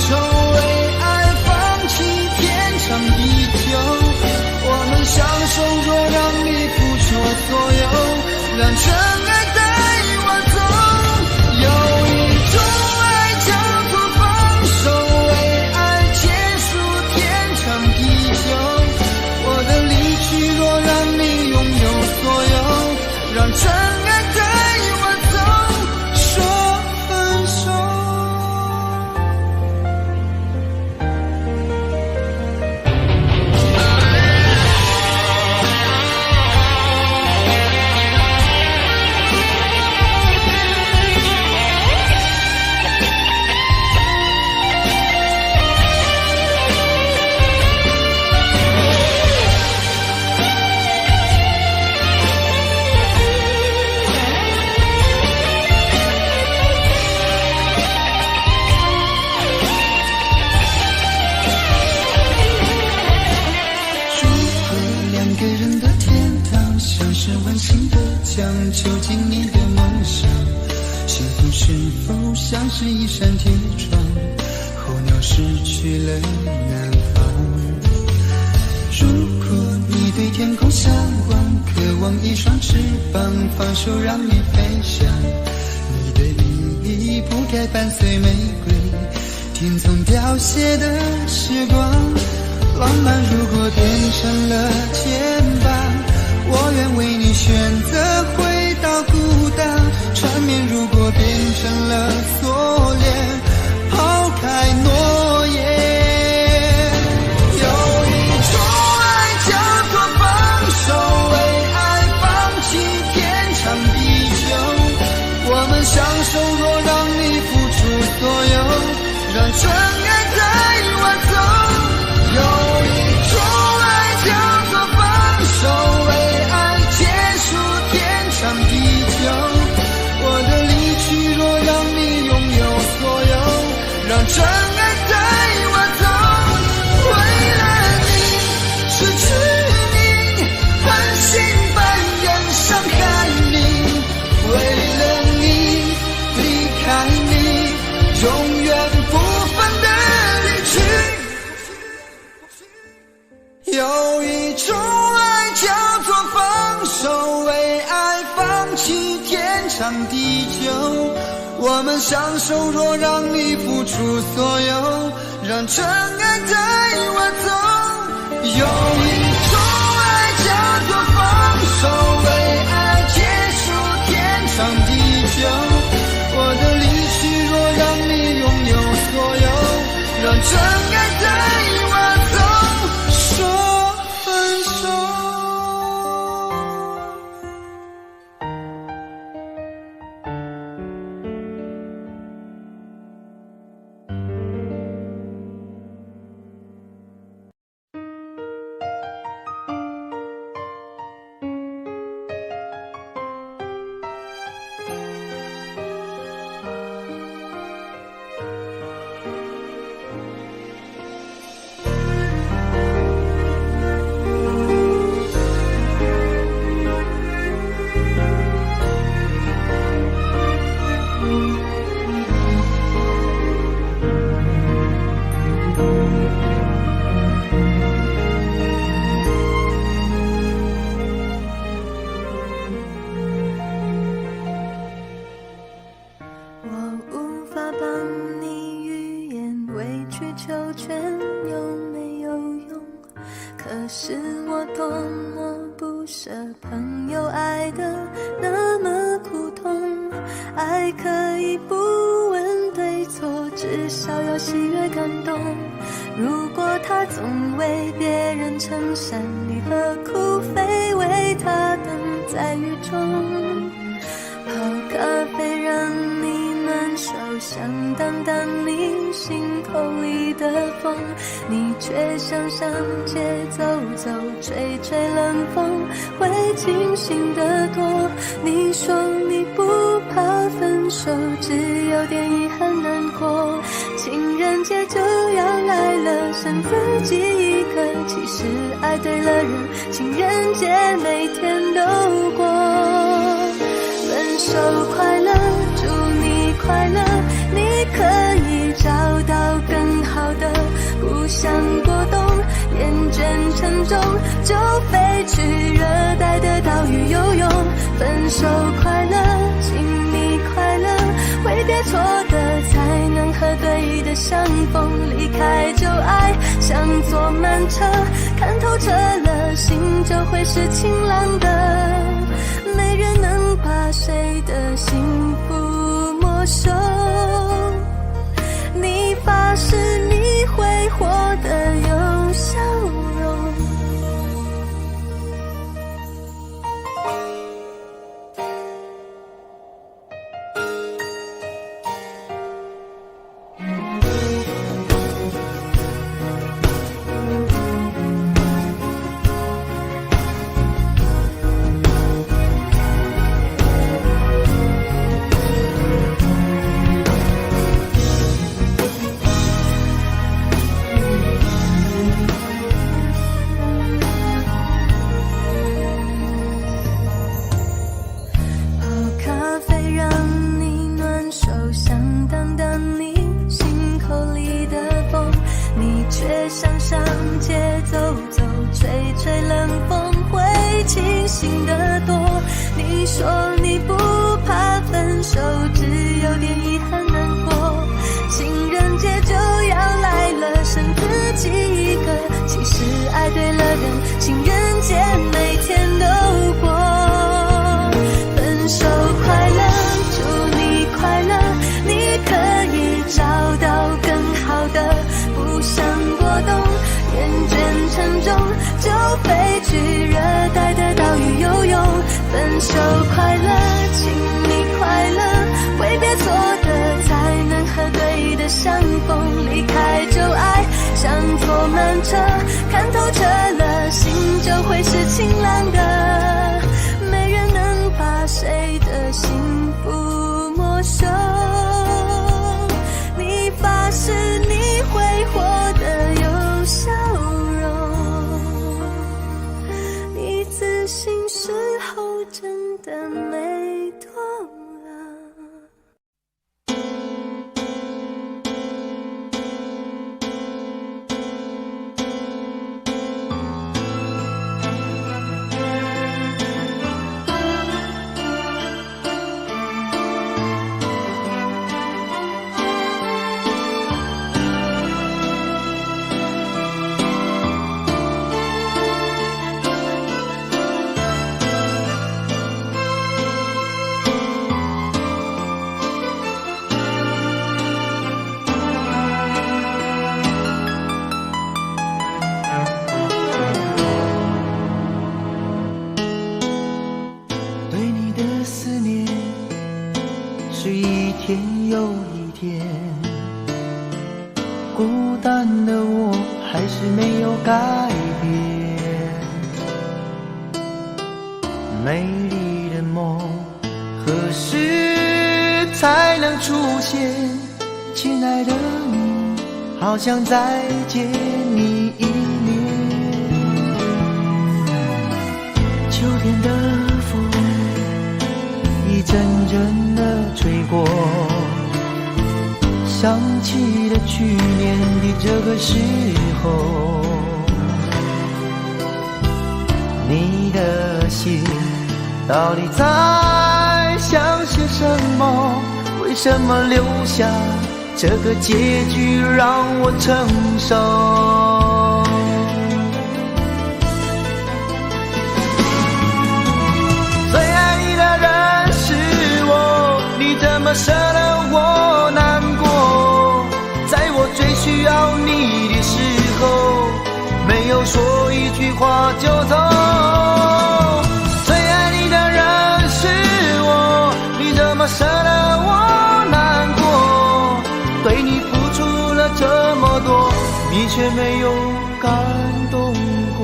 手，为爱放弃天长地久。我们相守，若让你付出所有，让真爱带我走。有一种爱叫做放手，为爱结束天长地久。我的离去若让你拥有所有，让真爱带囚禁你的梦想。幸福是否像是一扇铁窗，候鸟失去了南方。如果你对天空向往，渴望一双翅膀，放手让你飞翔。你的羽翼不该伴随玫瑰，天从凋谢的时光。浪漫如果变成了牵绊，我愿为你选择回到孤单。缠绵如果变成了锁链，抛开诺言。有一种爱叫做放手，为爱放弃天长地久。我们相守，若让你付出所有，让真爱在晚走。有一种爱叫做放手，为爱结束天长地久。我的离去若让你拥有所有，让真爱在晚走。为了你失去你，半信半疑伤害你，为了你离开你，永远不分的离去。有一种爱叫做放手，为爱放弃天长地久。我们相守，若让你付出所有，让真爱在晚走。有一种爱叫做放手，为爱结束天长地久。我的离去若让你拥有所有，让真爱在晚走。说分手。
却想上街走走，吹吹冷风会清醒得多。你说你不怕分手，只有点遗憾难过。情人节就要来了，剩自己一个。其实爱对了人，情人节每天都过。分手快乐，祝你快乐，你可以找到更好的。不想过冬，厌倦沉重，就飞去热带的岛屿游泳。分手快乐，请你快乐，挥别错的，才能和对的相逢。离开旧爱，像坐慢车，看透彻了，心就会是晴朗的。没人能把谁的幸福没收。你发誓你会活得有笑容，你自信时候真的没多了。
美丽的梦何时才能出现？亲爱的你，好想再见你一面。秋天的风一阵阵地吹过，想起了去年的这个时候，你的心到底在想些什么？为什么留下这个结局让我承受？最爱你的人是我，你怎么舍得我难过？在我最需要你的时候，没有说一句话就走。最爱你的人是我，你怎么舍得我难过？对你付出了这么多，你却没有感动过。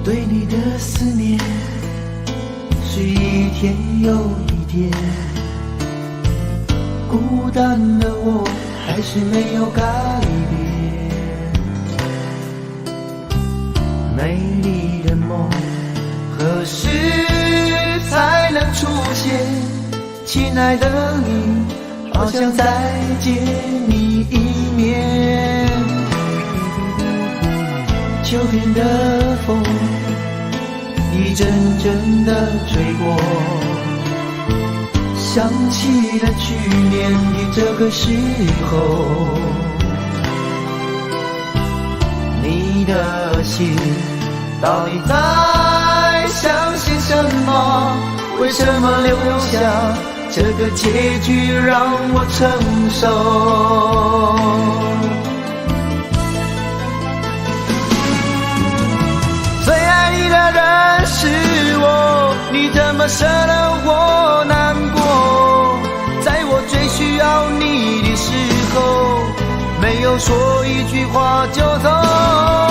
对你的思念是一天又一天，孤单的我还是没有改变。美丽的梦何时才能出现？亲爱的你，好想再见你一面。秋天的风一阵阵地吹过，想起了去年的这个时候，你的心到底在想些什么？为什么留下这个结局让我承受？最爱你的人是我，你怎么舍得我难过？在我最需要你的时候，没有说一句话就走。